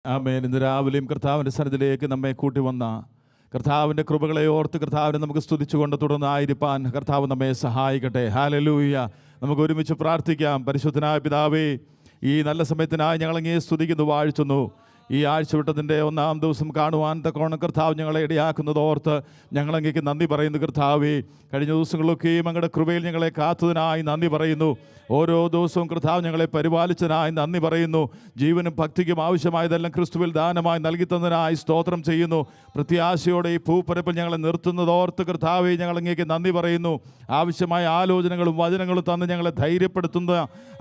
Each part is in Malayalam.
ആമേൻ. ഇന്ന് രാവിലെയും കർത്താവിൻ്റെ സന്നിധിയിലേക്ക് നമ്മെ കൂട്ടി വന്ന കർത്താവിൻ്റെ കൃപകളെ ഓർത്ത് കർത്താവിനെ നമുക്ക് സ്തുതിച്ചുകൊണ്ട് തുടർന്നായിരിക്കാൻ കർത്താവ് നമ്മെ സഹായിക്കട്ടെ. ഹല്ലേലൂയ. നമുക്ക് ഒരുമിച്ച് പ്രാർത്ഥിക്കാം. പരിശുദ്ധനായ പിതാവേ, ഈ നല്ല സമയത്തിനായി ഞങ്ങളങ്ങേ സ്തുതിക്കുന്നു, വാഴ്ത്തുന്നു. ഈ ആഴ്ചവിട്ടതിൻ്റെ 1-ാം ദിവസം കാണുവാൻ തക്കോണം കർത്താവ് ഞങ്ങളെ ഇടയാക്കുന്നത് ഓർത്ത് ഞങ്ങളങ്ങേക്ക് നന്ദി പറയുന്നു. കർത്താവേ, കഴിഞ്ഞ ദിവസങ്ങളൊക്കെയും അങ്ങയുടെ കൃപയിൽ ഞങ്ങളെ കാത്തതിനായി നന്ദി പറയുന്നു. ഓരോ ദിവസവും കർത്താവ് ഞങ്ങളെ പരിപാലിച്ചതിനായി നന്ദി പറയുന്നു. ജീവനും ഭക്തിക്കും ആവശ്യമായതെല്ലാം ക്രിസ്തുവിൽ ദാനമായി നൽകി തന്നതിനായി സ്തോത്രം ചെയ്യുന്നു. പ്രത്യാശയോടെ ഈ ഭൂപ്പരപ്പിൽ ഞങ്ങളെ നിർത്തുന്നതോർത്ത് കർത്താവെ ഞങ്ങളങ്ങേക്ക് നന്ദി പറയുന്നു. ആവശ്യമായ ആലോചനകളും വചനങ്ങളും തന്ന് ഞങ്ങളെ ധൈര്യപ്പെടുത്തുന്ന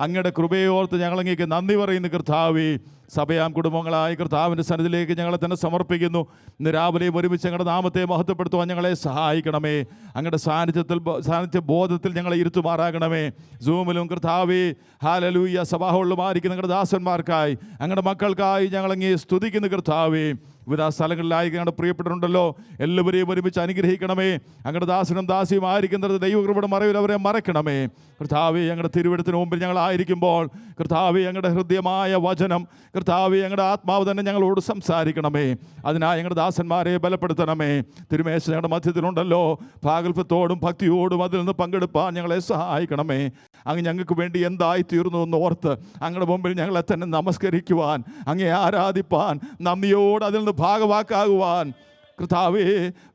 അങ്ങയുടെ കൃപയോർത്ത് ഞങ്ങളങ്ങേക്ക് നന്ദി പറയുന്നു. കർത്താവേ, സഭയാം കുടുംബങ്ങളായി കർത്താവിൻ്റെ സന്നിധിയിലേക്ക് ഞങ്ങളെ തന്നെ സമർപ്പിക്കുന്നു. ഇന്ന് രാവിലെയും ഒരുമിച്ച് ഞങ്ങളുടെ നാമത്തെ മഹത്വപ്പെടുത്തുവാൻ ഞങ്ങളെ സഹായിക്കണമേ. അങ്ങയുടെ സാന്നിധ്യ ബോധത്തിൽ ഞങ്ങളെ ഇരുത്തുമാറാകണമേ. സൂമിലും കർത്താവേ, ഹല്ലേലൂയ, സഭാഹോളിലുമായിരിക്കുന്ന ഞങ്ങളുടെ ദാസന്മാർക്കായി അങ്ങയുടെ മക്കൾക്കായി ഞങ്ങളങ്ങേ സ്തുതിക്കുന്നു. കർത്താവേ, വിവിധ സ്ഥലങ്ങളിലായി ഞങ്ങളുടെ പ്രിയപ്പെട്ടിട്ടുണ്ടല്ലോ, എല്ലാവരെയും ഒരുമിച്ച് അനുഗ്രഹിക്കണമേ. അങ്ങയുടെ ദാസനും ദാസിയും ആയിരിക്കുന്നത് ദൈവകൃപയുടെ മറവിൽ അവരെ മറയ്ക്കണമേ. കർത്താവേ, ഞങ്ങളുടെ തിരുവെടുത്തിന് മുമ്പിൽ ഞങ്ങളായിരിക്കുമ്പോൾ കർത്താവേ, ഞങ്ങളുടെ ഹൃദ്യമായ വചനം കർത്താവേ, ഞങ്ങളുടെ ആത്മാവ് തന്നെ ഞങ്ങളോട് സംസാരിക്കണമേ. അതിനായി ഞങ്ങളുടെ ദാസന്മാരെ ബലപ്പെടുത്തണമേ. തിരുമേശ ഞങ്ങളുടെ മധ്യത്തിലുണ്ടല്ലോ, പാകൽപ്പത്തോടും ഭക്തിയോടും അതിൽ നിന്ന് പങ്കെടുപ്പാൻ ഞങ്ങളെ സഹായിക്കണമേ. അങ്ങ് ഞങ്ങൾക്ക് വേണ്ടി എന്തായി തീർന്നു എന്ന് ഓർത്ത് അങ്ങയുടെ മുമ്പിൽ ഞങ്ങളെ തന്നെ നമസ്കരിക്കുവാൻ, അങ്ങേ ആരാധിപ്പാൻ, നന്ദിയോട് അതിൽ നിന്ന് ഭാഗവാക്കാകുവാൻ കർത്താവേ,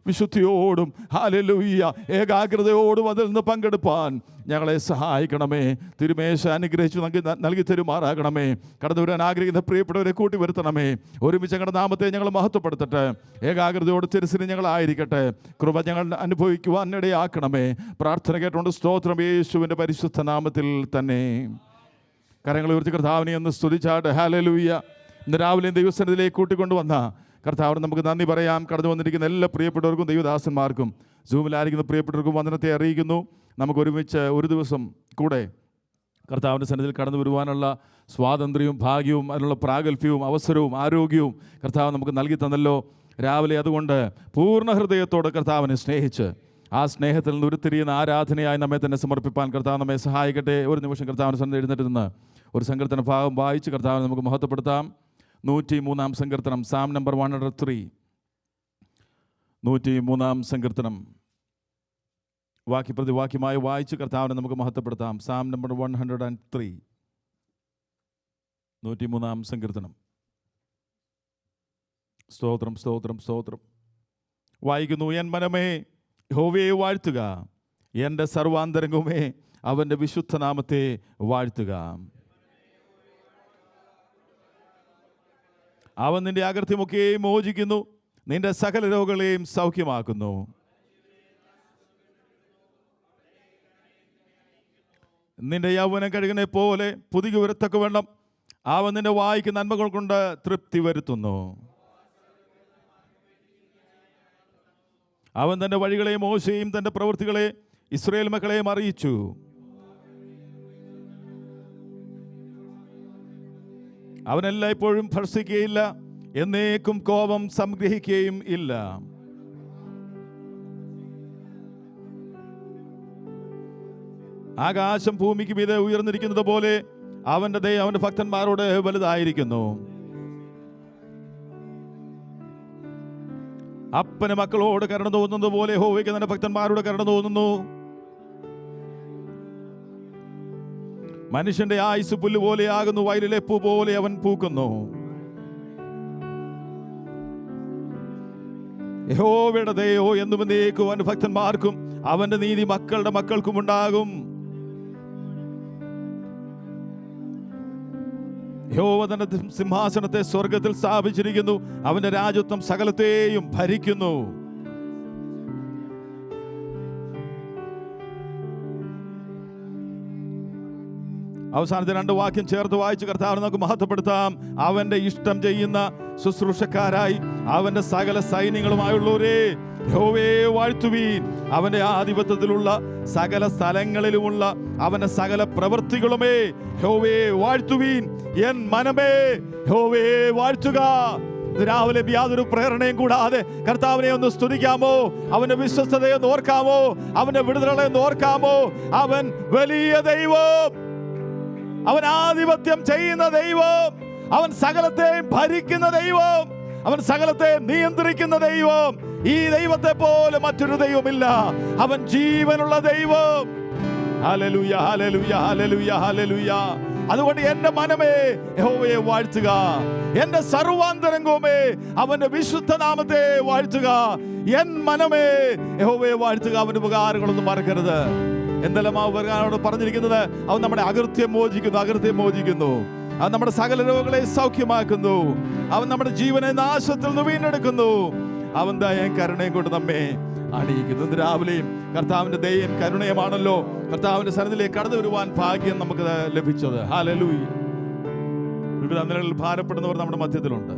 വിശുദ്ധിയോടും ഹല്ലേലൂയ ഏകാഗ്രതയോടും അതിൽ നിന്ന് പങ്കെടുപ്പാൻ ഞങ്ങളെ സഹായിക്കണമേ. തിരുമേശ അനുഗ്രഹിച്ചു നൽകി തരുമാറാകണമേ. കടന്നു വരാൻ ആഗ്രഹിക്കുന്ന പ്രിയപ്പെട്ടവരെ കൂട്ടി വരുത്തണമേ. ഒരുമിച്ച് ഞങ്ങളുടെ നാമത്തെ ഞങ്ങൾ മഹത്വപ്പെടുത്തട്ടെ. ഏകാഗ്രതയോട് തിരുസിന് ഞങ്ങളായിരിക്കട്ടെ. കൃപ ഞങ്ങൾ അനുഭവിക്കുവാൻ ഇടയാക്കണമേ. പ്രാർത്ഥന കേട്ടുകൊണ്ട് സ്തോത്രം യേശുവിൻ്റെ പരിശുദ്ധ നാമത്തിൽ തന്നെ. കരങ്ങൾ ഉയർത്തി കർത്താവിനെ ഒന്ന് സ്തുതിച്ചാട്ടെ. ഹല്ലേലൂയ. ഇന്ന് രാവിലെ ദൈവസന്നിധിയിലേക്ക് കൂട്ടിക്കൊണ്ടുവന്ന കർത്താവിന് നമുക്ക് നന്ദി പറയാം. കടന്നു വന്നിരിക്കുന്ന എല്ലാ പ്രിയപ്പെട്ടവർക്കും ദൈവദാസന്മാർക്കും സൂമിലായിരിക്കുന്ന പ്രിയപ്പെട്ടവർക്കും വന്ദനത്തെ അറിയിക്കുന്നു. നമുക്ക് ഒരുമിച്ച് ഒരു ദിവസം കൂടെ കർത്താവിൻ്റെ സന്നിധിയിൽ കടന്നു വരുവാനുള്ള സ്വാതന്ത്ര്യവും ഭാഗ്യവും അതിനുള്ള പ്രാഗൽഭ്യവും അവസരവും ആരോഗ്യവും കർത്താവ് നമുക്ക് നൽകി തന്നല്ലോ. രാവിലെ അതുകൊണ്ട് പൂർണ്ണ ഹൃദയത്തോടെ കർത്താവിനെ സ്നേഹിച്ച് ആ സ്നേഹത്തിൽ നിന്ന് ഉരുത്തിരിയുന്ന ആരാധനയായി നമ്മെ തന്നെ സമർപ്പിപ്പാൻ കർത്താവ് നമ്മെ സഹായിക്കട്ടെ. ഒരു നിമിഷം കർത്താവിൻ്റെ സന്നിധി എഴുന്നേറ്റ് നിന്ന് ഒരു സങ്കീർത്തന ഭാഗം വായിച്ച് കർത്താവിനെ നമുക്ക് മഹത്വപ്പെടുത്താം. 103-ാം സങ്കീർത്തനം, സാം നമ്പർ 103. 103-ാം സങ്കീർത്തനം വാക്യപ്രതി വാക്യമായി വായിച്ച് കർത്താവിനെ നമുക്ക് മഹത്വപ്പെടുത്താം. സാം നമ്പർ 103, 103-ാം സങ്കീർത്തനം. സ്തോത്രം, സ്തോത്രം, സ്തോത്രം. വായിക്കുന്നു. എൻ മനമേ യഹോവയെ വാഴ്ത്തുക, എൻ്റെ സർവാന്തരംഗവുമേ അവൻ്റെ വിശുദ്ധനാമത്തെ വാഴ്ത്തുക. അവൻ നിന്റെ അകൃത്യമൊക്കെയും മോചിക്കുന്നു, നിന്റെ സകല രോഗങ്ങളെയും സൗഖ്യമാക്കുന്നു. നിന്റെ യൗവനം കഴുകനെ പോലെ പുതുക്കി വരത്തക്കവണ്ണം അവൻ നിന്റെ വായ്ക്ക് നന്മകൾ കൊണ്ട് തൃപ്തി വരുത്തുന്നു. അവൻ തൻ്റെ വഴികളെ മോശെയും തൻ്റെ പ്രവൃത്തികളെ ഇസ്രായേൽ മക്കളെയും അറിയിച്ചു. അവനെല്ലാം ഇപ്പോഴും ഭർഷിക്കുകയില്ല, എന്നേക്കും കോപം സംഗ്രഹിക്കുകയും ഇല്ല. ആകാശം ഭൂമിക്ക് മീതെ ഉയർന്നിരിക്കുന്നത് പോലെ അവൻ്റെ ദയ അവൻ്റെ ഭക്തന്മാരോട് വലുതായിരിക്കുന്നു. അപ്പന് മക്കളോട് കരുണ തോന്നുന്നത് പോലെ യഹോവയ്ക്ക് തന്റെ ഭക്തന്മാരോട് കരുണ തോന്നുന്നു. മനുഷ്യന്റെ ആയുസ് പുല്ല് പോലെയാകുന്നു, വയലിലെ പൂ പോലെ അവൻ പൂക്കുന്നു. യഹോവയുടെ ദയയോ എന്നും എന്നേക്കും അവന്റെ ഭക്തന്മാർക്കും അവന്റെ നീതി മക്കളുടെ മക്കൾക്കും ഉണ്ടാകും. യഹോവ തന്റെ സിംഹാസനത്തെ സ്വർഗത്തിൽ സ്ഥാപിച്ചിരിക്കുന്നു, അവന്റെ രാജത്വം സകലത്തെയും ഭരിക്കുന്നു. അവസാനത്തെ 2 വാക്യം ചേർത്ത് വായിച്ച് കർത്താവിനെ നമുക്ക് മഹത്വപ്പെടുത്താം. അവന്റെ ഇഷ്ടം ചെയ്യുന്ന ശുശ്രൂഷക്കാരായി അവന്റെ സകല സൈന്യങ്ങളുമായുള്ളവരെ യഹോവയെ വാഴ്ത്തുവീൻ. അവന്റെ ആധിപത്യത്തിലുള്ള സകല സ്ഥലങ്ങളിലുമുള്ള അവന്റെ സകല പ്രവൃത്തികളുമേ യഹോവയെ വാഴ്ത്തുവീൻ. എൻ മനമേ യഹോവയെ വാഴ്ത്തുക. രാവിലെ യാതൊരു പ്രേരണയും കൂടാതെ കർത്താവിനെ ഒന്ന് സ്തുതിക്കാമോ? അവന്റെ വിശ്വസ്തതയെ ഒന്ന് ഓർക്കാമോ? അവന്റെ വിടുതലുകളെ ഒന്ന് ഓർക്കാമോ? അവൻ വലിയ ദൈവം, അവൻ ആധിപത്യം ചെയ്യുന്ന ദൈവം, അവൻ സകലത്തെയും ഭരിക്കുന്ന ദൈവം, അവൻ സകലത്തെ നിയന്ത്രിക്കുന്ന ദൈവം. ഈ ദൈവത്തെ പോലെ മറ്റൊരു ദൈവമില്ല. അവൻ ജീവനുള്ള ദൈവം. Hallelujah, hallelujah, hallelujah, hallelujah. അതുകൊണ്ട് എന്റെ മനമേ യഹോവയെ വാഴ്ത്തുക, എന്റെ സർവാന്തരംഗവുമേ അവന്റെ വിശുദ്ധ നാമത്തെ വാഴ്ത്തുക. എൻ മനമേ യഹോവയെ വാഴ്ത്തുക, അവന്റെ ഉപകാരങ്ങളൊന്നും മറക്കരുത്. എന്തെല്ലാം ആ ഉപകാരങ്ങളോട് പറഞ്ഞിരിക്കുന്നത്? അവൻ നമ്മുടെ അകൃത്യം മോചിക്കുന്നു, അവൻ നമ്മുടെ സകല രോഗങ്ങളെ സൗഖ്യമാക്കുന്നു, അവൻ നമ്മുടെ ജീവനെ നാശത്തിൽ നിന്ന് വീണ്ടെടുക്കുന്നു, അവൻ ദയയും കരുണയും കൊണ്ട് നമ്മെ അണിയിക്കുന്നു. ഇന്ന് രാവിലെയും കർത്താവിന്റെ ദയയും കരുണയുമാണല്ലോ കർത്താവിന്റെ സന്നിധിയിലേക്ക് കടന്നു വരുവാൻ ഭാഗ്യം നമുക്ക് ലഭിച്ചത്. ഹല്ലേലൂയ. വിവിധ നിലകളിൽ ഭാരപ്പെടുന്നവർ നമ്മുടെ മധ്യത്തിലുണ്ട്.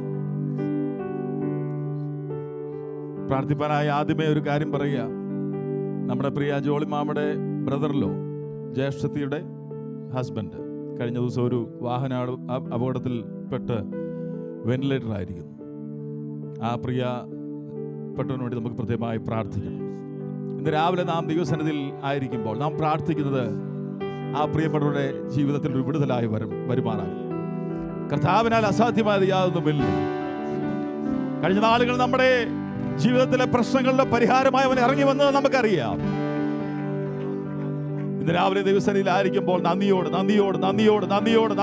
പ്രാർത്ഥിപ്പാനായി ആദ്യമേ ഒരു കാര്യം പറയുക. നമ്മുടെ പ്രിയ ജോളിമാമയുടെ ബ്രദറിലോ, ജ്യേഷ്ഠത്തിയുടെ ഹസ്ബൻഡ് കഴിഞ്ഞ ദിവസം ഒരു വാഹന അപകടത്തിൽ പെട്ട് വെന്റിലേറ്റർ ആയിരിക്കുന്നു. ആ പ്രിയപ്പെട്ടവന് വേണ്ടി നമുക്ക് പ്രത്യേകമായി പ്രാർത്ഥിക്കണം. ഇന്ന് രാവിലെ നാം ദൈവസന്നിധിയിൽ ആയിരിക്കുമ്പോൾ നാം പ്രാർത്ഥിക്കുന്നത് ആ പ്രിയപ്പെട്ടവരുടെ ജീവിതത്തിൽ ഒരു വിടുതലായി വരുമാനാണ്. കർത്താവിനാൽ അസാധ്യമായത് യാതൊന്നുമില്ല. കഴിഞ്ഞ നാളുകൾ നമ്മുടെ ജീവിതത്തിലെ പ്രശ്നങ്ങളുടെ പരിഹാരമായി അവൻ ഇറങ്ങി വന്നത് നമുക്കറിയാം. ഇന്ന് രാവിലെ ദൈവസന്നിധിയിൽ ആയിരിക്കുമ്പോൾ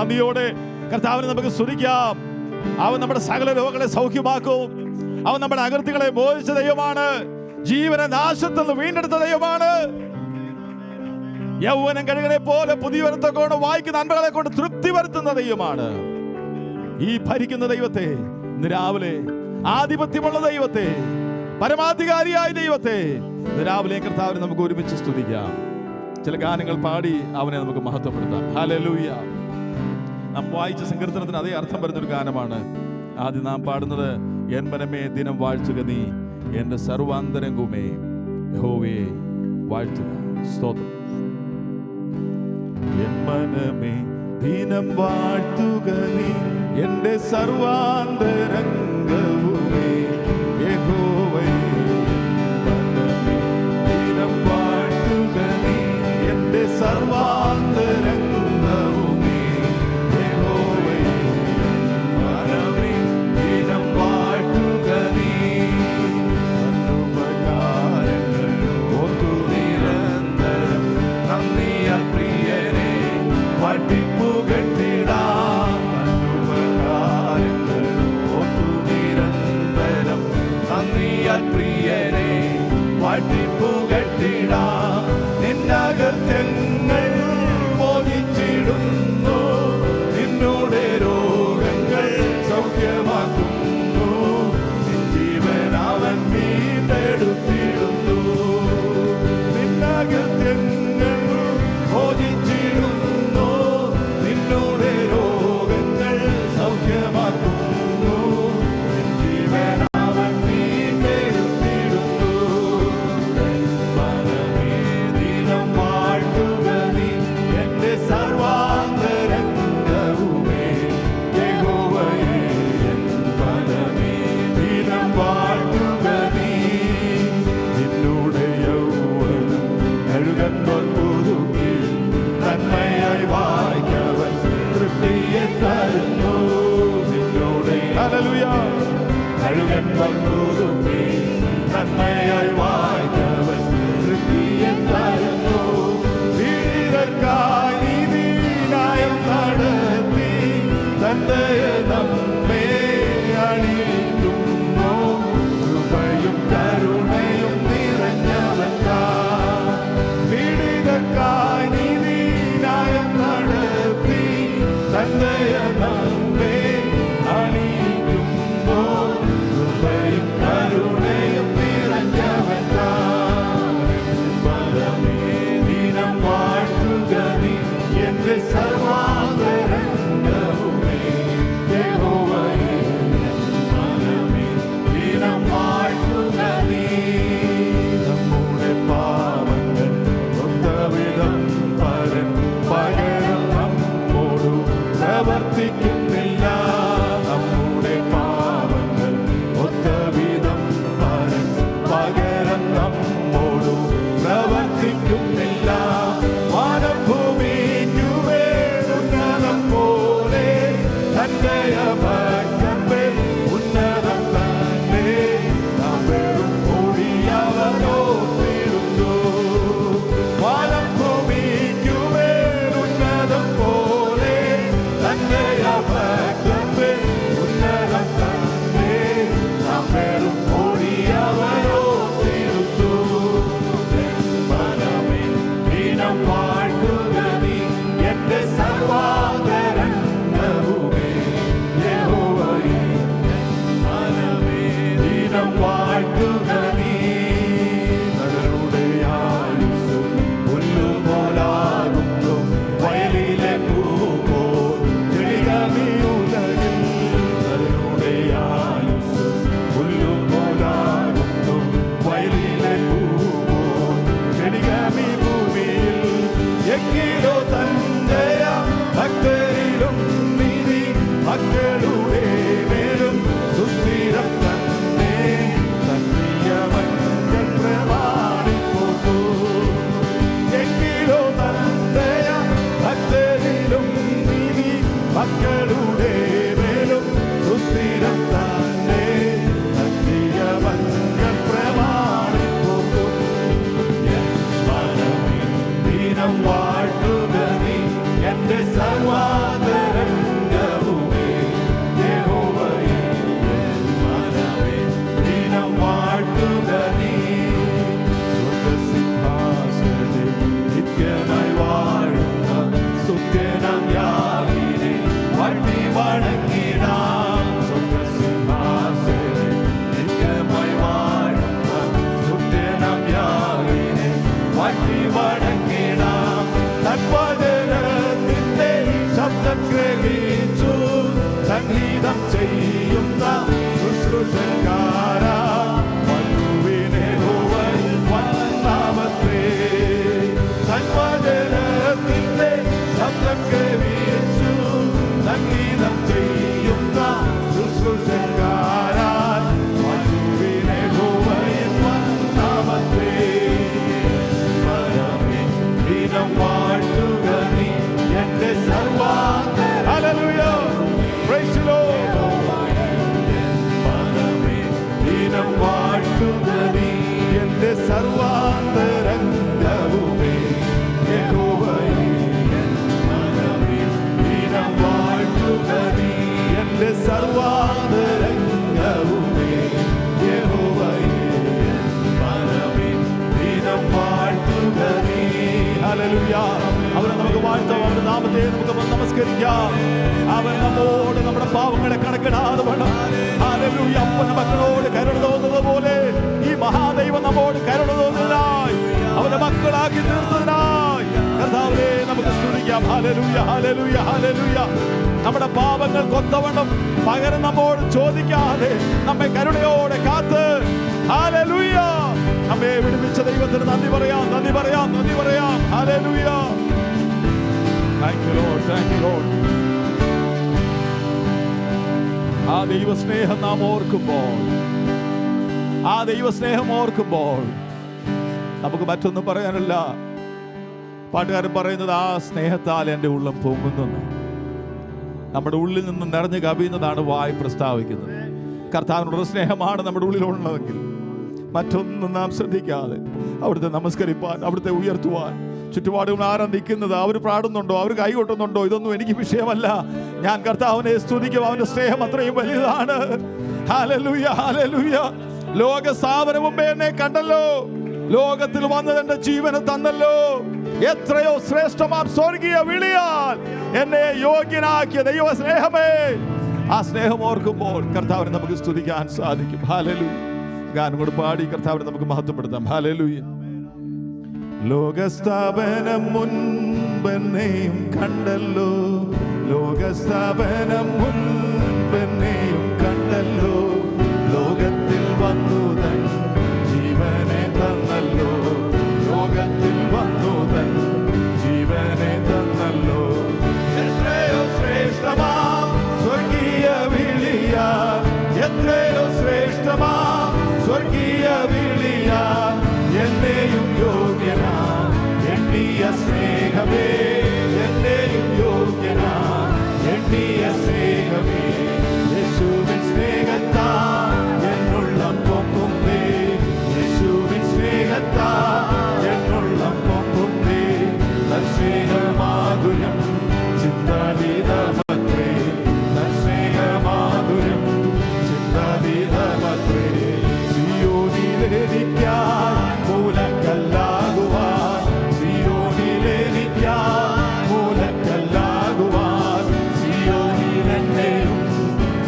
നന്ദിയോടെ കർത്താവിനെ നമുക്ക് സ്തുതിക്കാം. അവൻ നമ്മുടെ സകല രോഗങ്ങളെ സൗഖ്യമാക്കും. അവൻ നമ്മുടെ അകൃത്യങ്ങളെ മോചിച്ച ദൈവമാണ്. ജീവനെ നാശത്തിൽ നിന്ന് വീണ്ടെടുത്ത ദൈവമാണ്. യൗവനം കഴുകനെ പോലെ പുതിയവരത്തൊക്കെ വായിക്കുന്ന നന്മകളെ കൊണ്ട് തൃപ്തി വരുത്തുന്ന ദൈവമാണ്. ഈ ഭരിക്കുന്ന ദൈവത്തെ, ഇന്ന് രാവിലെ ആധിപത്യമുള്ള ദൈവത്തെ, പരമാധികാരിയായ ദൈവത്തെ ഇന്ന് രാവിലെ കർത്താവിനെ നമുക്ക് ഒരുമിച്ച് സ്തുതിക്കാം. ചില ഗാനങ്ങൾ പാടി അവനെ നമുക്ക് മഹത്വപ്പെടുത്താം. ഹല്ലേലൂയ. നാം വായിച്ച സങ്കീർത്തനത്തിന് അതേ അർത്ഥം വരുന്നൊരു ഗാനമാണ് ആദ്യം നാം പാടുന്നത്. എൻ മനമേ ദിനം വാഴ്ത്തുക നീ, എന്റെ സർവാന്തരംഗവുമേ യഹോവയെ വാഴ്ത്തുക. സ്തോത്രം. എൻ മനമേ ദിനം വാഴ്ത്തുക നീ, എന്റെ സർവാന്തരംഗവുമേ യഹോവയെ. ദിനം വാഴ്ത്തുക നീ, എന്റെ സർവാന്തരംഗവുമേ യഹോവയെ. മനമേ ദിനം വാഴ്ത്തുക നീ, ഉപകാരങ്ങൾ ഓർത്തു നിരന്തരം നന്ദിയാൽ പ്രിയനെ വാഴ്ത്തിപ്പുകഴ്ത്തിടാം. ഉപകാരങ്ങൾ ഓർത്തു നിരന്തരം നന്ദിയാൽ പ്രിയനെ വാഴ്ത്തിപ്പുകഴ്ത്തിടാം. നിന്നകൃത്യങ്ങൾ മോചിച്ചിടുന്നു, നിന്നോടെ രോഗങ്ങൾ സൗഖ്യമാക്കുന്നു, നിൻ ജീവൻ അവൻ വീണ്ടെടുത്തിടുന്നു. നിന്നകൃത്യങ്ങൾ മോചിച്ചിടുന്നു, നിന്നോടെ രോഗങ്ങൾ സൗഖ്യമാക്കുന്നു, നിൻ ജീവൻ അവൻ വീണ്ടെടുത്തിടുന്നു. മനമേ ദിനം വാഴ്ത്തുക നീ, എന്റെ സർവാന്തരംഗവുമേ യഹോവയെ. എൻ മനമേ ദിനം വാഴ്ത്തുക നീ, നിന്നോടെ യൗവനം കഴുകന്നോൻ പുതുക്കി നന്മയായി വായിക്കവൻ തൃപ്തിയെ തരുന്നു. നിന്നോടെ ഹല്ലേലൂയ കഴുകന്നോൻ പുതുക്കി നന്മയായി വായിക്കവൻ തൃപ്തിയെ തരുന്നു. വീരർക്കായി നീതിന്യായം നടത്തി തന്റെ നമ്മെ അണിയിക്കുന്നു. കൃപയും കരുണയും നിറഞ്ഞവനാ. വീരർക്കായി നീതിന്യായം നടത്തി തന്റെ നമ്മെ അണിയിക്കുന്നു. കൃപയും കരുണയും നിറഞ്ഞ പാവങ്ങളെ കണക്കിടാതെ വേണം. ഹല്ലേലൂയ. അപ്പന മക്കളോട് കരുണ തോന്നുന്നത് പോലെ ഈ മഹാദൈവം നമ്മോട് കരുണ തോന്നുന്നതിനായി, അവന്റെ മക്കളാക്കി തീർത്തതിനായി കർത്താവേ നമുക്ക് സ്തുതിക്കാം. Hallelujah, hallelujah, hallelujah. നമ്മുടെ പാപങ്ങൾ കൊത്തവണ്ണം പകരം നമ്മോട് ചോദിക്കാതെ നമ്മെ കരുണയോടെ കാത്ത്, ഹല്ലേലൂയ, നമ്മെ വിടുവിച്ച ദൈവത്തിന് നന്ദി പറയാം, നന്ദി പറയാം, നന്ദി പറയാം. Hallelujah. Thank you Lord, thank you Lord. ആ ദൈവസ്നേഹം നാം ഓർക്കുമ്പോൾ, ആ ദൈവസ്നേഹം ഓർക്കുമ്പോൾ നമുക്ക് മറ്റൊന്നും പറയാനില്ല. പാട്ടുകാരൻ പറയുന്നത് ആ സ്നേഹത്താൽ എൻ്റെ ഉള്ളം പൊങ്ങുന്നു. നമ്മുടെ ഉള്ളിൽ നിന്നും നിറഞ്ഞു കവിയുന്നതാണ് വായ് പ്രസ്താവിക്കുന്നത്. കർത്താവിനോട് സ്നേഹമാണ് നമ്മുടെ ഉള്ളിലുള്ളതെങ്കിൽ മറ്റൊന്നും നാം ശ്രദ്ധിക്കാതെ അവിടുത്തെ നമസ്കരിപ്പാൻ, അവിടുത്തെ ഉയർത്തുവാൻ, ചുറ്റുപാടുകൾ ആരാ നിൽക്കുന്നത്, അവർ പാടുന്നുണ്ടോ, അവർ കൈകൊട്ടുന്നുണ്ടോ, ഇതൊന്നും എനിക്ക് വിഷയമല്ല. ഞാൻ കർത്താവിനെ സ്തുതിക്കും. അവന്റെ സ്നേഹം അത്രയും വലുതാണ്. Hallelujah, hallelujah. ലോക സ്ഥാപന മുമ്പേ എന്നെ കണ്ടല്ലോ, ലോകത്തിൽ വന്നത് എന്റെ ജീവനെ തന്നല്ലോ. എത്രയോ ശ്രേഷ്ഠമാം സ്വർഗീയ വിളിയാൽ എന്നെ യോഗ്യനാക്കിയ ദൈവ സ്നേഹമേ. ആ സ്നേഹം ഓർക്കുമ്പോൾ കർത്താവിനെ നമുക്ക് സ്തുതിക്കാൻ സാധിക്കും. ഹല്ലേലൂയ. ഗാനം കൊണ്ട് പാടി കർത്താവിനെ നമുക്ക് മഹത്വപ്പെടുത്താം. ഹല്ലേലൂയ. ലോകസ്ഥാപനം മുൻപെന്നെയും കണ്ടല്ലോ, ലോകസ്ഥാപനം മുൻപെന്നെയും കണ്ടല്ലോ. ലോകത്തിൽ വന്നു തൻ ജീവനെ തന്നല്ലോ, ലോകത്തിൽ വന്നു തൻ ജീവനെ തന്നല്ലോ. എത്രയോ ശ്രേഷ്ഠമാം സ്വർഗീയ വിളിയാൽ, എത്രയോ ശ്രേഷ്ഠമാം സ്വർഗീയ വിളിയാൽ എന്നെയും യോഗ്യനാ എണ്ണിയ സ്നേഹമേ, എന്നെയും യോഗ്യനാ എണ്ണിയ സ്നേഹമേ. യേശുവിൻ സ്നേഹത്താൽ എന്നുള്ളം പൊങ്ങുന്നേ, യേശുവിൻ സ്നേഹത്താൽ എന്നുള്ളം പൊങ്ങുന്നേ. തൻ സ്നേഹമാധുര്യം ചിന്താതീതമത്രേ, തൻ സ്നേഹമാധുര്യം ചിന്താതീതമത്രേ. സിയോനിലെനിക്കായി മൂലക്കല്ലാകുവാൻ, സിയോനിലെനിക്കായി മൂലക്കല്ലാകുവാൻ, സിയോനിലെന്നെയും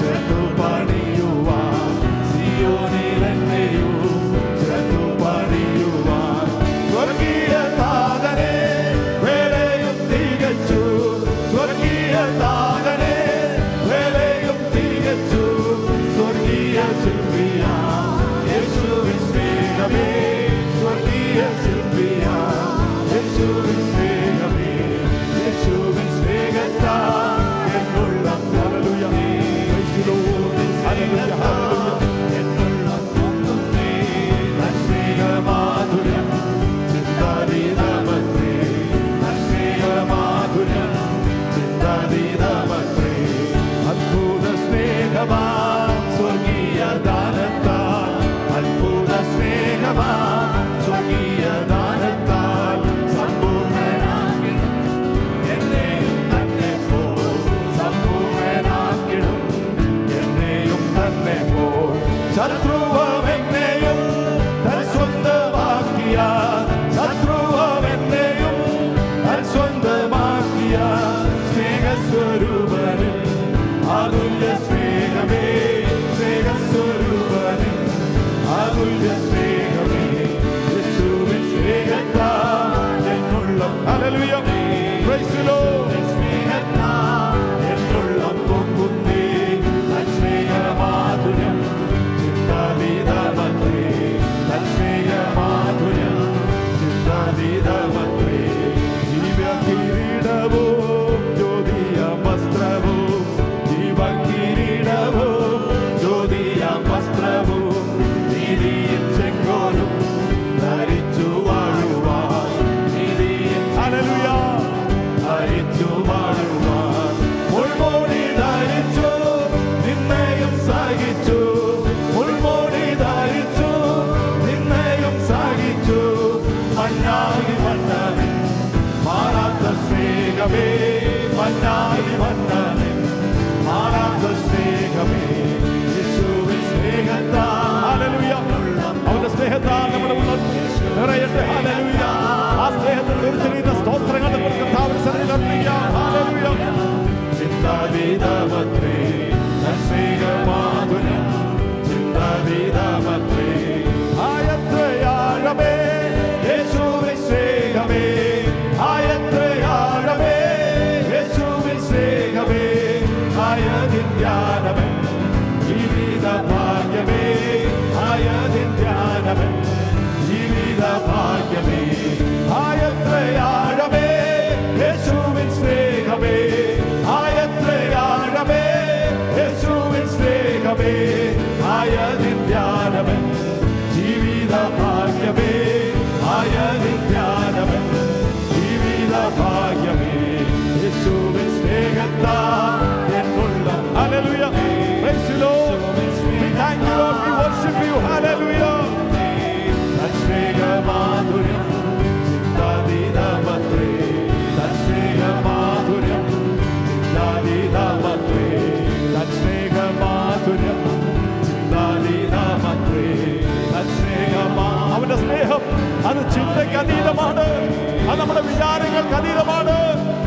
ചേർത്തു പണിയുവാൻ, സിയോനിലെന്നെയും ചേർത്തു പണിയുവാൻ. സ്വർഗീയ താതനെ വേലയും തികച്ചു, സ്വർഗീയ താതനെ വേലയും തികച്ചു. സ്വർഗീയ ശില്പിയാ യേശുവിൻ സ്നേഹമേ, സ്വർഗീയ ശില്പിയാ യേശുവിൻ സ്നേഹമേ. യേശുവിൻ സ്നേഹത്താൽ എന്നുള്ളം ഹല്ലേലൂയ, ഹല്ലേലൂയ, ഹല്ലേലൂയ. എന്നുള്ളം പൊങ്ങുന്നേ, തൻ സ്നേഹമാധുര്യം ചിന്താതീതമത്രേ, തൻ സ്നേഹമാധുര്യം ചിന്താതീതമത്രേ. അത്ഭുത സ്നേഹമാം സ്വർഗീയ ദാനത്താൽ, അത്ഭുത സ്നേഹമാം സ്വർഗീയ ദാനത്താൽ സമ്പൂർണ്ണനാക്കിടും എന്നെയും തന്നെ പോ, സമ്പൂർണ്ണനാക്കിടും എന്നെയും തന്നെ പോ. ശത്രുവെന്നെയും തൻ സ്വന്തമാക്കിയ, ശത്രുവെന്നെയും തൻ സ്വന്തമാക്കിയ സ്നേഹസ്വരൂപനിൽ അതുല്യ സ്നേഹമേ, സ്നേഹസ്വരൂപനിൽ അതുല്യ സ്നേഹമേ. യേശുവിൻ സ്നേഹത്താൽ എന്നുള്ളം ഹല്ലേലൂയ, പ്രൈസ് ദി ലോർഡ്. സ്നേഹത്താൽ എന്നുള്ളം പൊങ്ങുന്നേ, തൻ സ്നേഹമാധുര്യം ചിന്താതീതമത്രേ, തൻ സ്നേഹമാധുര്യം ചിന്താതീതമത്രേ. ദിവ്യകിരീടവും ജ്യോതിയ വസ്ത്രവും, ദിവ്യകിരീടവും ജ്യോതിയ വസ്ത്രവും, നീതിയിൽ ചെങ്കോലും ധരിച്ചു വാഴുവാൻ, നീതിയിൽ ഹല്ലേലൂയ ധരിച്ചു വാഴുവാൻ. മുൾമോടി ധരിച്ചു നിന്നെയും സഹിച്ചു, മുൾമോടി ധരിച്ചു നിന്നെയും സഹിച്ചു. മന്നായി മന്നവൻ മാറാത്ത സ്നേഹമേ, മന്നായി മന്നവൻ മാറാത്ത സ്നേഹമേ. യേശുവിൻ സ്നേഹത്താൽ ഹല്ലേലൂയ, അവന്റെ സ്നേഹത്താൽ നമ്മുടെ ഉള്ളം നിറയട്ടെ. ഹല്ലേലൂയ. ആ സ്നേഹത്തിൽ ഉയർത്തിരിക്കുന്ന സ്തോത്രങ്ങൾ നമുക്ക് കർത്താവിന്റെ സന്നിധിയിൽ അർപ്പിക്കാം. ഹല്ലേലൂയ. ചിന്താതീതമത്രേ, സ്നേഹം അത് ചിന്തയ്ക്ക് അതീതമാണ്, അത് നമ്മുടെ വിചാരങ്ങൾക്ക് അതീതമാണ്.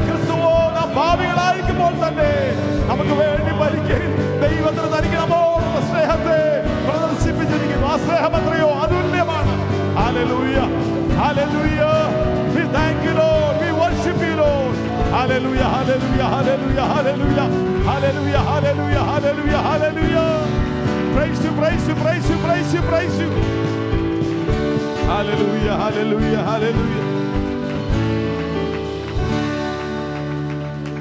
ക്രിസ്തുവോ നാം പാപികളായിരിക്കുമ്പോൾ തന്നെ നമുക്ക് വേണ്ടി മരിക്കുകയും ദൈവത്തിന് തനിക്കണമോ എന്ന സ്നേഹത്തെ പ്രദർശിപ്പിച്ചിരിക്കുന്നു. ആ സ്നേഹം എത്രയോ അതുല്യമാണ്. Hallelujah, hallelujah. We thank you, Lord. We worship you, Lord. Hallelujah, hallelujah, hallelujah, hallelujah, hallelujah, hallelujah, hallelujah, hallelujah. Praise you, praise you, praise you, praise you, praise you. Hallelujah, hallelujah, hallelujah.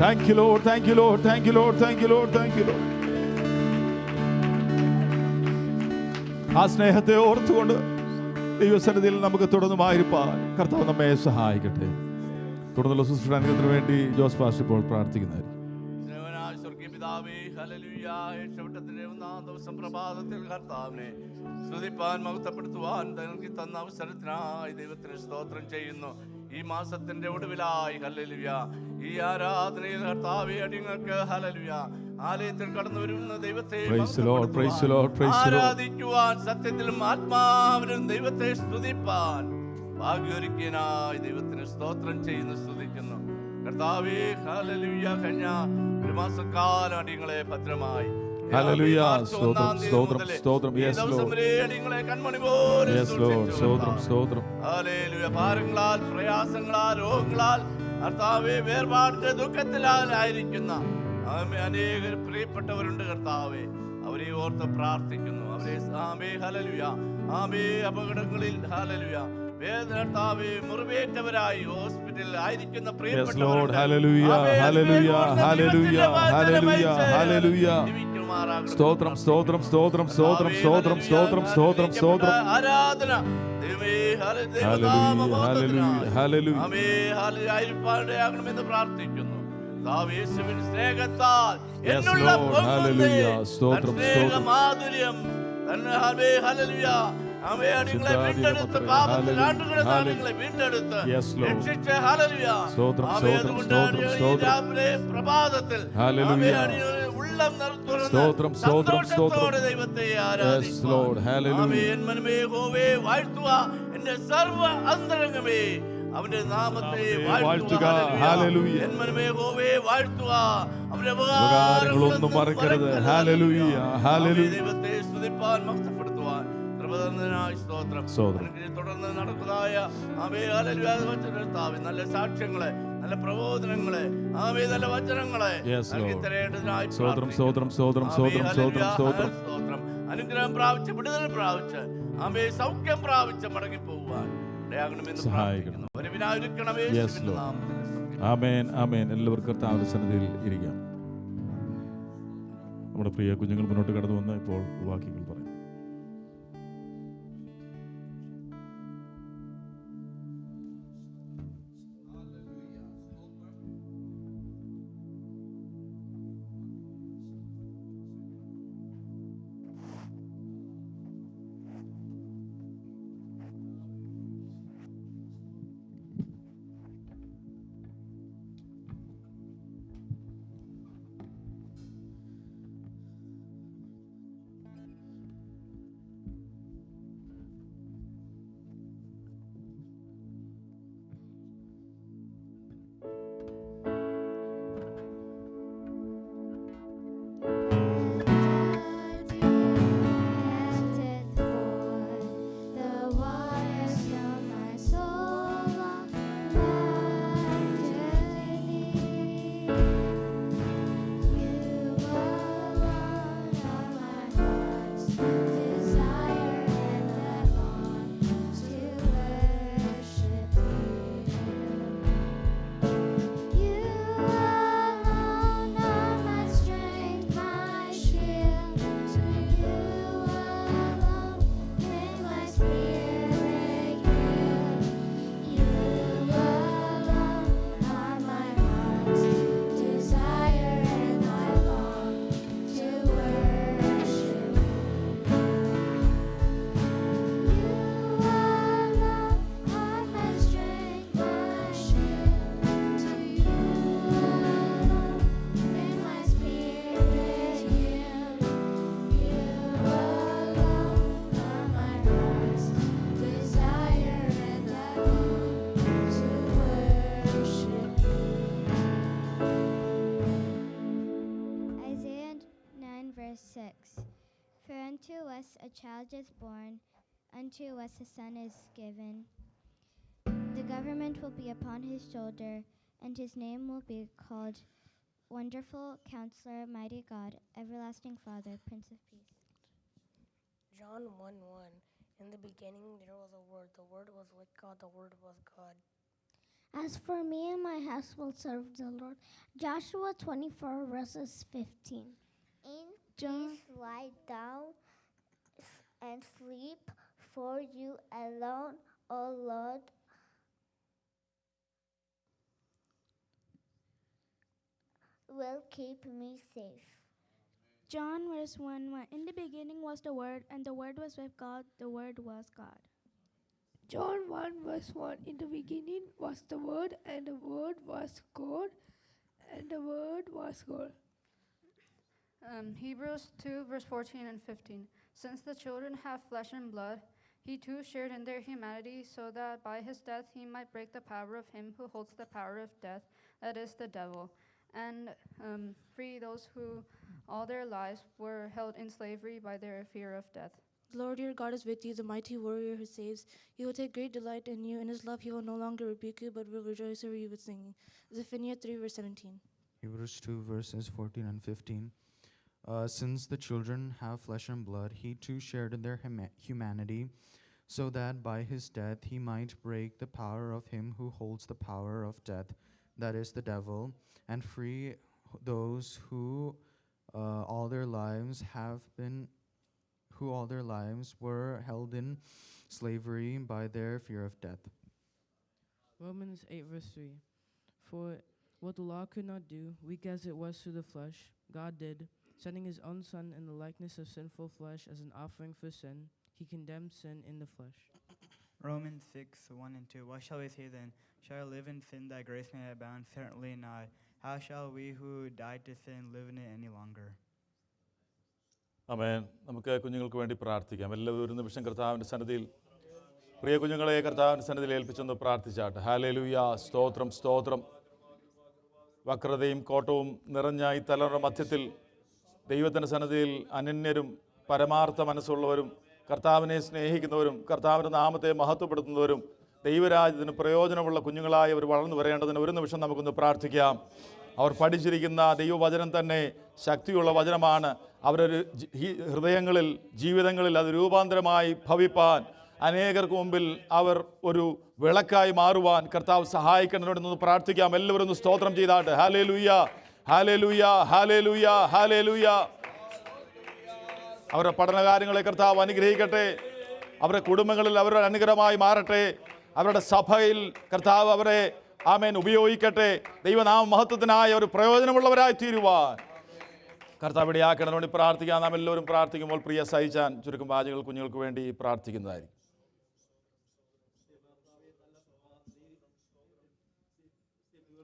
Thank you, Lord, thank you, Lord, thank you, Lord, thank you, Lord, thank you, Lord. ആ സ്നേഹത്തെ ഓർത്തുകൊണ്ട് ദൈവസന്നിധിയിൽ നമുക്ക് തുടർന്നുമായിരിക്കാൻ കർത്താവ് നമ്മെ സഹായിക്കട്ടെ. തുടർന്നുള്ള ശുശ്രൂഷകൾക്ക് വേണ്ടി ജോസ് പാസ്റ്റർ ഇപ്പോൾ പ്രാർത്ഥിക്കുന്നതായിരിക്കും. പ്രഭാതത്തിൽ കർത്താവിനെ സ്തുതിപ്പാൻ മഹത്വപ്പെടുത്തുവാൻ നിങ്ങൾക്ക് തന്ന അവസരത്തിനായി ദൈവത്തിന് സ്തോത്രം ചെയ്യുന്നു. ഈ മാസത്തിന്റെ ഒടുവിലായി ഹല്ലേലൂയ ഈ ആരാധനയിൽ കർത്താവേ അടിയങ്ങൾക്ക് ഹല്ലേലൂയ ആലയത്തിൽ കടന്നു വരുന്ന ദൈവത്തെ ആരാധിക്കുവാൻ സത്യത്തിലും ആത്മാവിലും ദൈവത്തെ സ്തുതിപ്പാൻ ഭാഗ്യൊരുക്കിയനായി ദൈവത്തിന് സ്തോത്രം ചെയ്യുന്നു, സ്തുതിക്കുന്നു. കർത്താവേ ഹല്ലേലൂയ കഴിഞ്ഞ ഒരു മാസക്കാലം അടിയങ്ങളെ ഭദ്രമായി ഹല്ലേലൂയ സ്തോത്രം സ്തോത്രം സ്തോത്രം. യെസ് ലോർഡ്, കൺമണി പോലെ യെസ് ലോർഡ്, സ്തോത്രം സ്തോത്രം. ഹല്ലേലൂയ ഭാരങ്ങളാൽ പ്രയാസങ്ങളാൽ രോഗങ്ങളാൽ കർത്താവേ വേർപാടിന്റെ ദുഃഖത്തിലായിരിക്കുന്ന അനേക പ്രിയപ്പെട്ടവരുണ്ട് കർത്താവേ. അവരെ ഓർത്ത് പ്രാർത്ഥിക്കുന്നു. അവരെ ആമേ ഹല്ലേലൂയ ആമേ അപകടങ്ങളിൽ ഹല്ലേലൂയ വേദന കർത്താവേ മുറിവേറ്റവരായി ഹോസ്പിറ്റലിൽ ആയിരിക്കുന്ന പ്രിയപ്പെട്ടവരുണ്ട്. സ്തോത്രം സ്തോത്രം സ്തോത്രം സ്തോത്രം സ്തോത്രം സ്തോത്രം സ്തോത്രം സ്തോത്രം. ആരാധന ആയിരിക്കണമെന്ന് പ്രാർത്ഥിക്കുന്നു. സ്നേഹത്താൽ മാധുര്യം പ്രഭാതത്തിൽ ദൈവത്തെ വാഴ്ത്തുക എന്റെ സർവ്വ അന്തരംഗമേ അവന്റെ നാമത്തെ വാഴ്ത്തുക. വാഴ്ത്തുക അവന്റെ ഉപകാരങ്ങളൊന്നും മറക്കരുത്. ദൈവത്തെ സ്തുതിപ്പാൻ മഹത്വപ്പെടുത്തുവാൻ തുടർന്ന് നടക്കുന്നതായ നല്ല സാക്ഷ്യങ്ങളെ നല്ല പ്രബോധനങ്ങളെ നല്ല വചനങ്ങളെ അനുഗ്രഹം പ്രാപിച്ച് വിടുതൽ പ്രാപിച്ച് സൗഖ്യം പ്രാപിച്ച് മടങ്ങി പോകുവാൻ ആമേൻ ആമേൻ. എല്ലാവർക്കും കർത്താവിന്റെ സന്നിധിയിൽ ഇരിക്കാം. നമ്മുടെ പ്രിയ കുഞ്ഞുങ്ങൾ മുന്നോട്ട് കടന്നു വന്ന് ഇപ്പോൾ വാക്യങ്ങൾ പറയും. Unto us a child is born, unto us a son is given. The government will be upon his shoulder, and his name will be called Wonderful Counselor, Mighty God, Everlasting Father, Prince of Peace. John 1:1. In the beginning there was a Word. The Word was with God. The Word was God. As for me and my house will serve the Lord. Joshua 24 verses 15. In John- peace lie down and sleep, for you alone, O Lord, will keep me safe. John verse 1:1. In the beginning was the Word, and the Word was with God. The Word was God. John 1 verse 1. In the beginning was the Word, and the Word was God, and the Word was God. Hebrews 2, verse 14 and 15. Since the children have flesh and blood, he too shared in their humanity, so that by his death he might break the power of him who holds the power of death, that is, the devil, and free those who all their lives were held in slavery by their fear of death. The Lord your God is with you, the mighty warrior who saves. He will take great delight in you. In his love he will no longer rebuke you, but will rejoice over you with singing. Zephaniah 3, verse 17. Hebrews 2 verses 14 and 15. Since the children have flesh and blood, he too shared in their humanity, so that by his death he might break the power of him who holds the power of death, that is, the devil, and free those who all their lives were held in slavery by their fear of death. Romans 8 verse 3. For what the law could not do, weak as it was through the flesh, God did, sending his own Son in the likeness of sinful flesh as an offering for sin. He condemned sin in the flesh. Romans 6, 1 and 2. What shall we say then? Shall I live in sin that grace may abound? Certainly not. How shall we who died to sin live in it any longer? ആമേൻ. നമുക്ക് കുഞ്ഞുങ്ങൾക്ക് വേണ്ടി പ്രാർത്ഥിക്കാം. എല്ലാവരും ഒരു നിമിഷം കർത്താവിൻ്റെ സന്നിധിയിൽ, പ്രിയ കുഞ്ഞുങ്ങളെ കർത്താവിൻ്റെ സന്നിധിയിൽ ഏൽപ്പിച്ചൊന്ന് പ്രാർത്ഥിച്ചാട്ടെ. ഹല്ലേലൂയ, സ്തോത്രം സ്തോത്രം. വക്രതയും കോട്ടവും നിറഞ്ഞ ഈ തലമുറ മധ്യത്തിൽ ദൈവത്തിൻ്റെ സന്നിധിയിൽ അനന്യരും പരമാർത്ഥ മനസ്സുള്ളവരും കർത്താവിനെ സ്നേഹിക്കുന്നവരും കർത്താവിൻ്റെ നാമത്തെ മഹത്വപ്പെടുത്തുന്നവരും ദൈവരാജ്യത്തിന് പ്രയോജനമുള്ള കുഞ്ഞുങ്ങളായി അവർ വളർന്നു വരേണ്ടതിന് ഒരു നിമിഷം നമുക്കൊന്ന് പ്രാർത്ഥിക്കാം. അവർ പഠിച്ചിരിക്കുന്ന ദൈവവചനം തന്നെ ശക്തിയുള്ള വചനമാണ്. അവരൊരു ഹൃദയങ്ങളിൽ ജീവിതങ്ങളിൽ അത് രൂപാന്തരമായി ഭവിപ്പാൻ അനേകർക്ക് മുമ്പിൽ അവർ ഒരു വിളക്കായി മാറുവാൻ കർത്താവ് സഹായിക്കണമെന്ന് പ്രാർത്ഥിക്കാം. എല്ലാവരും ഒന്ന് സ്തോത്രം ചെയ്താട്ടെ. Hallelujah, hallelujah, hallelujah, hallelujah. അവരുടെ പഠനകാര്യങ്ങളെ കർത്താവ് അനുഗ്രഹിക്കട്ടെ. അവരുടെ കുടുംബങ്ങളിൽ അവരുടെ അനുഗ്രഹമായി മാറട്ടെ. അവരുടെ സഭയിൽ കർത്താവ് അവരെ ആമേൻ ഉപയോഗിക്കട്ടെ. ദൈവനാമ മഹത്വത്തിനായ ഒരു പ്രയോജനമുള്ളവരായി തീരുവാൻ കർത്താവ് ഇടയാക്കണം വേണ്ടി പ്രാർത്ഥിക്കാം. നാം എല്ലാവരും പ്രാർത്ഥിക്കുമ്പോൾ പ്രിയ സഹിച്ചാൻ ചുരുക്കം വാചകൾ കുഞ്ഞുങ്ങൾക്ക് വേണ്ടി പ്രാർത്ഥിക്കുന്നതായിരിക്കും.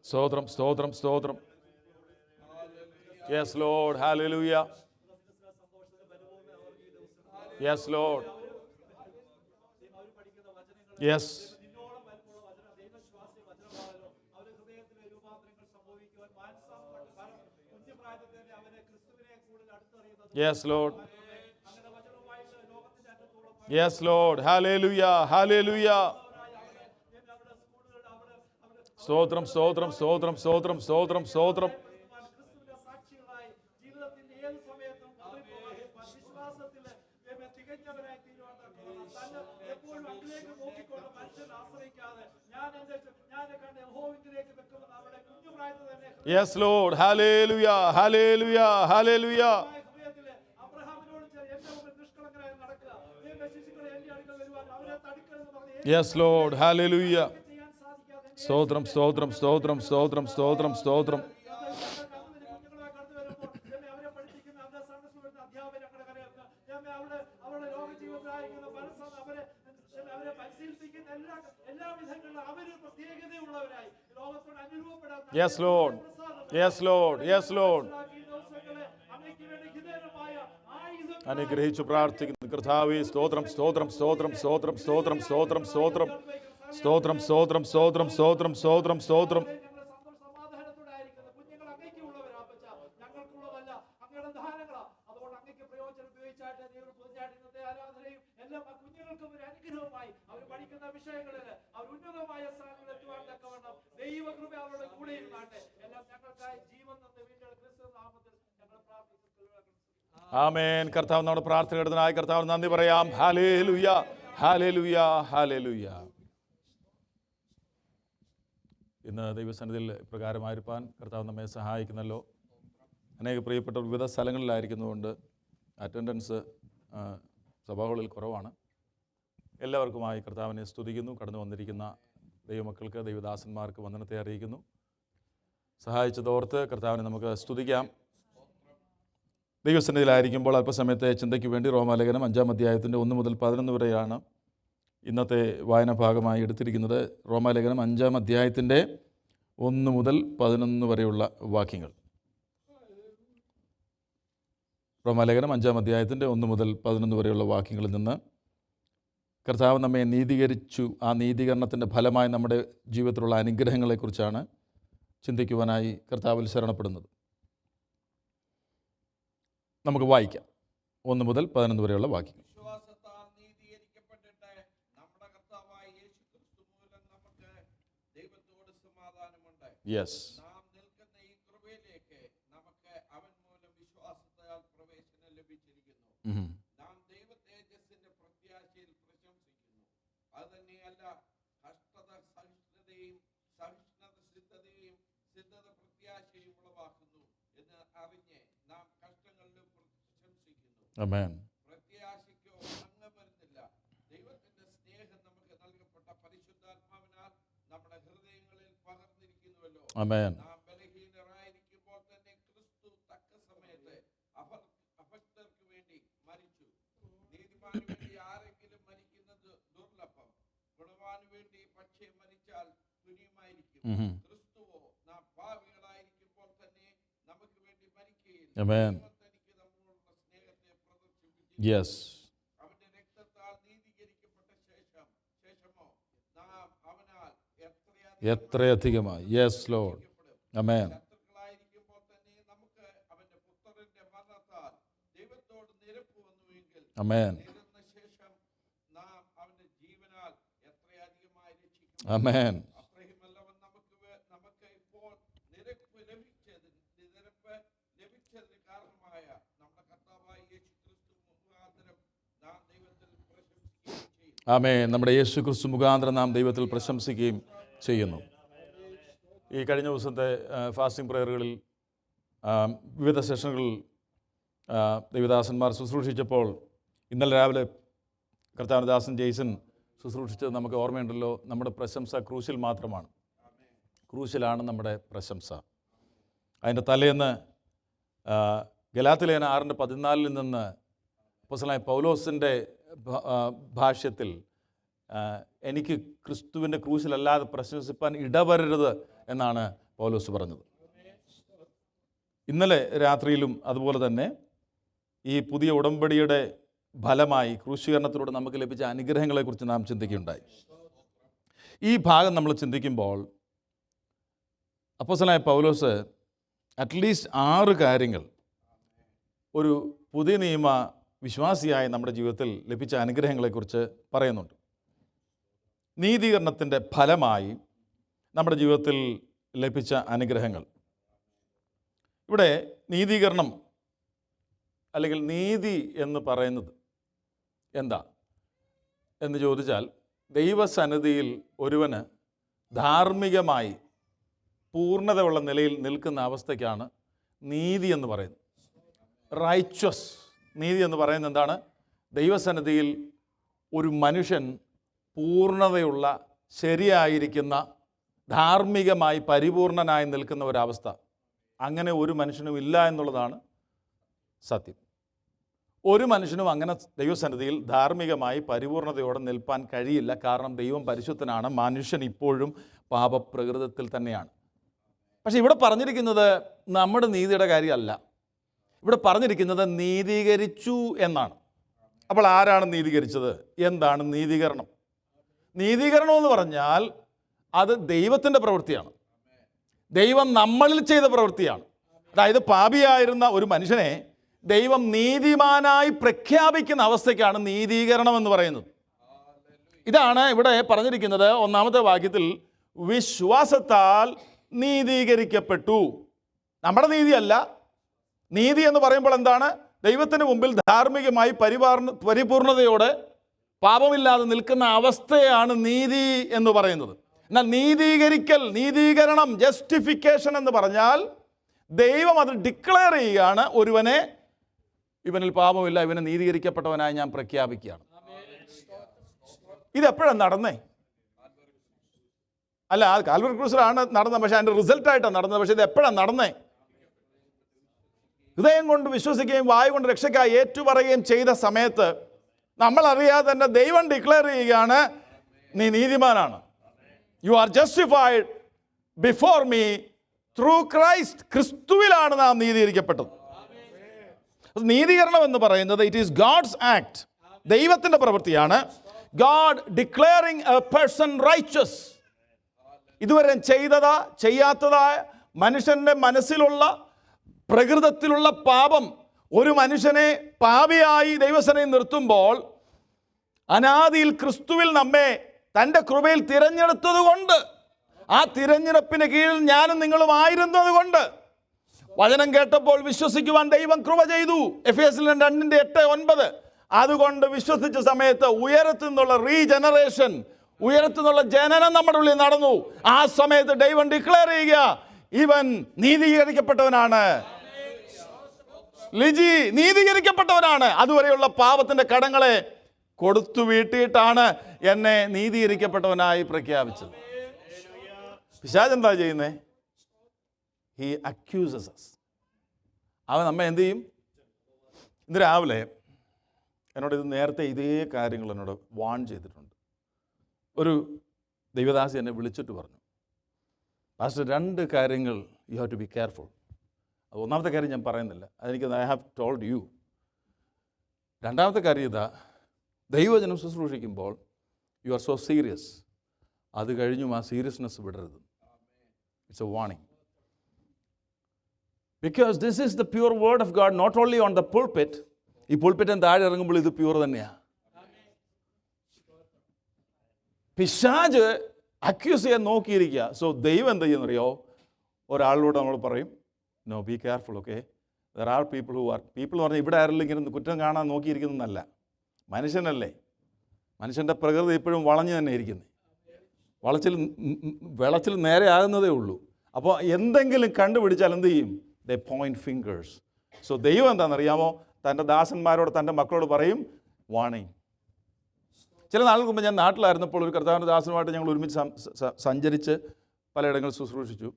സ്തോത്രം സ്തോത്രം സ്തോത്രം. Yes Lord, hallelujah. Yes Lord. Yes. Yes Lord. Yes Lord, hallelujah, hallelujah. സ്തോത്രം സ്തോത്രം സ്തോത്രം സ്തോത്രം സ്തോത്രം സ്തോത്രം. Yes Lord, hallelujah, hallelujah, hallelujah. Yes Lord, hallelujah. സ്തോത്രം സ്തോത്രം സ്തോത്രം സ്തോത്രം സ്തോത്രം സ്തോത്രം. Yes Lord, yes Lord, yes Lord. അനുഗ്രഹിച്ചു പ്രാർത്ഥിക്കുന്നു കർത്താവേ. സ്തോത്രം സ്തോത്രം സ്തോത്രം സ്തോത്രം സ്തോത്രം സ്തോത്രം സ്തോത്രം സ്തോത്രം സ്തോത്രം സ്തോത്രം സ്തോത്രം സ്തോത്രം സ്തോത്രം. തീർച്ചയായിട്ടും ഇന്നത്തെ ആരാധനയും എല്ലാം ആ കുഞ്ഞുങ്ങൾക്കും ഒരു അനുഗ്രഹമായി അവർ പഠിക്കുന്ന വിഷയങ്ങളിൽ അവർ ഉന്നതമായ സ്ഥാനങ്ങളിൽ എത്തുവാൻ തക്കവണ്ണം ദൈവകൃപ അവരുടെ കൂടെ ഇരുന്നാട്ടെ. എല്ലാം ഞങ്ങൾക്കായി ജീവൻ തന്ന വീണ്ടും ക്രിസ്തു നാമത്തിൽ ഞങ്ങൾ പ്രാർത്ഥിക്കുന്നു. ആമേൻ. കർത്താവ് നമ്മുടെ പ്രാർത്ഥന എടുത്തതിനായി കർത്താവ് നന്ദി പറയാം. Hallelujah, hallelujah, hallelujah. ഇന്ന് ദൈവസന്നിധിയിൽ ഇപ്രകാരമായിരിക്കാൻ കർത്താവ് നമ്മെ സഹായിക്കുന്നല്ലോ. അനേക പ്രിയപ്പെട്ട വിവിധ സ്ഥലങ്ങളിലായിരിക്കുന്നതുകൊണ്ട് അറ്റൻഡൻസ് സഭകളിൽ കുറവാണ്. എല്ലാവർക്കുമായി കർത്താവിനെ സ്തുതിക്കുന്നു. കടന്നു വന്നിരിക്കുന്ന ദൈവമക്കൾക്ക്, ദൈവദാസന്മാർക്ക് വന്ദനത്തെ അറിയിക്കുന്നു. സഹായിച്ചതോർത്ത് കർത്താവിനെ നമുക്ക് സ്തുതിക്കാം. ദൈവസന്നിധിയിലായിരിക്കുമ്പോൾ അല്പസമയത്തെ ചിന്തയ്ക്ക് വേണ്ടി റോമാലേഖനം 5-ാം അധ്യായത്തിൻ്റെ 1 മുതൽ 11 വരെയാണ് ഇന്നത്തെ വായന ഭാഗമായി എടുത്തിരിക്കുന്നത്. റോമാലേഖനം 5-ാം അധ്യായത്തിൻ്റെ 1 മുതൽ 11 വരെയുള്ള വാക്യങ്ങൾ. റോമാലേഖനം 5-ാം അധ്യായത്തിൻ്റെ 1 മുതൽ 11 വരെയുള്ള വാക്യങ്ങളിൽ നിന്ന് കർത്താവ് നമ്മെ നീതീകരിച്ചു. ആ നീതീകരണത്തിൻ്റെ ഫലമായി നമ്മുടെ ജീവിതത്തിലുള്ള അനുഗ്രഹങ്ങളെക്കുറിച്ചാണ് ചിന്തിക്കുവാനായി കർത്താവിൽ ശരണപ്പെടുന്നത്. നമുക്ക് വായിക്കാം 1 മുതൽ 11 വരെയുള്ള വാക്യങ്ങൾ. വിശ്വാസത്താൽ നീതീകരിക്കപ്പെട്ടിട്ട് നമ്മുടെ കർത്താവായ യേശുക്രിസ്തു മൂലം നമുക്ക് ദൈവത്തോട് സമാധാനമുണ്ട്. നാം നിൽക്കുന്ന ഈ കൃപയിലേക്ക് നമുക്ക് അവൻ മൂലം വിശ്വാസത്താൽ പ്രവേശനം ലഭിച്ചിരിക്കുന്നു. നാം ദൈവ തേജസ്സിന്റെ പ്രത്യാശയിൽ പ്രശംസിക്കുന്നു. അത് തന്നെയല്ല, കഷ്ടത സഹിഷ്ണുതയും സഹിഷ്ണുത സിദ്ധതയും സിദ്ധത പ്രത്യാശയും ഉളവാക്കുന്നു എന്ന് അറിഞ്ഞ് നാം കഷ്ടങ്ങളിലും പ്രശംസിക്കുന്നു. പ്രത്യാശയ്ക്കോ ഭംഗം വരുന്നില്ല. ദൈവത്തിന്റെ സ്നേഹം നമുക്ക് നൽകപ്പെട്ട പരിശുദ്ധാത്മാവിനാൽ നമ്മുടെ ഹൃദയങ്ങളിൽ പകർന്നിരിക്കുന്നുവല്ലോ. നാം ബലഹീനരായിരിക്കുമ്പോൾ തന്നെ ക്രിസ്തു തക്ക സമയത്ത് അഭക്തർക്ക് വേണ്ടി മരിച്ചു. നീതിമാന് വേണ്ടി ആരെങ്കിലും മരിക്കുന്നത് ദുർലഭം, ഗുണവാന് വേണ്ടി പക്ഷേ മരിച്ചാൽ തുനിയുമായിരിക്കും. ക്രിസ്തുവോ നാം പാപികളായിരിക്കുമ്പോൾ തന്നെ നമുക്ക് വേണ്ടി മരിക്കുകയില്ല. അവന്റെ രക്തത്താൽ നീതീകരിക്കപ്പെട്ട ശേഷമോ നാം അവനാൽ എത്രയധികമായി ശത്രുക്കളായിരിക്കുമ്പോൾ തന്നെ നമുക്ക് അവന്റെ പുത്രന്റെ മരണത്താൽ ദൈവത്തോട് നിരപ്പ് വന്നുവെങ്കിൽ നിരന്ന ശേഷം നാം അവന്റെ ജീവനാൽ എത്രയധികമായി രക്ഷിക്കും. അത്രയുമല്ലവൻ നമുക്ക് ഇപ്പോൾ നിരപ്പ് ലഭിച്ചതിന് കാരണമായ നമ്മുടെ കർത്താവായ യേശുക്രിസ്തു മുഖാന്തരം നാം ദൈവത്തിൽ പ്രശംസിക്കുകയും ചെയ്യും. ആമേൻ. നമ്മുടെ യേശുക്രിസ്തു മുഖാന്തരം നാം ദൈവത്തിൽ പ്രശംസിക്കുകയും ചെയ്യുന്നു. ഈ കഴിഞ്ഞ ദിവസത്തെ ഫാസ്റ്റിംഗ് പ്രയറുകളിൽ വിവിധ സെഷനുകളിൽ ദൈവദാസന്മാർ ശുശ്രൂഷിച്ചപ്പോൾ ഇന്നലെ രാവിലെ കർത്താവദാസൻ ജെയ്സൺ ശുശ്രൂഷിച്ചത് നമുക്ക് ഓർമ്മയുണ്ടല്ലോ. നമ്മുടെ പ്രശംസ ക്രൂശിൽ മാത്രമാണ്. ക്രൂശിലാണ് നമ്മുടെ പ്രശംസ. അതിൻ്റെ തലേന്ന് ഗലാത്യലേഖനം 6:14 നിന്ന് അപ്പോസ്തലനായ പൗലോസിൻ്റെ ഭാഷ്യത്തിൽ എനിക്ക് ക്രിസ്തുവിൻ്റെ ക്രൂശിലല്ലാതെ പ്രശംസിപ്പാൻ ഇടവരരുത് എന്നാണ് പൗലോസ് പറഞ്ഞത്. ഇന്നലെ രാത്രിയിലും അതുപോലെ തന്നെ ഈ പുതിയ ഉടമ്പടിയുടെ ഫലമായി ക്രൂശീകരണത്തിലൂടെ നമുക്ക് ലഭിച്ച അനുഗ്രഹങ്ങളെക്കുറിച്ച് നാം ചിന്തിക്കുകയുണ്ടായി. ഈ ഭാഗം നമ്മൾ ചിന്തിക്കുമ്പോൾ അപ്പോസ്തലനായ പൗലോസ് അറ്റ്ലീസ്റ്റ് 6 കാര്യങ്ങൾ ഒരു പുതിയ നിയമ വിശ്വാസിയായ നമ്മുടെ ജീവിതത്തിൽ ലഭിച്ച അനുഗ്രഹങ്ങളെക്കുറിച്ച് പറയുന്നുണ്ട്. നീതീകരണത്തിൻ്റെ ഫലമായി നമ്മുടെ ജീവിതത്തിൽ ലഭിച്ച അനുഗ്രഹങ്ങൾ. ഇവിടെ നീതീകരണം അല്ലെങ്കിൽ നീതി എന്ന് പറയുന്നത് എന്താ എന്ന് ചോദിച്ചാൽ, ദൈവസന്നിധിയിൽ ഒരുവന് ധാർമ്മികമായി പൂർണ്ണതയുള്ള നിലയിൽ നിൽക്കുന്ന അവസ്ഥയ്ക്കാണ് നീതി എന്ന് പറയുന്നത്. റൈച്വസ് നീതി എന്ന് പറയുന്നത് എന്താണ്? ദൈവസന്നിധിയിൽ ഒരു മനുഷ്യൻ പൂർണ്ണതയുള്ള, ശരിയായിരിക്കുന്ന, ധാർമ്മികമായി പരിപൂർണനായി നിൽക്കുന്ന ഒരവസ്ഥ. അങ്ങനെ ഒരു മനുഷ്യനും ഇല്ല എന്നുള്ളതാണ് സത്യം. ഒരു മനുഷ്യനും അങ്ങനെ ദൈവസന്നിധിയിൽ ധാർമ്മികമായി പരിപൂർണതയോടെ നിൽപ്പാൻ കഴിയില്ല. കാരണം ദൈവം പരിശുദ്ധനാണ്, മനുഷ്യൻ ഇപ്പോഴും പാപപ്രകൃതത്തിൽ തന്നെയാണ്. പക്ഷേ ഇവിടെ പറഞ്ഞിരിക്കുന്നത് നമ്മുടെ നീതിയുടെ കാര്യമല്ല. ഇവിടെ പറഞ്ഞിരിക്കുന്നത് നീതീകരിച്ചു എന്നാണ്. അപ്പോൾ ആരാണ് നീതീകരിച്ചത്? എന്താണ് നീതീകരണം? നീതീകരണം എന്ന് പറഞ്ഞാൽ അത് ദൈവത്തിൻ്റെ പ്രവൃത്തിയാണ്. ദൈവം നമ്മളിൽ ചെയ്ത പ്രവൃത്തിയാണ്. അതായത് പാപിയായിരുന്ന ഒരു മനുഷ്യനെ ദൈവം നീതിമാനായി പ്രഖ്യാപിക്കുന്ന അവസ്ഥയ്ക്കാണ് നീതീകരണം എന്ന് പറയുന്നത്. ഇതാണ് ഇവിടെ പറഞ്ഞിരിക്കുന്നത് 1-ാമത്തെ വാക്യത്തിൽ, വിശ്വാസത്താൽ നീതീകരിക്കപ്പെട്ടു. നമ്മുടെ നീതിയല്ല. നീതി എന്ന് പറയുമ്പോൾ എന്താണ്? ദൈവത്തിന് മുമ്പിൽ ധാർമ്മികമായി പരിപൂർണതയോടെ പാപമില്ലാതെ നിൽക്കുന്ന അവസ്ഥയാണ് നീതി എന്ന് പറയുന്നത്. എന്നാൽ നീതീകരണം, ജസ്റ്റിഫിക്കേഷൻ എന്ന് പറഞ്ഞാൽ ദൈവം അത് ഡിക്ലെയർ ചെയ്യുകയാണ്. ഒരുവനെ, ഇവനിൽ പാപമില്ല, ഇവനെ നീതീകരിക്കപ്പെട്ടവനായി ഞാൻ പ്രഖ്യാപിക്കുകയാണ്. ഇതെപ്പോഴാണ് നടന്നേ? അല്ല, കാൽവറി ക്രൂസിലാണ് നടന്നത്, പക്ഷേ അതിൻ്റെ റിസൾട്ടായിട്ടാണ് നടന്നത്. പക്ഷേ ഇത് എപ്പോഴാണ് നടന്നേ? ഹൃദയം കൊണ്ട് വിശ്വസിക്കുകയും വായു കൊണ്ട് രക്ഷയ്ക്കായി ഏറ്റുപറയുകയും ചെയ്ത സമയത്ത് നമ്മളറിയാതെ തന്നെ ദൈവം ഡിക്ലെയർ ചെയ്യുകയാണ്, നീ നീതിമാനാണ്. You are justified before me through Christ. ക്രിസ്തുവിലാണ് നാം നീതീകരിക്കപ്പെട്ടത്. നീതീകരണം എന്ന് പറയുന്നത് ഇറ്റ് ഈസ് ഗാഡ്സ് ആക്ട്, ദൈവത്തിൻ്റെ പ്രവൃത്തിയാണ്. God declaring a person righteous. ഇതുവരെ ചെയ്തതാ ചെയ്യാത്തതായ മനുഷ്യൻ്റെ മനസ്സിലുള്ള പ്രകൃതത്തിലുള്ള പാപം ഒരു മനുഷ്യനെ പാപിയായി ദൈവസനയിൽ നിർത്തുമ്പോൾ, അനാദിയിൽ ക്രിസ്തുവിൽ നമ്മെ തൻ്റെ കൃപയിൽ തിരഞ്ഞെടുത്തത് കൊണ്ട്, ആ തിരഞ്ഞെടുപ്പിന് കീഴിൽ ഞാനും നിങ്ങളും ആയിരുന്നത് കൊണ്ട്, വചനം കേട്ടപ്പോൾ വിശ്വസിക്കുവാൻ ദൈവം കൃപ ചെയ്തു. എഫേസ്യർ 2:8-9. അതുകൊണ്ട് വിശ്വസിച്ച സമയത്ത് ഉയരത്തു നിന്നുള്ള റീജനറേഷൻ, ഉയരത്തു നിന്നുള്ള ജനനം നമ്മുടെ ഉള്ളിൽ നടന്നു. ആ സമയത്ത് ദൈവം ഡിക്ലെയർ ചെയ്യുക, ഇവൻ നീതീകരിക്കപ്പെട്ടവനാണ്. ലിജി നീതീകരിക്കപ്പെട്ടവനാണ്. അതുവരെയുള്ള പാപത്തിൻ്റെ കടങ്ങളെ കൊടുത്തു വീട്ടിയിട്ടാണ് എന്നെ നീതീകരിക്കപ്പെട്ടവനായി പ്രഖ്യാപിച്ചത്. പിശാച് എന്താ ചെയ്യുന്നേ? He accuses us. അവൻ നമ്മെ എന്ത് ചെയ്യും? ഇന്ന് രാവിലെ എന്നോട് ഇത് നേരത്തെ ഇതേ കാര്യങ്ങൾ എന്നോട് വാൺ ചെയ്തിട്ടുണ്ട്. ഒരു ദൈവദാസി എന്നെ വിളിച്ചിട്ട് പറഞ്ഞു, പാസ്റ്റർ 2 കാര്യങ്ങൾ you have to be careful. അത് 1-ാമത്തെ കാര്യം ഞാൻ പറയുന്നില്ല, അതെനിക്ക് ഐ ഹാവ് ടോൾഡ് യു. 2-ാമത്തെ കാര്യം ഇതാ, ദൈവജനം ശുശ്രൂഷിക്കുമ്പോൾ യു ആർ സോ സീരിയസ്. അത് കഴിഞ്ഞും ആ സീരിയസ്നെസ് വിടരുത്. It's a warning. Because this is the pure word of God, not only on the pulpit. ഈ പുൾപിറ്റിന് താഴെ ഇറങ്ങുമ്പോൾ ഇത് പ്യൂർ തന്നെയാണ്. പിശാച് അക്യൂസ് ചെയ്യാൻ നോക്കിയിരിക്കുക. സോ ദൈവം എന്താ ചെയ്യുന്നറിയോ? ഒരാളിലൂടെ നമ്മൾ പറയും, no be careful, okay. There are people who are people എന്ന് പറഞ്ഞാൽ ഇവിടെ ആരെങ്കിലും ഇങ്ങനെ കുറ്റം കാണാൻ നോക്കിയിരിക്കുന്നതല്ല. മനുഷ്യനല്ലേ, മനുഷ്യൻ്റെ പ്രകൃതി ഇപ്പോഴും വളഞ്ഞു തന്നെ ഇരിക്കുന്നത്. വിളച്ചിൽ നേരെ ആകുന്നതേ ഉള്ളൂ. അപ്പോൾ എന്തെങ്കിലും കണ്ടുപിടിച്ചാൽ എന്ത് ചെയ്യും? ദേ പോയിന്റ് ഫിംഗേഴ്സ്. സോ ദൈവം എന്താണെന്നറിയാമോ? തൻ്റെ ദാസന്മാരോട്, തൻ്റെ മക്കളോട് പറയും, വാണിംഗ്. ചില നാളുകൾക്ക് മുമ്പ് ഞാൻ നാട്ടിലായിരുന്നപ്പോൾ ഒരു കർത്താവിൻ്റെ ദാസനുമായിട്ട് ഞങ്ങൾ ഒരുമിച്ച് സഞ്ചരിച്ച് പലയിടങ്ങളിൽ ശുശ്രൂഷിച്ചു.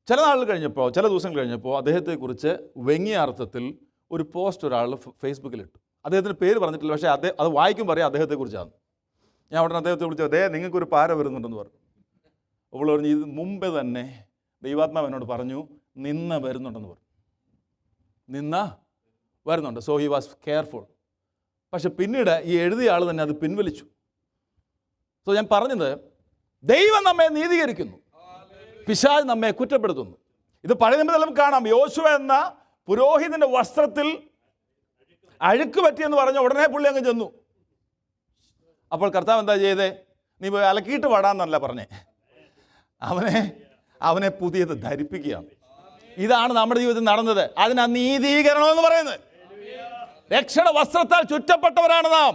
ചില ദിവസം കഴിഞ്ഞപ്പോൾ അദ്ദേഹത്തെക്കുറിച്ച് വ്യംഗ്യ അർത്ഥത്തിൽ ഒരു പോസ്റ്റ് ഒരാൾ ഫേസ്ബുക്കിലിട്ടു. അദ്ദേഹത്തിൻ്റെ പേര് പറഞ്ഞിട്ടില്ല, പക്ഷേ അത് വായിക്കും പറയാം അദ്ദേഹത്തെക്കുറിച്ചാണ്. ഞാൻ ഉടനെ അദ്ദേഹത്തെ വിളിച്ചു, നിങ്ങൾക്കൊരു പാര വരുന്നുണ്ടെന്ന് പറഞ്ഞു. അപ്പോൾ പറഞ്ഞു, ഇത് മുമ്പേ തന്നെ ദൈവാത്മാവ് എന്നോട് പറഞ്ഞു, നിന്ന വരുന്നുണ്ടെന്ന് പറഞ്ഞു. നിന്ന വരുന്നുണ്ട്. So he was careful. പക്ഷെ പിന്നീട് ഈ എഴുതിയ ആൾ തന്നെ അത് പിൻവലിച്ചു. സോ ഞാൻ പറഞ്ഞത്, ദൈവം നമ്മെ നീതീകരിക്കുന്നു, പിശാച് നമ്മെ കുറ്റപ്പെടുത്തുന്നു. ഇത് പഴയ നിയമത്തിലും കാണാം. യോശുവ എന്ന പുരോഹിതന്റെ വസ്ത്രത്തിൽ അഴുക്ക് പറ്റിയെന്ന് പറഞ്ഞ ഉടനെ പുള്ളി അങ്ങ് ചെന്നു. അപ്പോൾ കർത്താവ് എന്താ ചെയ്തേ? നീ പോയി അലക്കിയിട്ട് വാടാന്നല്ല പറഞ്ഞേ, അവനെ പുതിയത് ധരിപ്പിക്കുകയാണ്. ഇതാണ് നമ്മുടെ ജീവിതത്തിൽ നടന്നത്. അതിനാ നീതീകരണം എന്ന് പറയുന്നത്. രക്ഷയുടെ വസ്ത്രത്താൽ ചുറ്റപ്പെട്ടവരാണ് നാം.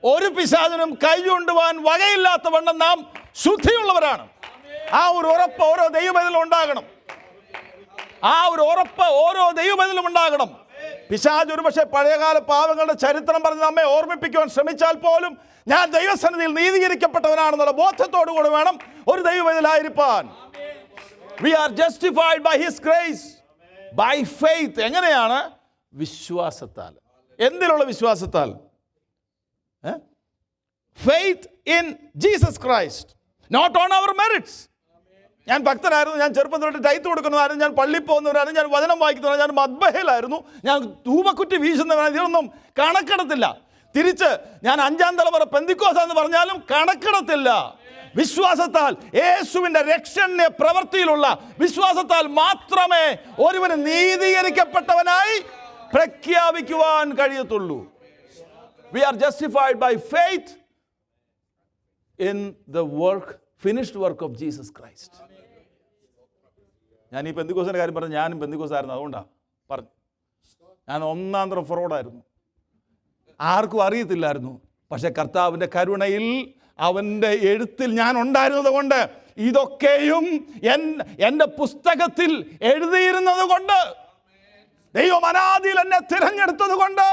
ഒരു പിശാചിനും കൈ ചൂണ്ടുവാൻ വകയില്ലാത്ത വണ്ണം നാം ശുദ്ധിയുള്ളവരാണ്. ആ ഒരു ഉറപ്പ് ഓരോ ദൈവബലിലും ഉണ്ടാകണം. പിശാച് ഒരുപക്ഷെ പഴയകാല പാവങ്ങളുടെ ചരിത്രം പറഞ്ഞ് നമ്മെ ഓർമ്മിപ്പിക്കുവാൻ ശ്രമിച്ചാൽ പോലും ഞാൻ ദൈവസന്നിധിയിൽ നീതീകരിക്കപ്പെട്ടവനാണെന്നുള്ള ബോധത്തോടുകൂടി വേണം ഒരു ദൈവബലിയിലായിരിക്കാൻ. We are justified by His grace, by faith. എങ്ങനെയാണ്? വിശ്വാസത്താൽ. എന്തിലുള്ള വിശ്വാസത്താൽ? Faith in Jesus Christ, not on our merits. ഞാൻ ഭക്തനായിരുന്നു, ഞാൻ ചെറുപ്പം തൊട്ട് ടൈത്ത് കൊടുക്കുന്നതായിരുന്നു, ഞാൻ പള്ളിയിൽ പോകുന്നവരായിരുന്നു, ഞാൻ വചനം വായിക്കുന്നവരായിരുന്നു, ഞാൻ മദ്ബഹയിലായിരുന്നു, ഞാൻ ധൂമക്കുറ്റി വീശുന്നവരായിരുന്നു. ഇതൊന്നും കണക്കെടുത്തില്ല. തിരിച്ച് ഞാൻ 5-ാം തലമുറ പെന്തിക്കോസാന്ന് പറഞ്ഞാലും കണക്കെടുത്തില്ല. വിശ്വാസത്താൽ, യേശുവിന്റെ രക്ഷണ പ്രവൃത്തിയിലുള്ള വിശ്വാസത്താൽ മാത്രമേ ഒരുവന് നീതീകരിക്കപ്പെട്ടവനായി പ്രഖ്യാപിക്കുവാൻ കഴിയത്തുള്ളൂ. We are justified by faith in the finished work of Jesus Christ. ഞാൻ ഈ പെന്തിക്കോസിന്റെ കാര്യം പറഞ്ഞു. ഞാനും പെന്തിക്കോസായിരുന്നു, അതുകൊണ്ടാണ് പറഞ്ഞു. ഞാൻ ഒന്നാം തരം ഫ്രോഡായിരുന്നു, ആർക്കും അറിയത്തില്ലായിരുന്നു. പക്ഷെ കർത്താവിൻ്റെ കരുണയിൽ അവൻ്റെ എഴുത്തിൽ ഞാൻ ഉണ്ടായിരുന്നത് കൊണ്ട്, ഇതൊക്കെയും എൻ്റെ പുസ്തകത്തിൽ എഴുതിയിരുന്നത് കൊണ്ട്, ദൈവം അനാദിയിൽ എന്നെ തിരഞ്ഞെടുത്തത് കൊണ്ട്,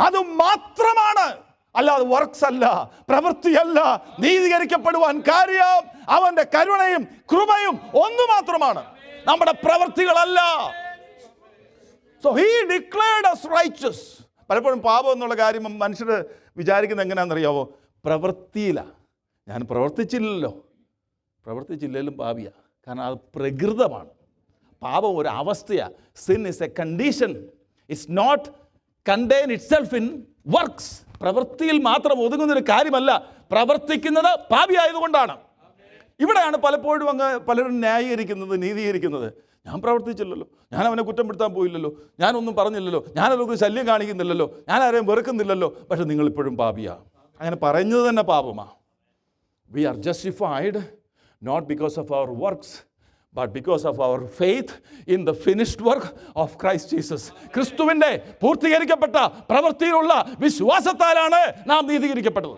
അത് മാത്രമാണ്. അല്ലാതെ വർക്ക്സ് അല്ല, പ്രവൃത്തിയല്ല. നീതീകരിക്കപ്പെടുവാൻ കാര്യം അവൻ്റെ കരുണയും കൃപയും ഒന്നു മാത്രമാണ്, നമ്മുടെ പ്രവൃത്തികളല്ല. So he declared us righteous. പലപ്പോഴും പാപം എന്നുള്ള കാര്യം മനുഷ്യർ വിചാരിക്കുന്നത് എങ്ങനെയാണെന്നറിയാവോ? പ്രവൃത്തിയിലാണ്. ഞാൻ പ്രവർത്തിച്ചില്ലെങ്കിലും പാപിയാണ്. കാരണം അത് പ്രകൃതമാണ്. പാപം ഒരു അവസ്ഥയാണ്. Sin is a condition. It's not contain itself in works. പ്രവൃത്തിയിൽ മാത്രം ഒതുങ്ങുന്നൊരു കാര്യമല്ല. പ്രവർത്തിക്കുന്നത് പാപിയായതുകൊണ്ടാണ്. ഇവിടെയാണ് പലപ്പോഴും പലരും ന്യായീകരിക്കുന്നത്, നീതീകരിക്കുന്നത്. ഞാൻ പ്രവർത്തിച്ചില്ലല്ലോ, ഞാൻ അവനെ കുറ്റപ്പെടുത്താൻ പോയില്ലല്ലോ, ഞാനൊന്നും പറഞ്ഞില്ലല്ലോ, ഞാനവർക്ക് ശല്യം കാണിക്കുന്നില്ലല്ലോ, ഞാൻ ആരെയും വെറുക്കുന്നില്ലല്ലോ, പക്ഷെ നിങ്ങളിപ്പോഴും പാപിയാണ്. അങ്ങനെ പറയുന്നത് തന്നെ പാപമാണ്. We are justified not because of our works, but because of our faith in the finished work of Christ Jesus. ക്രിസ്തുവിൻ്റെ പൂർത്തീകരിക്കപ്പെട്ട പ്രവൃത്തിയിലുള്ള വിശ്വാസത്താലാണ് നാം നീതീകരിക്കപ്പെട്ടത്.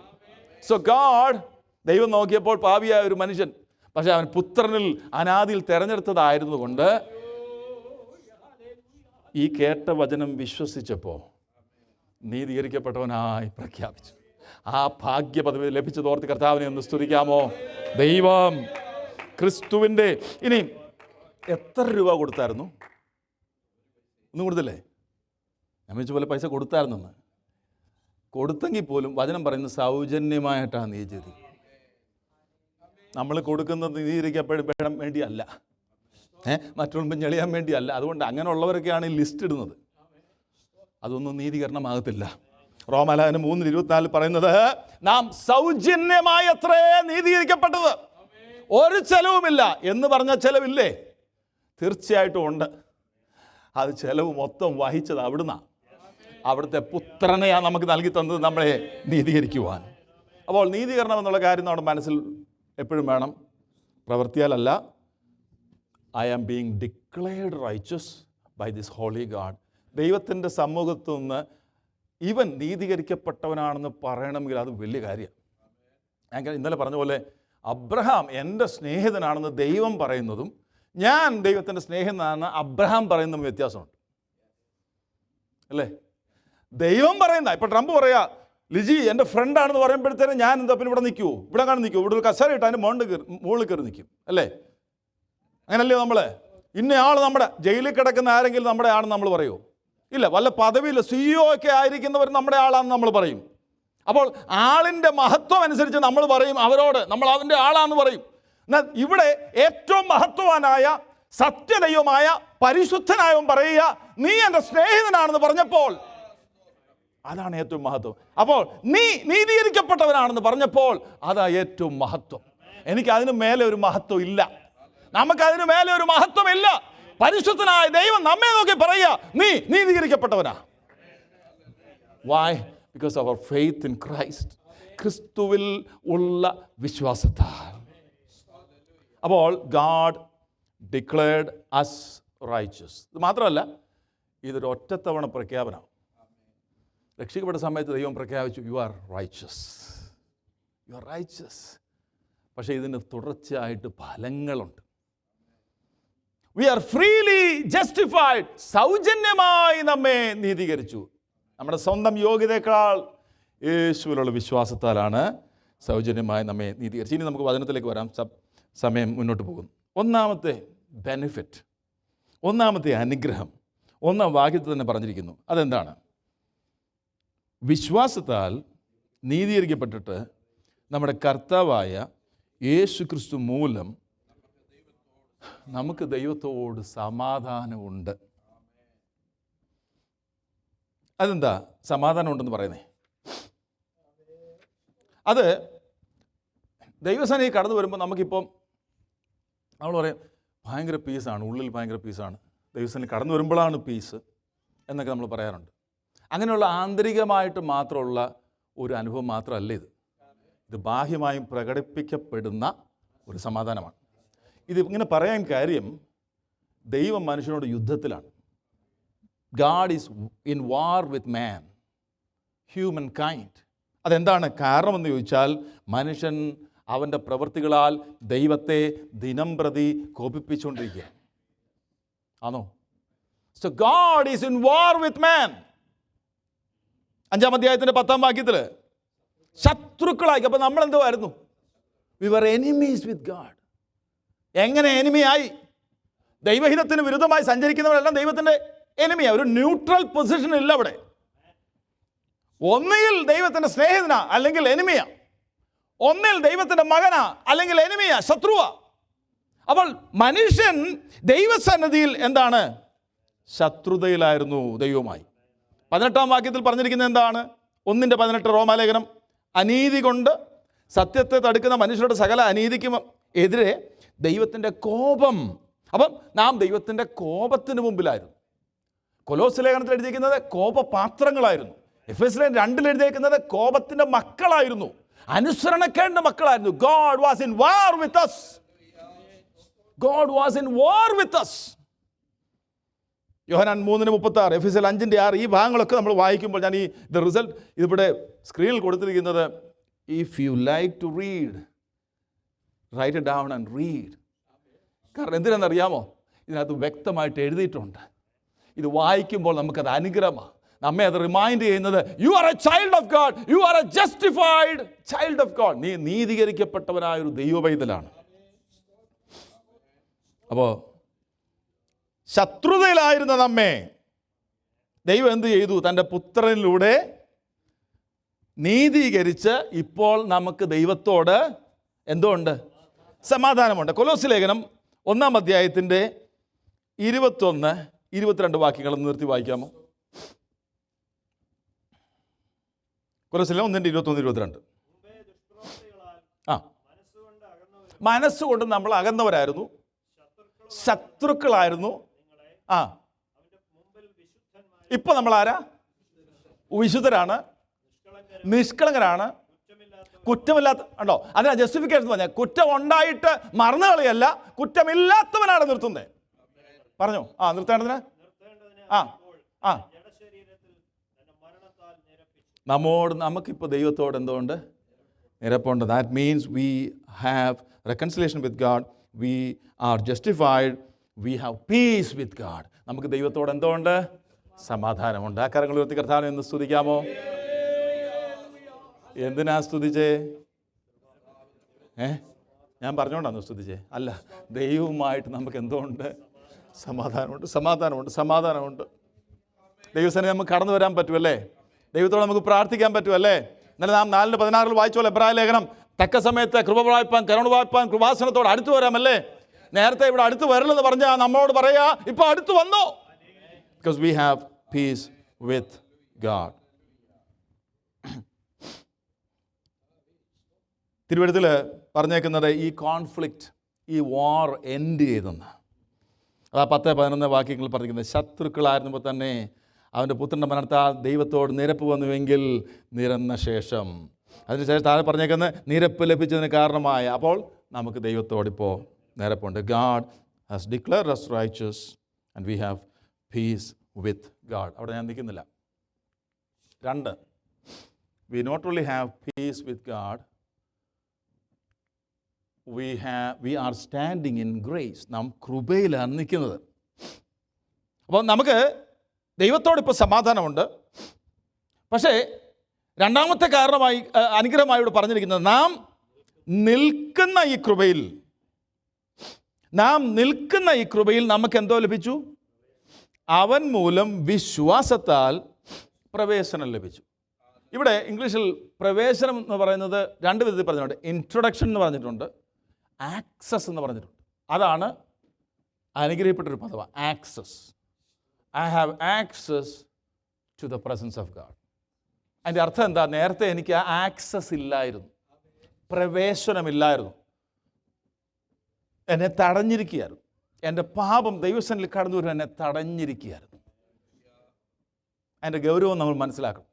സോ ഗാഡ്, ദൈവം നോക്കിയപ്പോൾ പാപിയായ ഒരു മനുഷ്യൻ, പക്ഷെ അവൻ പുത്രനിൽ അനാദിയിൽ തിരഞ്ഞെടുത്തതായിരുന്നുകൊണ്ട് ഈ കേട്ട വചനം വിശ്വസിച്ചപ്പോൾ നീതീകരിക്കപ്പെട്ടവനായി പ്രഖ്യാപിച്ചു. ആ ഭാഗ്യ പദവി ലഭിച്ചതോർത്ത് കർത്താവിനെ ഒന്ന് സ്തുതിക്കാമോ? ദൈവം ക്രിസ്തുവിൻ്റെ ഇനി എത്ര രൂപ കൊടുത്തായിരുന്നു? ഒന്നും കൊടുത്തില്ലേ? ഞാൻ വെച്ച പോലെ പൈസ കൊടുത്തായിരുന്നെന്ന്. കൊടുത്തെങ്കിൽ പോലും വചനം പറയുന്നത് സൗജന്യമായിട്ടാണ് നീ ചെയ്തത്. നമ്മൾ കൊടുക്കുന്നത് നീതീകരിക്കപ്പെടാൻ വേണ്ടിയല്ല, മറ്റുള്ളവരും ഞെളിയാൻ വേണ്ടിയല്ല. അതുകൊണ്ട് അങ്ങനെയുള്ളവരൊക്കെയാണ് ഈ ലിസ്റ്റ് ഇടുന്നത്. അതൊന്നും നീതീകരണമാകത്തില്ല. റോമാലേഖനം 3:24 പറയുന്നത് നാം സൗജന്യമായി അത്രേ നീതീകരിക്കപ്പെട്ടത്, ഒരു ചെലവുമില്ല എന്ന് പറഞ്ഞ ചെലവില്ലേ? തീർച്ചയായിട്ടും ഉണ്ട്. അത് ചെലവ് മൊത്തം വഹിച്ചത് അവിടുന്നാണ്. അവിടുത്തെ പുത്രനെയാണ് നമുക്ക് നൽകി തന്നത് നമ്മളെ നീതീകരിക്കുവാൻ. അപ്പോൾ നീതീകരണം എന്നുള്ള കാര്യം നമ്മുടെ മനസ്സിൽ എപ്പോഴും വേണം. പ്രവൃത്തിയാലല്ല. I am being declared righteous by this holy God. ദൈവത്തിൻ്റെ സമൂഹത്തു നിന്ന് ഇവൻ നീതീകരിക്കപ്പെട്ടവനാണെന്ന് പറയണമെങ്കിൽ അത് വലിയ കാര്യമാണ്. ഞാൻ ഇന്നലെ പറഞ്ഞ പോലെ അബ്രഹാം എൻ്റെ സ്നേഹിതനാണെന്ന് ദൈവം പറയുന്നതും ഞാൻ ദൈവത്തിൻ്റെ സ്നേഹിതനാണെന്ന് അബ്രഹാം പറയുന്നതും വ്യത്യാസമുണ്ട്, അല്ലേ? ദൈവം പറയുന്ന, ഇപ്പം ട്രംപ് പറയാ ലിജി എൻ്റെ ഫ്രണ്ടാണെന്ന് പറയുമ്പോഴത്തേനും ഞാൻ എന്താ പിന്നെ ഇവിടെ നിൽക്കുമോ? ഇവിടെ കാണാൻ നിൽക്കുമോ? ഇവിടെ ഒരു കസേര ഇട്ട് അതിൻ്റെ മുകളിൽ കയറി നിൽക്കും, അല്ലേ? അങ്ങനല്ലേ നമ്മൾ? ഇന്നയാൾ നമ്മുടെ ജയിലിൽ കിടക്കുന്ന ആരെങ്കിലും നമ്മുടെ ആണെന്ന് നമ്മൾ പറയുമോ? ഇല്ല. വല്ല പദവിയില്ല CEO ഒക്കെ ആയിരിക്കുന്നവർ നമ്മുടെ ആളാണെന്ന് നമ്മൾ പറയും. അപ്പോൾ ആളിൻ്റെ മഹത്വം അനുസരിച്ച് നമ്മൾ പറയും അവരോട് നമ്മൾ അവൻ്റെ ആളാന്ന് പറയും. എന്നാൽ ഇവിടെ ഏറ്റവും മഹത്വവാനായ സത്യദൈവമായ പരിശുദ്ധനായവൻ പറയുക നീ എൻ്റെ സ്നേഹിതനാണെന്ന് പറഞ്ഞപ്പോൾ അതാണ് ഏറ്റവും മഹത്വം. അപ്പോൾ നീ നീതീകരിക്കപ്പെട്ടവനാണെന്ന് പറഞ്ഞപ്പോൾ അതാ ഏറ്റവും മഹത്വം. എനിക്കതിന് മേലെ ഒരു മഹത്വം ഇല്ല, നമുക്കതിന് മേലെ ഒരു മഹത്വം ഇല്ല. പരിശുദ്ധനായ ദൈവം നമ്മെ നോക്കി പറയുക നീ നീതീകരിക്കപ്പെട്ടവനാ. Why? Because of our faith in Christ. ക്രിസ്തുവിൽ ഉള്ള വിശ്വാസത്താൽ. അപ്പോൾ ഗാഡ് ഡിക്ലെയർഡ് അസ് റൈച്ചസ്. ഇത് മാത്രമല്ല, ഇതൊരു ഒറ്റത്തവണ പ്രഖ്യാപനം. രക്ഷിക്കപ്പെട്ട സമയത്ത് ദൈവം പ്രഖ്യാപിച്ചു you are righteous, you are righteous. പക്ഷേ ഇതിന് തുടർച്ചയായിട്ട് ഫലങ്ങളുണ്ട്. We are freely justified. സൗജന്യമായി നമ്മെ നീതീകരിച്ചു. നമ്മുടെ സ്വന്തം യോഗ്യതയേക്കാൾ യേശുവിലുള്ള വിശ്വാസത്താലാണ് സൗജന്യമായി നമ്മെ നീതീകരിച്ചു. ഇനി നമുക്ക് വചനത്തിലേക്ക് വരാം, സമയം മുന്നോട്ട് പോകുന്നു. ഒന്നാമത്തെ ബെനിഫിറ്റ്, ഒന്നാമത്തെ അനുഗ്രഹം ഒന്നാം വാക്യത്തിൽ തന്നെ പറഞ്ഞിരിക്കുന്നു. അതെന്താണ്? വിശ്വാസത്താൽ നീതീകരിക്കപ്പെട്ടിട്ട് നമ്മുടെ കർത്താവായ യേശു ക്രിസ്തു മൂലം നമുക്ക് ദൈവത്തോട് സമാധാനമുണ്ട്. അതെന്താ സമാധാനം ഉണ്ടെന്ന് പറയുന്നേ? അത് ദൈവസേനയിൽ കടന്നു വരുമ്പോൾ നമുക്കിപ്പം നമ്മൾ പറയും ഭയങ്കര പീസാണ്, ഉള്ളിൽ ഭയങ്കര പീസാണ്, ദൈവസേനയിൽ കടന്നു വരുമ്പോഴാണ് പീസ് എന്നൊക്കെ നമ്മൾ പറയാറുണ്ട്. അങ്ങനെയുള്ള ആന്തരികമായിട്ട് മാത്രമുള്ള ഒരു അനുഭവം മാത്രമല്ല ഇത് ബാഹ്യമായും പ്രകടിപ്പിക്കപ്പെടുന്ന ഒരു സമാധാനമാണ്. ഇത് ഇങ്ങനെ പറയാൻ കാര്യം, ദൈവം മനുഷ്യനോട് യുദ്ധത്തിലാണ്. God is in war with man, humankind. അതെന്താണ് കാരണമെന്ന് ചോദിച്ചാൽ, മനുഷ്യൻ അവൻ്റെ പ്രവൃത്തികളാൽ ദൈവത്തെ ദിനം പ്രതി കോപിപ്പിച്ചുകൊണ്ടിരിക്കുക ആണോ? So God is in war with man. 5-ാം അധ്യായത്തിൻ്റെ 10-ാം വാക്യത്തിൽ ശത്രുക്കളായി. അപ്പം നമ്മളെന്തുമായിരുന്നു? We were enemies with God. എങ്ങനെ എനിമിയായി? ദൈവഹിതത്തിന് വിരുദ്ധമായി സഞ്ചരിക്കുന്നവരെല്ലാം ദൈവത്തിൻ്റെ എനിമിയാണ്. ഒരു ന്യൂട്രൽ പൊസിഷൻ ഇല്ല അവിടെ. ഒന്നുകിൽ ദൈവത്തിൻ്റെ സ്നേഹിതനാ അല്ലെങ്കിൽ എനിമിയാ, ഒന്നിൽ ദൈവത്തിൻ്റെ മകനാ അല്ലെങ്കിൽ എനിമിയാ, ശത്രുവാ. അപ്പോൾ മനുഷ്യൻ ദൈവസന്നിധിയിൽ എന്താണ്? ശത്രുതയിലായിരുന്നു ദൈവവുമായി. 18-ാം വാക്യത്തിൽ പറഞ്ഞിരിക്കുന്നത് എന്താണ്? 1:18 റോമാലേഖനം, അനീതി കൊണ്ട് സത്യത്തെ തടുക്കുന്ന മനുഷ്യരുടെ സകല അനീതിക്കും എതിരെ ദൈവത്തിൻ്റെ കോപം. അപ്പം നാം ദൈവത്തിൻ്റെ കോപത്തിന് മുമ്പിലായിരുന്നു. കൊലോസ്യ ലേഖനത്തിൽ എഴുതിയിരിക്കുന്നത് കോപപാത്രങ്ങളായിരുന്നു. എഫെസ്യർ 2-ൽ എഴുതിയിരിക്കുന്നത് കോപത്തിൻ്റെ മക്കളായിരുന്നു, അനുസരണക്കേണ്ട മക്കളായിരുന്നു. God was in war with us. God was in war with us. യോഹന്നാൻ 3:36, എഫെസ്യർ 5:6 ഈ ഭാഗങ്ങളൊക്കെ നമ്മൾ വായിക്കുമ്പോൾ ഞാൻ the result ഇതിവിടെ സ്ക്രീനിൽ കൊടുത്തിരിക്കുന്നത്. If you like to read, write it down and read. കാരണം എന്തിനാണെന്നറിയാമോ? ഇതിനകത്ത് വ്യക്തമായിട്ട് എഴുതിയിട്ടുണ്ട്. ഇത് വായിക്കുമ്പോൾ നമുക്കത് അനുഗ്രഹമാണ്. നമ്മെ അത് റിമൈൻഡ് ചെയ്യുന്നത്, you are A child of God, you are A justified child of God. നീ നീതീകരിക്കപ്പെട്ടവനായൊരു ദൈവപൈതലാണ്. അപ്പോൾ ശത്രുതയിലായിരുന്ന നമ്മെ ദൈവം എന്ത് ചെയ്തു? തൻ്റെ പുത്രനിലൂടെ നീതീകരിച്ച് ഇപ്പോൾ നമുക്ക് ദൈവത്തോട് എന്തുണ്ട്? സമാധാനമുണ്ട്. കൊലോസ്യ ലേഖനം 1-ാം അധ്യായത്തിൻ്റെ 21-22 വാക്യങ്ങൾ നിർത്തി വായിക്കാമോ? കൊലോസ്യ ലേഖനം 1:21-22. മനസ്സുകൊണ്ട് നമ്മൾ അകന്നവരായിരുന്നു, ശത്രുക്കളായിരുന്നു. ഇപ്പൊ നമ്മൾ ആരാ? വിശുദ്ധരാണ്, നിഷ്കളങ്കരാണ്, കുറ്റമില്ലാത്ത. ഉണ്ടോ? അതിനാ ജസ്റ്റിഫിക്കേഷൻ പറഞ്ഞ കുറ്റം ഉണ്ടായിട്ട് മറന്നു കളിയല്ല, കുറ്റമില്ലാത്തവനാണ് നിർത്തുന്നത്. പറഞ്ഞോ? നിർത്തേണ്ടതിന് നമുക്കിപ്പോൾ ദൈവത്തോട് എന്തുകൊണ്ട്? നിരപ്പുണ്ട്. That means we have reconciliation with God, we are justified, we have peace with God. നമുക്ക് ദൈവത്തോട് എന്തുകൊണ്ട്? സമാധാനമുണ്ട്. ആ കരങ്ങൾ ഉയർത്തി കർത്താവിനെ ഒന്ന് സ്തുതിക്കാമോ? എന്തിനാ സ്തുതിച്ചേ? ഞാൻ പറഞ്ഞോണ്ടാന്ന് സ്തുതിച്ചേ? അല്ല, ദൈവവുമായിട്ട് നമുക്ക് എന്തുകൊണ്ട്? സമാധാനമുണ്ട്, സമാധാനമുണ്ട്, സമാധാനമുണ്ട്. ദൈവസേനയിൽ നമുക്ക് കടന്നു വരാൻ പറ്റുമല്ലേ? ദൈവത്തോട് നമുക്ക് പ്രാർത്ഥിക്കാൻ പറ്റുമല്ലേ? എന്നാലും നാം 4:16 വായിച്ചോളൂ. എബ്രായ ലേഖനം, തക്ക സമയത്ത് കൃപ വായ്പാൻ, കരുണ വായ്പാൻ, കൃപാസനത്തോട് അടുത്ത് വരാമല്ലേ? നേരത്തെ ഇവിടെ അടുത്ത് വരലെന്ന് പറഞ്ഞാൽ നമ്മളോട് പറയാ, ഇപ്പൊ അടുത്ത് വന്നോ? Because we have peace with God. തിരുവഴുത്തിൽ പറഞ്ഞേക്കുന്നത് ഈ കോൺഫ്ലിക്റ്റ്, ഈ വാർ എൻഡ് ചെയ്തെന്ന്. അതാ 10-11 വാക്യങ്ങൾ പറഞ്ഞിരിക്കുന്നത്. ശത്രുക്കളായിരുന്നപ്പോൾ തന്നെ അവൻ്റെ പുത്രൻ്റെ മരണത്താൽ ദൈവത്തോട് നിരപ്പ് വന്നുവെങ്കിൽ നിരന്ന ശേഷം, അതിനുശേഷം താഴെ പറഞ്ഞേക്കുന്നത് നിരപ്പ് ലഭിച്ചതിന് കാരണമായ. അപ്പോൾ നമുക്ക് ദൈവത്തോടിപ്പോൾ നിരപ്പുണ്ട്. God has declared us righteous and we have peace with God. അവിടെ ഞാൻ നിൽക്കുന്നില്ല. 2, we not only have peace with God, we are standing in grace. നാം കൃപയിലാണ് നിൽക്കുന്നത്. അപ്പോൾ നമുക്ക് ദൈവത്തോടിപ്പോൾ സമാധാനമുണ്ട്. പക്ഷേ രണ്ടാമത്തെ കാരണമായി, അനുഗ്രഹമായി ഇവിടെ പറഞ്ഞിരിക്കുന്നത്, നാം നിൽക്കുന്ന ഈ കൃപയിൽ നമുക്ക് എന്തോ ലഭിച്ചു? അവൻ മൂലം വിശ്വാസത്താൽ പ്രവേശനം ലഭിച്ചു. ഇവിടെ ഇംഗ്ലീഷിൽ പ്രവേശനം എന്ന് പറയുന്നത് 2 വിധത്തിൽ പറഞ്ഞിട്ടുണ്ട്. ഇൻട്രൊഡക്ഷൻ എന്ന് പറഞ്ഞിട്ടുണ്ട്, ആക്സസ് എന്ന് പറഞ്ഞിട്ടുണ്ട്. അതാണ് അനുഗ്രഹിക്കപ്പെട്ടൊരു പദമാണ്, access. I have access to the presence of God. അതിൻ്റെ അർത്ഥം എന്താ? നേരത്തെ എനിക്ക് ആ ആക്സസ് ഇല്ലായിരുന്നു. പ്രവേശനമില്ലായിരുന്നു. എന്നെ തടഞ്ഞിരിക്കുകയായിരുന്നു. എൻ്റെ പാപം ദൈവസന്നിധിയിൽ കടന്നു വരും എന്നെ തടഞ്ഞിരിക്കുകയായിരുന്നു. അതിൻ്റെ ഗൗരവം നമ്മൾ മനസ്സിലാക്കണം.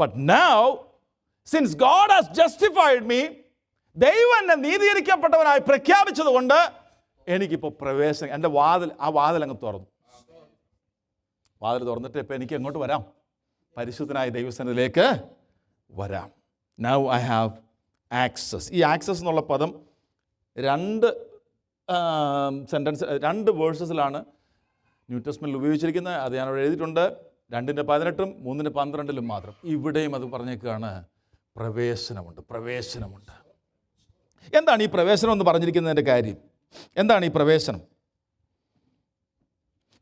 But now since God has justified me, ദൈവം എന്നെ നീതീകരിക്കപ്പെട്ടവനായി പ്രഖ്യാപിച്ചത് കൊണ്ട് എനിക്കിപ്പോൾ പ്രവേശനം, എൻ്റെ വാതിൽ അങ്ങ് തുറന്നു. വാതിൽ തുറന്നിട്ട് ഇപ്പം എനിക്ക് എങ്ങോട്ട് വരാം? പരിശുദ്ധനായ ദൈവസന്നിധിയിലേക്ക് വരാം. Now I have access. ഈ ആക്സസ് എന്നുള്ള പദം രണ്ട് വേഴ്സസിലാണ് ന്യൂ ടെസ്റ്റ്മെന്റിൽ ഉപയോഗിച്ചിരിക്കുന്നത്. അത് ഞാനവിടെ എഴുതിയിട്ടുണ്ട്. 2:18 3:12 മാത്രം. ഇവിടെയും അത് പറഞ്ഞേക്കാണ്, പ്രവേശനമുണ്ട്. എന്താണ് ഈ പ്രവേശനം എന്ന് പറഞ്ഞിരിക്കുന്നതിൻ്റെ കാര്യം? എന്താണ് ഈ പ്രവേശനം?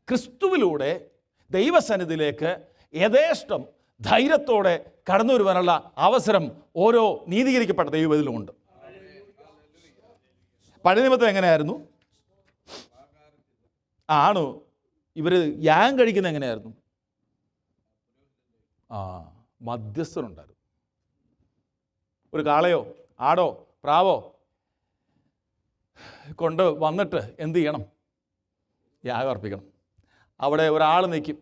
ക്രിസ്തുവിലൂടെ ദൈവസന്നിധിയിലേക്ക് യഥേഷ്ടം ധൈര്യത്തോടെ കടന്നു വരുവാനുള്ള അവസരം ഓരോ നീതീകരിക്കപ്പെട്ട ദൈവത്തിലുമുണ്ട്. പഴയ നിയമത്തിൽ എങ്ങനെയായിരുന്നു? ആണോ ഇവർ യാഗം കഴിക്കുന്നത് എങ്ങനെയായിരുന്നു? മധ്യസ്ഥനുണ്ടായിരുന്നു. ഒരു കാളയോ ആടോ പ്രാവോ കൊണ്ട് വന്നിട്ട് എന്ത് ചെയ്യണം? യാഗം അർപ്പിക്കണം. അവിടെ ഒരാൾ നിൽക്കും.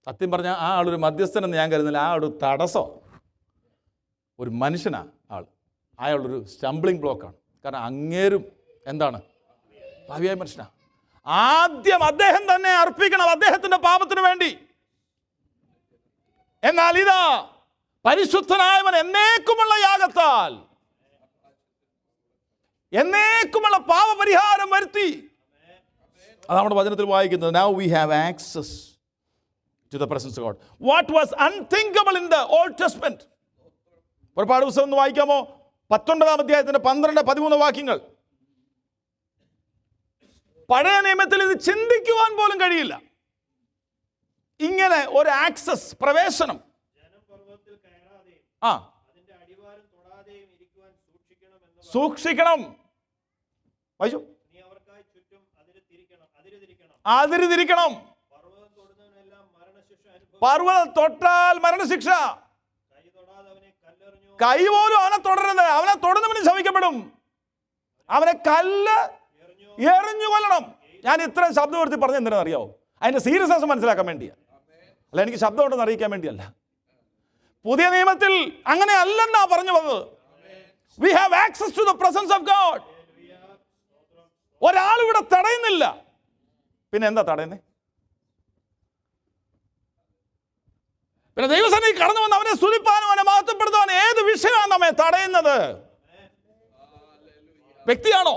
സത്യം പറഞ്ഞാൽ ആ ആളൊരു മധ്യസ്ഥനെന്ന് ഞാൻ കരുതുന്നില്ല. ആ ഒരു തടസ്സം, ഒരു മനുഷ്യനാണ് ആൾ. അയാളൊരു സ്റ്റംബ്ലിംഗ് ബ്ലോക്കാണ്. കാരണം അങ്ങേരും എന്താണ്? ഭാവിയായ മനുഷ്യനാണ്. ആദ്യം അദ്ദേഹം തന്നെ അർപ്പിക്കണം അദ്ദേഹത്തിൻ്റെ പാപത്തിന് വേണ്ടി. എന്നാൽ ഇതാ പരിശുദ്ധനായവൻ എന്നേക്കുമുള്ള യാഗത്താൽ എന്നേക്കുമുള്ള പാപപരിഹാരം വരുത്തി. അത് നമ്മുടെ വചനത്തിൽ വായിക്കുന്നത്. Now we have access to the presence of God. What was unthinkable in the Old Testament? പുറപ്പാട് പുസ്തകം ഒന്ന് വായിക്കാമോ? 19-ാം അധ്യായത്തിന്റെ 12-13 വാക്യങ്ങൾ. പഴയ നിയമത്തിൽ ഇത് ചിന്തിക്കുവാൻ പോലും കഴിയില്ല. ഇങ്ങനെ ഒരു ആക്സസ്, പ്രവേശനം. സൂക്ഷിക്കണം. വായിച്ചു. അതിര് തിരിക്കണം. പർവ്വതം തൊട്ടാൽ മരണശിക്ഷ. കൈ പോലും അവനെ തുടരുത്. അവനെ തൊടുന്നവന് ശമിക്കപ്പെടും. അവനെ കല്ല് എറിഞ്ഞു കൊല്ലണം. ഞാൻ ഇത്രയും ശബ്ദം എടുത്ത് പറഞ്ഞ എന്തിനാ അറിയാവോ? അതിന്റെ സീരിയസ്നെസ് മനസ്സിലാക്കാൻ വേണ്ടിയാണ്. അല്ല, എനിക്ക് ശബ്ദം ഉണ്ടെന്ന് അറിയിക്കാൻ വേണ്ടിയല്ല. പുതിയ നിയമത്തിൽ അങ്ങനെ അല്ലെന്നാ പറഞ്ഞു വന്നത്. We have access to the presence of God. ഒരാൾ ഇവിടെ തടയുന്നില്ല. പിന്നെ എന്താ തടയുന്നേ? പിന്നെ ദൈവസന്നിധിയിൽ കടന്നു വന്ന് അവനെ സ്തുതിപ്പാനും അവനെ മഹത്വപ്പെടുത്താനും ഏത് വിഷയമാണ് നമ്മെ തടയുന്നത്? വ്യക്തിയാണോ?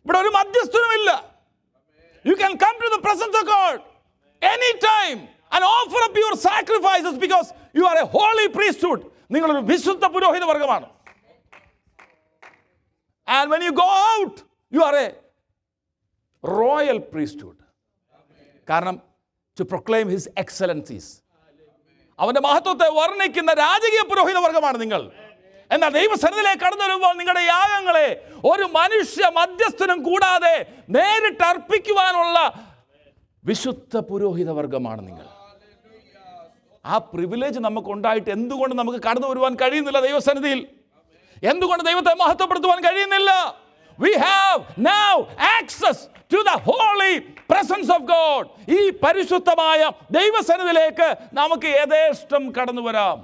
ഇവിടെ ഒരു മധ്യസ്ഥനുമില്ല. You can come to the presence of God anytime and offer up your sacrifices because you are a holy priesthood. നിങ്ങളൊരു വിശുദ്ധ പുരോഹിത വർഗമാണ്. And when you go out, you are a royal priesthood. കാരണം to proclaim his excellencies. അവന്റെ മഹത്വത്തെ വർണ്ണിക്കുന്ന രാജകീയ പുരോഹിത വർഗമാണ് നിങ്ങൾ. എന്നാൽ ദൈവസന്നിധിയിലേക്ക് കടന്നു വരുമ്പോൾ നിങ്ങളുടെ യാഗങ്ങളെ ഒരു മനുഷ്യ മധ്യസ്ഥനും കൂടാതെ നേരിട്ട് അർപ്പിക്കുവാനുള്ള വിശുദ്ധ പുരോഹിത വർഗമാണ് നിങ്ങൾ. ആ പ്രിവിലേജ് നമുക്ക് ഉണ്ടായിട്ട് എന്തുകൊണ്ട് നമുക്ക് കടന്നു വരുവാൻ കഴിയുന്നില്ല ദൈവസന്നിധിയിൽ? എന്തുകൊണ്ട് ദൈവത്തെ മഹത്വപ്പെടുത്തുവാൻ കഴിയുന്നില്ല? We have now access to the holy presence of God. ഈ പരിശുദ്ധമായ ദൈവസന്നിധിയിലേക്ക് നമുക്ക് യഥേഷ്ടം കടന്നു വരാം.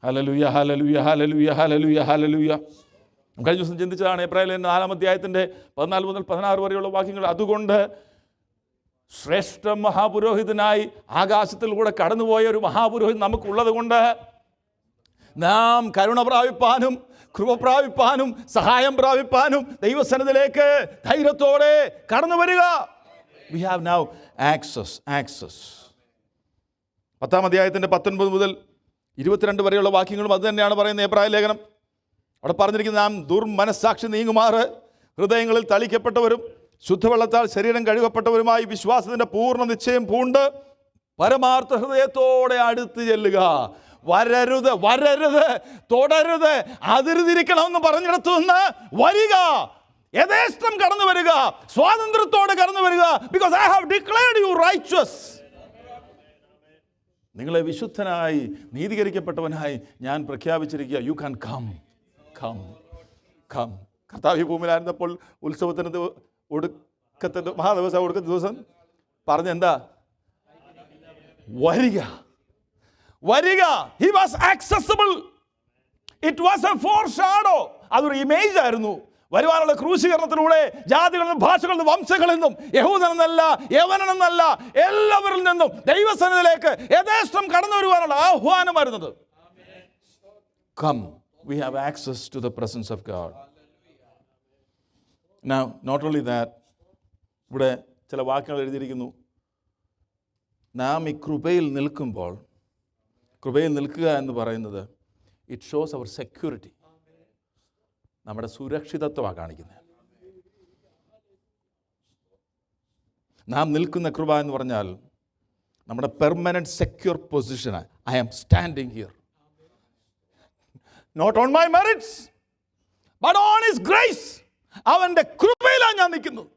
Hallelujah, hallelujah, hallelujah, hallelujah, hallelujah. കഴിഞ്ഞ ദിവസം ചിന്തിച്ചതാണ് എബ്രായർ 4-ാം അധ്യായത്തിന്റെ 14 മുതൽ 16 വരെയുള്ള വാക്യങ്ങൾ. അതുകൊണ്ട് ശ്രേഷ്ഠ മഹാപുരോഹിതനായി ആകാശത്തിലൂടെ കടന്നുപോയ ഒരു മഹാപുരോഹിതൻ നമുക്കുള്ളത് കൊണ്ട് നാം കരുണ പ്രാപിപ്പാനും കൃപ പ്രാപിപ്പാനും സഹായം പ്രാപിപ്പാനും ദൈവസന്നിധിയിലേക്ക് ധൈര്യത്തോടെ കടന്നു വരിക. We have now access. 10-ാം അധ്യായത്തിന്റെ 19 മുതൽ 22 വരെയുള്ള വാക്യങ്ങളും അത് തന്നെയാണ് പറയുന്നത് എബ്രായ ലേഖനം. അവിടെ പറഞ്ഞിരിക്കുന്നത്, നാം ദുർമനസ്സാക്ഷി നീങ്ങുമാറ് ഹൃദയങ്ങളിൽ തളിക്കപ്പെട്ടവരും ശുദ്ധവെള്ളത്താൽ ശരീരം കഴുകപ്പെട്ടവരുമായി വിശ്വാസത്തിന്റെ പൂർണ്ണ നിശ്ചയം പൂണ്ട് പരമാർത്ഥ ഹൃദയത്തോടെ അടുത്ത് ചെല്ലുക. വരരുത്, തുടരുത്, അതിരുതിരിക്കണമെന്ന് പറഞ്ഞിടത്തുനിന്ന് വരിക. യഥേഷ്ടം കടന്നു വരിക, സ്വാതന്ത്ര്യത്തോടെ കടന്നു വരിക. Because I have declared you righteous. നിങ്ങളെ വിശുദ്ധനായി നീതീകരിക്കപ്പെട്ടവനായി ഞാൻ പ്രഖ്യാപിച്ചിരിക്കുക. You can come come come. കർത്താവ് ഈ ഭൂമിയിലായിരുന്നപ്പോൾ ഉത്സവത്തിന് ഒടുക്കത്തെ മഹാദിവസം ഒടുക്കത്തെ ദിവസം പറഞ്ഞെന്താ? വരിക വരിക. He was accessible. It was A foreshadow. അതൊരു ഇമേജ് ആയിരുന്നു. വരുവാനുള്ള ക്രൂശീകരണത്തിലൂടെ ജാതികളിൽ നിന്നും ഭാഷകളിൽ നിന്നും വംശങ്ങളിൽ നിന്നും യഹൂദനെന്നല്ല യവനെന്നല്ല എല്ലാവരിൽ നിന്നും ദൈവസന്നിധിയിലേക്ക് യഥേഷ്ടം കടന്നു വരുവാനുള്ള ആഹ്വാനം വരുന്നത്. Come, we have access to the presence of God. Now, not only that, ഇവിടെ ചില വാക്യങ്ങൾ എഴുതിയിരിക്കുന്നു. നാം ഈ കൃപയിൽ നിൽക്കുമ്പോൾ, കൃപയിൽ നിൽക്കുക എന്ന് പറയുന്നത് ഇറ്റ് ഷോസ് അവർ സെക്യൂരിറ്റി. നമ്മുടെ സുരക്ഷിതത്വമാണ് കാണിക്കുന്നത്. നാം നിൽക്കുന്ന കൃപ എന്ന് പറഞ്ഞാൽ നമ്മുടെ പെർമനൻറ്റ് സെക്യൂർ പൊസിഷനാണ്. I am standing here not on my merits but on his grace. അവൻ്റെ കൃപയിലാണ് ഞാൻ നിൽക്കുന്നത്.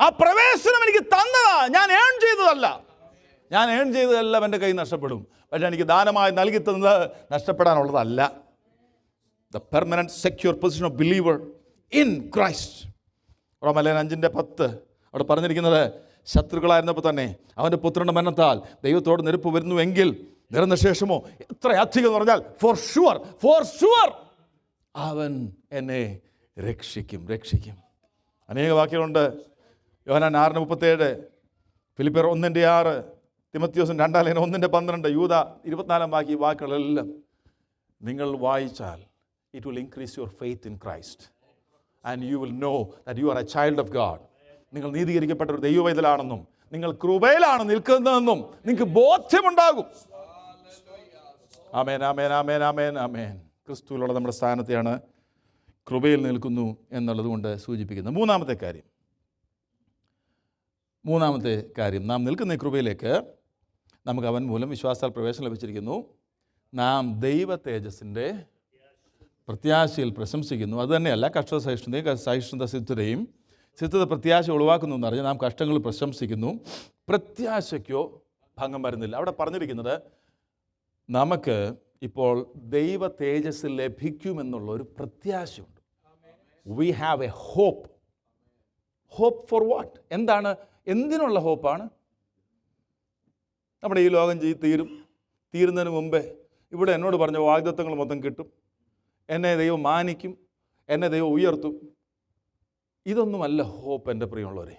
ആ പ്രവേശനം എനിക്ക് തന്നതാ, ഞാൻ ഏൺ ചെയ്തതല്ല. ഞാൻ ഏൺ ചെയ്തതെല്ലാം എൻ്റെ കയ്യിൽ നഷ്ടപ്പെടും. പക്ഷേ എനിക്ക് ദാനമായി നൽകി തന്നത് നഷ്ടപ്പെടാനുള്ളതല്ല. The permanent secure position of believer in Christ. റോമലേഖനം 5:10 അവിടെ പറഞ്ഞിരിക്കുന്നത്, ശത്രുക്കളായിരുന്നപ്പോൾ തന്നെ അവൻ്റെ പുത്രൻ്റെ മരണത്താൽ ദൈവത്തോട് നിരപ്പ് വരുന്നുവെങ്കിൽ നിരന്തശേഷമോ എത്രയധികം എന്ന് പറഞ്ഞാൽ ഫോർ ഷുവർ അവൻ എന്നെ രക്ഷിക്കും. അനേക വാക്യങ്ങളുണ്ട്. യോഹന്നാൻ 6:37, ഫിലിപ്പിയർ 1:6, തിമോത്തിയോസ് 2:1-12, യൂദ 24 വാക്യങ്ങളെല്ലാം നിങ്ങൾ വായിച്ചാൽ it will increase your faith in Christ and you will know that you are a child of God. നിങ്ങൾ നീതീകരിക്കപ്പെട്ട ഒരു ദൈവവൈതലാണെന്നും നിങ്ങൾ കൃപയിലാണ് നിൽക്കുന്നതെന്നും നിങ്ങൾക്ക് ബോധ്യമുണ്ടാകും. ആമേൻ ആമേൻ ആമേൻ ആമേൻ ആമേൻ. ക്രിസ്തുവിലുള്ള നമ്മുടെ സ്ഥാനത്തെയാണ് കൃപയിൽ നിൽക്കുന്നു എന്നുള്ളത് കൊണ്ട് സൂചിപ്പിക്കുന്നത്. മൂന്നാമത്തെ കാര്യം നാം നിൽക്കുന്ന ഈ കൃപയിലേക്ക് നമുക്ക് അവൻ മൂലം വിശ്വാസത്താൽ പ്രവേശനം ലഭിച്ചിരിക്കുന്നു. നാം ദൈവ തേജസ്സിൻ്റെ പ്രത്യാശയിൽ പ്രശംസിക്കുന്നു. അതുതന്നെയല്ല സഹിഷ്ണുത സിദ്ധത പ്രത്യാശ ഒഴിവാക്കുന്നു എന്നറിഞ്ഞ് നാം കഷ്ടങ്ങൾ പ്രശംസിക്കുന്നു. പ്രത്യാശയ്ക്കോ ഭംഗം വരുന്നില്ല. അവിടെ പറഞ്ഞിരിക്കുന്നത് നമുക്ക് ഇപ്പോൾ ദൈവ തേജസ് ലഭിക്കുമെന്നുള്ള ഒരു പ്രത്യാശയുണ്ട്. We have a hope. For what? എന്താണ്? എന്തിനുള്ള ഹോപ്പാണ്? നമ്മുടെ ഈ ലോകം തീരുന്നതിന് മുമ്പേ ഇവിടെ എന്നോട് പറഞ്ഞ വാഗ്ദത്തങ്ങൾ മൊത്തം കിട്ടും, എന്നെ ദൈവം മാനിക്കും, എന്നെ ദൈവം ഉയർത്തും. ഇതൊന്നുമല്ല ഹോപ്പ് എൻ്റെ പ്രിയമുള്ളവരെ.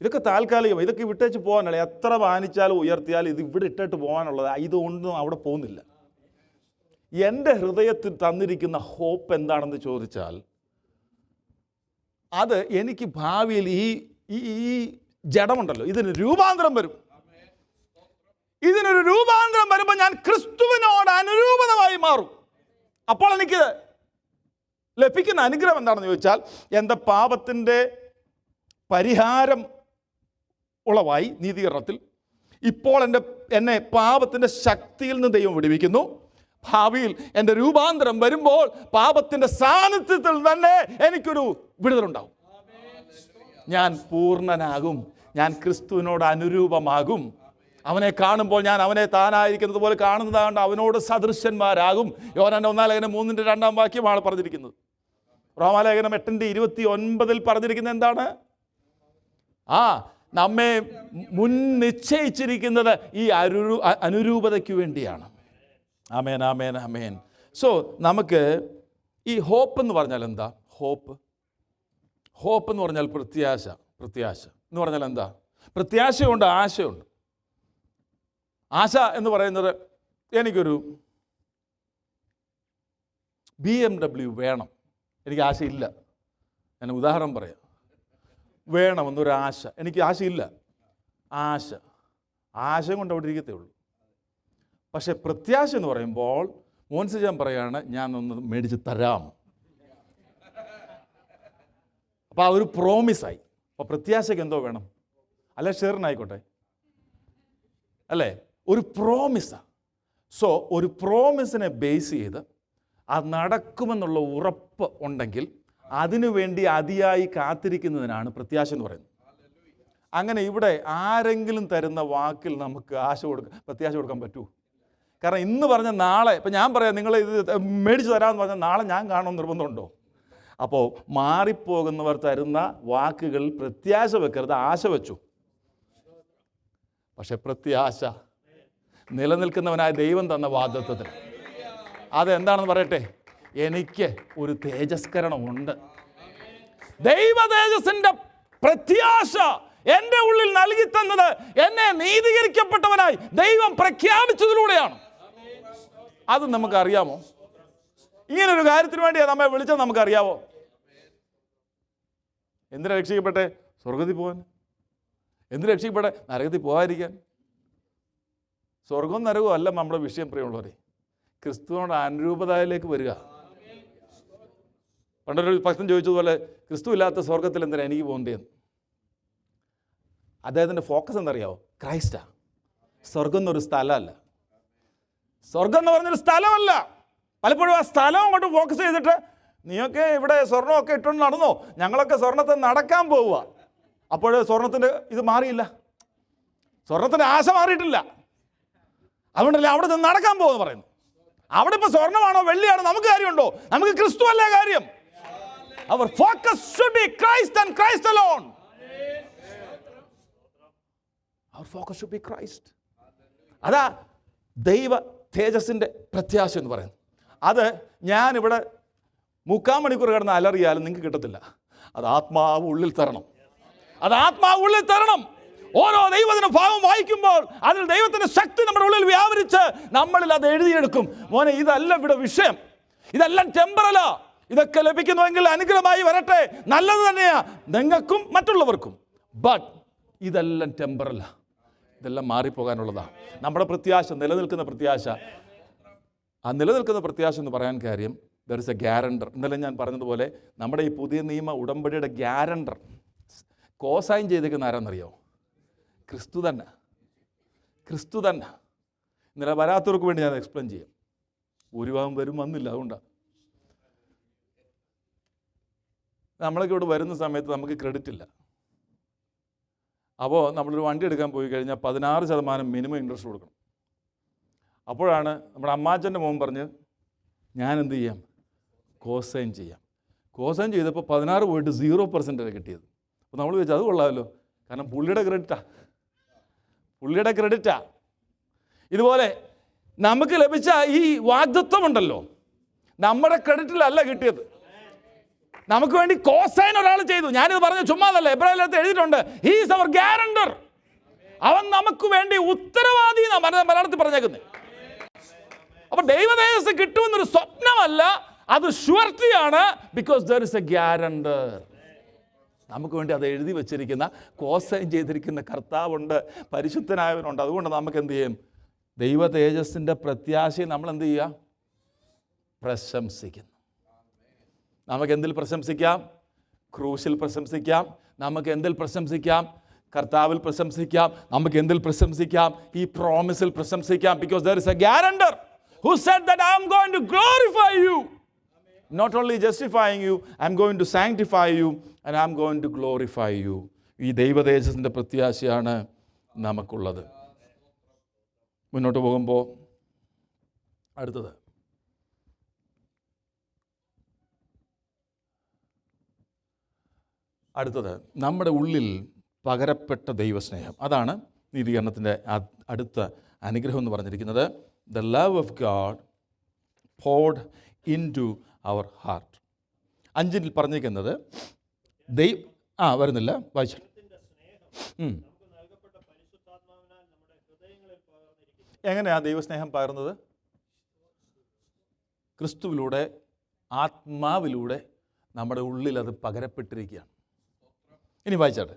ഇതൊക്കെ താൽക്കാലികം. ഇതൊക്കെ വിട്ടേച്ച് പോകാനുള്ള, എത്ര മാനിച്ചാലും ഉയർത്തിയാലും ഇത് ഇവിടെ ഇട്ടിട്ട് പോകാനുള്ളത്. ഇതൊന്നും അവിടെ പോകുന്നില്ല. എൻ്റെ ഹൃദയത്തിൽ തന്നിരിക്കുന്ന ഹോപ്പ് എന്താണെന്ന് ചോദിച്ചാൽ അത് എനിക്ക് ഭാവിയിൽ ഈ ജഡമുണ്ടല്ലോ ഇതിന് രൂപാന്തരം വരും. ഇതിനൊരു രൂപാന്തരം വരുമ്പോൾ ഞാൻ ക്രിസ്തുവിനോട് അനുരൂപതമായി മാറും. അപ്പോൾ എനിക്ക് ലഭിക്കുന്ന അനുഗ്രഹം എന്താണെന്ന് ചോദിച്ചാൽ എൻ്റെ പാപത്തിൻ്റെ പരിഹാരം ഉളവായി നീതീകരണത്തിൽ ഇപ്പോൾ എന്നെ പാപത്തിൻ്റെ ശക്തിയിൽ നിന്ന് ദൈവം വിടുവിക്കുന്നു. ഭാവിയിൽ എൻ്റെ രൂപാന്തരം വരുമ്പോൾ പാപത്തിൻ്റെ സാന്നിധ്യത്തിൽ തന്നെ എനിക്കൊരു വിടുതലുണ്ടാവും. ഞാൻ പൂർണ്ണനാകും. ഞാൻ ക്രിസ്തുവിനോട് അനുരൂപമാകും. അവനെ കാണുമ്പോൾ ഞാൻ അവനെ താനായിരിക്കുന്നത് പോലെ കാണുന്നതാകൊണ്ട് അവനോട് സദൃശന്മാരാകും. യോഹന്നാൻ 1:3 പറഞ്ഞിരിക്കുന്നത്. റോമാലേഖനം 8:29 പറഞ്ഞിരിക്കുന്നത് എന്താണ്? നമ്മെ മുൻ നിശ്ചയിച്ചിരിക്കുന്നത് ഈ അനുരൂപതയ്ക്ക് വേണ്ടിയാണ്. ആമേൻ ആമേൻ ആമേൻ. സോ നമുക്ക് ഈ ഹോപ്പ് എന്ന് പറഞ്ഞാൽ എന്താ? ഹോപ്പ് എന്ന് പറഞ്ഞാൽ പ്രത്യാശ എന്ന് പറഞ്ഞാൽ എന്താ? പ്രത്യാശയുണ്ട്, ആശയുണ്ട്. ആശ എന്ന് പറയുന്നത് എനിക്കൊരു BMW വേണം. എനിക്ക് ആശയില്ല. ഞാൻ ഉദാഹരണം പറയാം. വേണമെന്നൊരു ആശ. എനിക്ക് ആശയില്ല. ആശയം കൊണ്ട് അവിടെ ഇരിക്കത്തേ ഉള്ളൂ. പക്ഷേ പ്രത്യാശ എന്ന് പറയുമ്പോൾ മോൻസിജാൻ പറയാണ്, ഞാനൊന്ന് മേടിച്ച് തരാം. അപ്പോൾ ആ ഒരു പ്രോമിസായി. അപ്പോൾ പ്രത്യാശയ്ക്ക് എന്തോ വേണം? അല്ല, ഷെയറിനായിക്കോട്ടെ, അല്ലേ? ഒരു പ്രോമിസാണ്. സോ ഒരു പ്രോമിസിനെ ബേസ് ചെയ്ത് അത് നടക്കുമെന്നുള്ള ഉറപ്പ് ഉണ്ടെങ്കിൽ അതിനുവേണ്ടി അതിയായി കാത്തിരിക്കുന്നതിനാണ് പ്രത്യാശ എന്ന് പറയുന്നത്. അങ്ങനെ ഇവിടെ ആരെങ്കിലും തരുന്ന വാക്കിൽ നമുക്ക് പ്രത്യാശ കൊടുക്കാൻ പറ്റുമോ? കാരണം ഇന്ന് പറഞ്ഞ നാളെ, ഇപ്പം ഞാൻ പറയാം നിങ്ങൾ ഇത് മേടിച്ച് തരാമെന്ന് പറഞ്ഞാൽ നാളെ ഞാൻ കാണുമെന്ന് നിർബന്ധമുണ്ടോ? അപ്പോൾ മാറിപ്പോകുന്നവർ തരുന്ന വാക്കുകളിൽ പ്രത്യാശ വെക്കരുത്, ആശ വെച്ചു. പക്ഷെ പ്രത്യാശ നിലനിൽക്കുന്നവനായ ദൈവം തന്ന വാഗ്ദത്തത്തിൽ അതെന്താണെന്ന് പറയട്ടെ, എനിക്ക് ഒരു തേജസ്കരണമുണ്ട്. ദൈവ തേജസ്സിന്റെ പ്രത്യാശ എൻ്റെ ഉള്ളിൽ നൽകി തന്നത് എന്നെ നീതീകരിക്കപ്പെട്ടവനായി ദൈവം പ്രഖ്യാപിച്ചതിലൂടെയാണ്. അത് നമുക്കറിയാമോ? ഇങ്ങനൊരു കാര്യത്തിന് വേണ്ടിയാണ് നമ്മെ വിളിച്ചത്. നമുക്കറിയാവോ? എന്തിനാ രക്ഷിക്കപ്പെട്ടെ? സ്വർഗത്തിൽ പോകാൻ. എന്തിനാ രക്ഷിക്കപ്പെട്ടെ? നരകത്തിൽ പോകാതിരിക്കാൻ. സ്വർഗവും നരകവും അല്ല നമ്മുടെ വിഷയം, പ്രിയമുള്ളവരെ. ക്രിസ്തുവിനോട് അനുരൂപതയിലേക്ക് വരിക. പണ്ടൊരു ഭക്തൻ ചോദിച്ചതുപോലെ, ക്രിസ്തു ഇല്ലാത്ത സ്വർഗത്തിൽ എന്തിനാ എനിക്ക് പോകേണ്ടതെന്ന്. അദ്ദേഹത്തിൻ്റെ ഫോക്കസ് എന്തറിയാവോ? ക്രൈസ്റ്റാ. സ്വർഗം എന്നൊരു സ്ഥലമല്ല. സ്വർഗം എന്ന് പറഞ്ഞൊരു സ്ഥലമല്ല. പലപ്പോഴും ആ സ്ഥലം അങ്ങോട്ട് ഫോക്കസ് ചെയ്തിട്ട് നീയൊക്കെ ഇവിടെ സ്വർണ്ണമൊക്കെ ഇട്ടുകൊണ്ട് നടന്നോ, ഞങ്ങളൊക്കെ സ്വർണ്ണത്തെ നടക്കാൻ പോവുക. അപ്പോൾ സ്വർണത്തിൻ്റെ ഇത് മാറിയില്ല, സ്വർണത്തിൻ്റെ ആശ മാറിയിട്ടില്ല. അതുകൊണ്ടല്ലേ അവിടെ നിന്ന് നടക്കാൻ പോകുമെന്ന് പറയുന്നു. അവിടെ ഇപ്പോൾ സ്വർണ്ണമാണോ വെള്ളിയാണോ നമുക്ക് കാര്യമുണ്ടോ? നമുക്ക് ക്രിസ്തു അല്ലേ കാര്യം. അവർ focus should be Christ and Christ alone. Our focus should be Christ. അതാ ദൈവ തേജസ്സിൻ്റെ പ്രത്യാശ എന്ന് പറയുന്നത്. അത് ഞാനിവിടെ 3/4 മണിക്കൂർ കിടന്ന് അലറിയാലും നിങ്ങൾക്ക് കിട്ടത്തില്ല. അത് ആത്മാവ് ഉള്ളിൽ തരണം. അത് ആത്മാവ് ഉള്ളിൽ തരണം. ഓരോ ദൈവത്തിൻ്റെ ഭാവം വായിക്കുമ്പോൾ അതിൽ ദൈവത്തിൻ്റെ ശക്തി നമ്മുടെ ഉള്ളിൽ വ്യാപരിച്ച് നമ്മളിൽ അത് എഴുതിയെടുക്കും. മോനെ, ഇതല്ല ഇവിടെ വിഷയം. ഇതെല്ലാം ടെമ്പറലാ. ഇതൊക്കെ ലഭിക്കുന്നുവെങ്കിൽ അനുഗ്രഹമായി വരട്ടെ, നല്ലത് തന്നെയാ നിങ്ങൾക്കും മറ്റുള്ളവർക്കും. ബട്ട് ഇതെല്ലാം ടെമ്പറലാ, ഇതെല്ലാം മാറിപ്പോകാനുള്ളതാണ്. നമ്മുടെ പ്രത്യാശ, നിലനിൽക്കുന്ന പ്രത്യാശ, ആ നിലനിൽക്കുന്ന പ്രത്യാശ എന്ന് പറയാൻ കാര്യം ദർ ഇസ് എ ഗ്യാരണ്ടർ. ഇന്നലെ ഞാൻ പറഞ്ഞതുപോലെ നമ്മുടെ ഈ പുതിയ നിയമ ഉടമ്പടിയുടെ ഗ്യാരണ്ടർ കോസൈൻ ചെയ്തേക്കുന്ന ആരാന്നറിയോ? ക്രിസ്തു തന്നെ. ക്രിസ്തു തന്നെ. ഇന്നലെ വരാത്തവർക്ക് വേണ്ടി ഞാൻ എക്സ്പ്ലെയിൻ ചെയ്യാം. ഭൂരിഭാഗം വന്നില്ല. അതുകൊണ്ടാണ് നമ്മളൊക്കെ ഇവിടെ വരുന്ന സമയത്ത് നമുക്ക് ക്രെഡിറ്റ് ഇല്ല. അപ്പോൾ നമ്മളൊരു വണ്ടി എടുക്കാൻ പോയി കഴിഞ്ഞാൽ 16% മിനിമം ഇൻട്രസ്റ്റ് കൊടുക്കണം. അപ്പോഴാണ് നമ്മുടെ അമ്മാച്ചൻ്റെ മോൻ പറഞ്ഞ് ഞാൻ എന്ത് ചെയ്യാം, കോസൈൻ ചെയ്യാം. കോസൈൻ ചെയ്തപ്പോൾ 16 പോയിട്ട് 0% കിട്ടിയത്. അപ്പോൾ നമ്മൾ ചോദിച്ചാൽ അത് കൊള്ളാമല്ലോ, കാരണം പുള്ളിയുടെ ക്രെഡിറ്റാ. ഇതുപോലെ നമുക്ക് ലഭിച്ച ഈ വാഗ്ദത്വമുണ്ടല്ലോ, നമ്മുടെ ക്രെഡിറ്റിലല്ല കിട്ടിയത്. നമുക്ക് വേണ്ടി കോസൈൻ ഒരാൾ ചെയ്തു. ഞാനിത് പറഞ്ഞ ചുമ്മാതല്ല, എബ്രായത്തിൽ എഴുതിയിട്ടുണ്ട്. He is our guarantor. അവൻ നമുക്ക് വേണ്ടി ഉത്തരവാദി എന്നാണ് മലയാളത്തിൽ പറഞ്ഞേക്കുന്നത്. അപ്പൊ ദൈവതേജസ് കിട്ടുമെന്നൊരു സ്വപ്നമല്ല, അത് ഷുവർട്ടിയാണ്. Because there is a guarantor. നമുക്ക് വേണ്ടി അത് എഴുതി വെച്ചിരിക്കുന്ന, കോസൈൻ ചെയ്തിരിക്കുന്ന കർത്താവുണ്ട്, പരിശുദ്ധനായവനുണ്ട്. അതുകൊണ്ട് നമുക്ക് എന്ത് ചെയ്യും? ദൈവ തേജസ്സിൻ്റെ പ്രത്യാശയെ നമ്മൾ എന്ത് ചെയ്യുക? പ്രശംസിക്കുന്നു. നമുക്ക് എന്തിൽ പ്രശംസിക്കാം? ക്രൂശിൽ പ്രശംസിക്കാം. നമുക്ക് എന്തിൽ പ്രശംസിക്കാം? കർത്താവിൽ പ്രശംസിക്കാം. നമുക്ക് എന്തിൽ പ്രശംസിക്കാം? ഈ പ്രോമിസിൽ പ്രശംസിക്കാം. Because there is a guarantor who said that I am going to glorify you. Not only justifying you, I am going to sanctify you and I am going to glorify you. ഈ ദൈവതേജസ്സിൻ്റെ പ്രത്യാശയാണ് നമുക്കുള്ളത്. മുന്നോട്ട് പോകുമ്പോൾ അടുത്തത് നമ്മുടെ ഉള്ളിൽ പകരപ്പെട്ട ദൈവസ്നേഹം. അതാണ് നീതീകരണത്തിൻ്റെ അടുത്ത അനുഗ്രഹം എന്ന് പറഞ്ഞിരിക്കുന്നത്. The love of God poured into our heart. 5 പറഞ്ഞിരിക്കുന്നത് വരുന്നില്ല, വായിച്ചു. എങ്ങനെയാണ് ദൈവസ്നേഹം പകർന്നത്? ക്രിസ്തുവിലൂടെ, ആത്മാവിലൂടെ നമ്മുടെ ഉള്ളിൽ അത് പകരപ്പെട്ടിരിക്കുകയാണ്. ഇനി വായിച്ചാട്ടെ.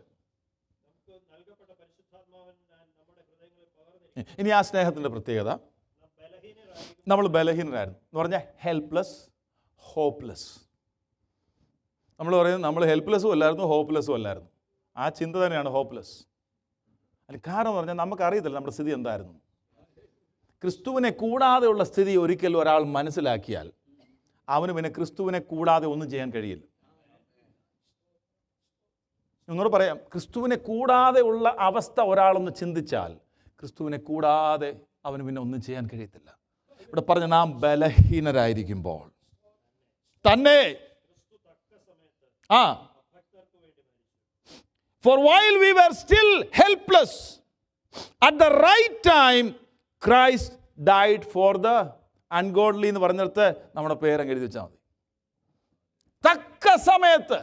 ഇനി ആ സ്നേഹത്തിൻ്റെ പ്രത്യേകത, നമ്മൾ ബലഹീനരായിരുന്നു എന്ന് പറഞ്ഞാൽ ഹെൽപ്ലെസ്, ഹോപ്പ്ലെസ്. നമ്മൾ പറയുന്നത് നമ്മൾ ഹെൽപ്ലെസ്സും അല്ലായിരുന്നു, ഹോപ്പ്ലെസ്സും അല്ലായിരുന്നു. ആ ചിന്ത തന്നെയാണ് ഹോപ്പ്ലെസ്. അതിന് കാരണം പറഞ്ഞാൽ നമുക്കറിയത്തില്ല നമ്മുടെ സ്ഥിതി എന്തായിരുന്നു. ക്രിസ്തുവിനെ കൂടാതെയുള്ള സ്ഥിതി ഒരിക്കലും ഒരാൾ മനസ്സിലാക്കിയാൽ അവന് പിന്നെ ക്രിസ്തുവിനെ കൂടാതെ ഒന്നും ചെയ്യാൻ കഴിയില്ല. നിങ്ങൾ പറയാം, ക്രിസ്തുവിനെ കൂടാതെ ഉള്ള അവസ്ഥ ഒരാളൊന്ന് ചിന്തിച്ചാൽ ക്രിസ്തുവിനെ കൂടാതെ അവന് പിന്നെ ഒന്നും ചെയ്യാൻ കഴിയത്തില്ല. ഇവിടെ പറഞ്ഞ നാം ബലഹീനരായിരിക്കുമ്പോൾ തന്നെ For while we were still helpless, at the right time, Christ died for the ungodly എന്ന് പറഞ്ഞിടത്ത് നമ്മുടെ പേരങ്ങ് എഴുതി വെച്ചാൽ മതി. തക്ക സമയത്ത്,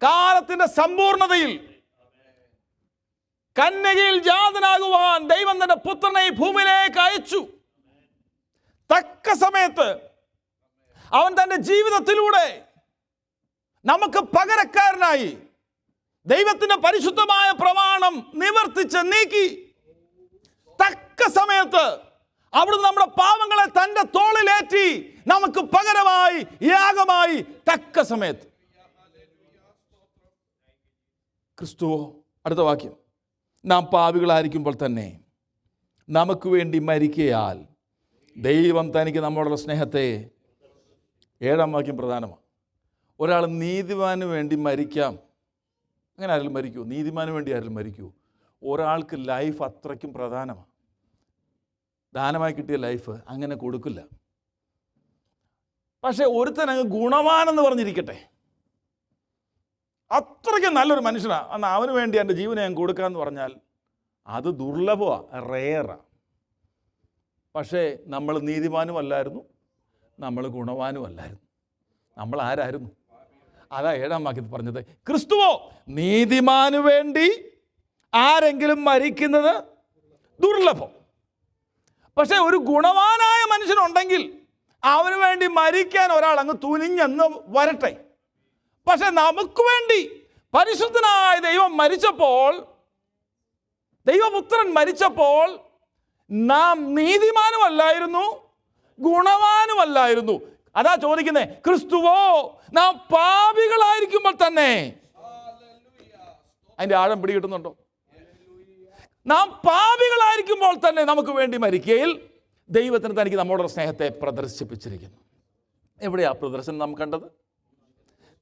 കാലത്തിന്റെ സമ്പൂർണതയിൽ, കന്യകയിൽ ജാതനാകുവാൻ ദൈവം തന്റെ പുത്രനെ ഈ ഭൂമിയിലേക്ക് അയച്ചു. തക്ക സമയത്ത് അവൻ തന്റെ ജീവിതത്തിലൂടെ നമുക്ക് പകരക്കാരനായി ദൈവത്തിന്റെ പരിശുദ്ധമായ പ്രമാണം നിവർത്തിച്ച് നീക്കി. തക്ക സമയത്ത് അവിടുന്ന് നമ്മുടെ പാവങ്ങളെ തന്റെ തോളിലേറ്റി നമുക്ക് പകരമായി യാഗമായി തക്ക സമയത്ത്. ക്രിസ്തുവോ, അടുത്ത വാക്യം, നാം പാപികളായിരിക്കുമ്പോൾ തന്നെ നമുക്ക് വേണ്ടി മരിക്കയാൽ ദൈവം തനിക്ക് നമ്മളോടുള്ള സ്നേഹത്തെ, 7-ാം വാക്യം പ്രധാനമാണ്. ഒരാൾ നീതിമാന് വേണ്ടി മരിക്കാം. അങ്ങനെ ആരെങ്കിലും മരിക്കുമോ? നീതിമാന് വേണ്ടി ആരെങ്കിലും മരിക്കുമോ? ഒരാൾക്ക് ലൈഫ് അത്രയ്ക്കും പ്രധാനമാണ്. ദാനമായി കിട്ടിയ ലൈഫ് അങ്ങനെ കൊടുക്കില്ല. പക്ഷേ ഒരുത്തനങ്ങ് ഗുണവാനെന്ന് പറഞ്ഞിരിക്കട്ടെ, അത്രയ്ക്കും നല്ലൊരു മനുഷ്യനാണ്, എന്നാൽ അവന് വേണ്ടി എൻ്റെ ജീവനെ ഞാൻ കൊടുക്കാമെന്ന് പറഞ്ഞാൽ അത് ദുർലഭമാണ്, റെയറാണ്. പക്ഷേ നമ്മൾ നീതിമാനും അല്ലായിരുന്നു, നമ്മൾ ഗുണവാനും അല്ലായിരുന്നു. നമ്മൾ ആരായിരുന്നു? അതാ 7-ാം വാക്യത്തിൽ പറഞ്ഞത്. ക്രിസ്തുവോ, നീതിമാനു വേണ്ടി ആരെങ്കിലും മരിക്കുന്നത് ദുർലഭം. പക്ഷേ ഒരു ഗുണവാനായ മനുഷ്യനുണ്ടെങ്കിൽ അവന് വേണ്ടി മരിക്കാൻ ഒരാൾ അങ്ങ് തുനിഞ്ഞെന്ന് വരട്ടെ. പക്ഷെ നമുക്ക് വേണ്ടി പരിശുദ്ധനായ ദൈവം മരിച്ചപ്പോൾ, ദൈവപുത്രൻ മരിച്ചപ്പോൾ നാം നീതിമാനുമല്ലായിരുന്നു, ഗുണവാനുമല്ലായിരുന്നു. അതാ ചോദിക്കുന്നേ, ക്രിസ്തുവോ നാം പാപികളായിരിക്കുമ്പോൾ തന്നെ, അതിൻ്റെ ആഴം പിടികിട്ടുന്നുണ്ടോ? നാം പാപികളായിരിക്കുമ്പോൾ തന്നെ നമുക്ക് വേണ്ടി മരിക്കയിൽ ദൈവത്തിന് തനിക്ക് നമ്മളുടെ സ്നേഹത്തെ പ്രദർശിപ്പിച്ചിരിക്കുന്നു. എവിടെയാ പ്രദർശനം നാം കണ്ടത്?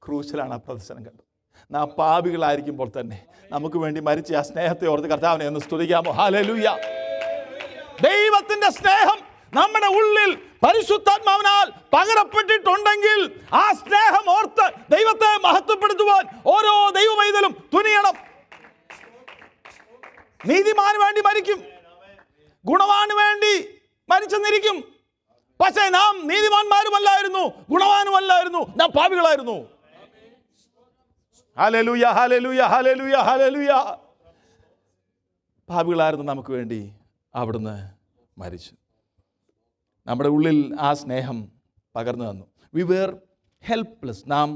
ക്രൂശിലാണ് ആ പ്രദർശനം കണ്ടത്. നാം പാപികളായിരിക്കുമ്പോൾ തന്നെ നമുക്ക് വേണ്ടി മരിച്ച ആ സ്നേഹത്തെ ഓർത്ത് കർത്താവിനെ ഒന്ന് സ്തുതിക്കാമോ? ഹല്ലേലൂയ. ദൈവത്തിന്റെ സ്നേഹം നമ്മുടെ ഉള്ളിൽ പരിശുദ്ധാത്മാവിനാൽ പകരപ്പെട്ടിട്ടുണ്ടെങ്കിൽ ആ സ്നേഹം ഓർത്ത് ദൈവത്തെ മഹത്വപ്പെടുത്തുവാൻ ഓരോ ദൈവമൈതലും തുനിയണം. നീതിമാന് വേണ്ടി മരിക്കും, ഗുണവാന് വേണ്ടി മരിച്ചെന്നിരിക്കും. പക്ഷേ നാം നീതിമാന്മാരുമല്ലായിരുന്നു, ഗുണവാനുമല്ലായിരുന്നു, നാം പാപികളായിരുന്നു. Hallelujah, hallelujah, hallelujah, hallelujah. പാപികളായിരുന്നു നമുക്ക് വേണ്ടി അവിടുന്ന് മരിച്ചു. നമ്മുടെ ഉള്ളിൽ ആ സ്നേഹം പകർന്നു തന്നു. We were helpless. നാം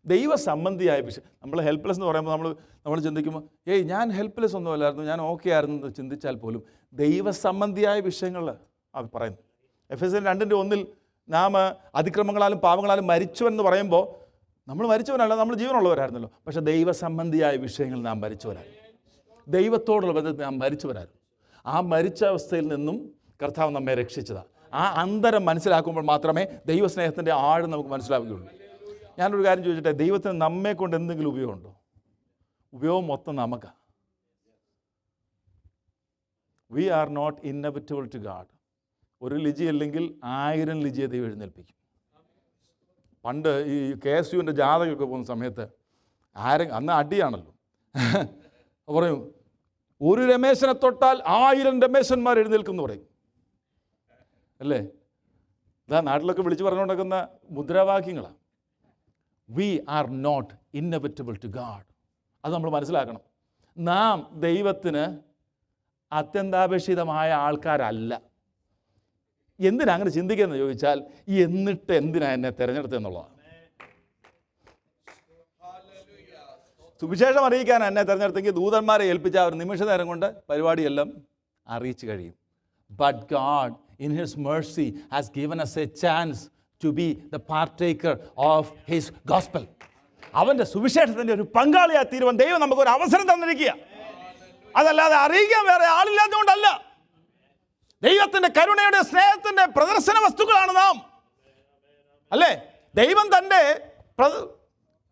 ദൈവസംബന്ധിയായ വിഷയം. നമ്മൾ ഹെൽപ്ലെസ് എന്ന് പറയുമ്പോൾ നമ്മൾ ചിന്തിക്കുമ്പോൾ ഞാൻ ഹെൽപ്ലെസ് ഒന്നും അല്ലായിരുന്നു, ഞാൻ ഓക്കെ ആയിരുന്നു എന്ന് ചിന്തിച്ചാൽ പോലും ദൈവസംബന്ധിയായ വിഷയങ്ങൾ അത് പറയുന്നു. എഫെസ്യർ 2:1 നാം അതിക്രമങ്ങളാലും പാപങ്ങളാലും മരിച്ചുവെന്ന് പറയുമ്പോൾ നമ്മൾ മരിച്ചവനല്ല, നമ്മൾ ജീവനുള്ളവരായിരുന്നല്ലോ. പക്ഷേ ദൈവസംബന്ധിയായ വിഷയങ്ങൾ നാം മരിച്ചവരായിരുന്നു, ദൈവത്തോടുള്ള ബന്ധത്തിൽ നാം മരിച്ചവരായിരുന്നു. ആ മരിച്ച അവസ്ഥയിൽ നിന്നും കർത്താവ് നമ്മെ രക്ഷിച്ചതാണ്. ആ അന്തരം മനസ്സിലാക്കുമ്പോൾ മാത്രമേ ദൈവസ്നേഹത്തിൻ്റെ ആഴം നമുക്ക് മനസ്സിലാവുകയുള്ളൂ. ഞാനൊരു കാര്യം ചോദിച്ചിട്ടെ, ദൈവത്തിന് നമ്മെ കൊണ്ട് എന്തെങ്കിലും ഉപയോഗമുണ്ടോ? ഉപയോഗം മൊത്തം നമുക്കാണ്. We are not inevitable to God. ഒരു ലിജി അല്ലെങ്കിൽ 1000 ലിജിയെ ദൈവം എഴുന്നേൽപ്പിക്കും. പണ്ട് ഈ KSUവിൻ്റെ ജാഥകൊക്കെ പോകുന്ന സമയത്ത് അന്ന് അടിയാണല്ലോ, പറയും ഒരു രമേശനെ തൊട്ടാൽ 1000 രമേശന്മാർ എഴുന്നേൽക്കുന്നു പറയും അല്ലേ? ഇതാ നാട്ടിലൊക്കെ വിളിച്ചു പറഞ്ഞുകൊണ്ടിരിക്കുന്ന മുദ്രാവാക്യങ്ങളാണ്. We are not inevitable to God. അത് നമ്മൾ മനസ്സിലാക്കണം. നാം ദൈവത്തിന് അത്യന്താപേക്ഷിതമായ ആൾക്കാരല്ല. എന്തിനാ അങ്ങനെ ചിന്തിക്കുന്നത് ചോദിച്ചാൽ, എന്നിട്ട് എന്തിനാ എന്നെ തിരഞ്ഞെടുത്തെന്നുള്ളതാണ്. സുവിശേഷം അറിയിക്കാൻ എന്നെ തിരഞ്ഞെടുത്തെങ്കിൽ ദൂതന്മാരെ ഏൽപ്പിച്ച ഒരു നിമിഷ നേരം കൊണ്ട് പരിപാടിയെല്ലാം അറിയിച്ചു കഴിയും. But God in his mercy has given us a chance to be the partaker of his gospel. അവൻ്റെ സുവിശേഷത്തിൻ്റെ ഒരു പങ്കാളിയായി തീരുവാൻ ദൈവം നമുക്കൊരു അവസരം തന്നിരിക്കുക. അതല്ലാതെ അറിയിക്കാൻ വേറെ ആളില്ലാത്തതുകൊണ്ടല്ല. ദൈവത്തിൻ്റെ കരുണയുടെ സ്നേഹത്തിൻ്റെ പ്രദർശന വസ്തുക്കളാണ് നാം, അല്ലേ? ദൈവം തൻ്റെ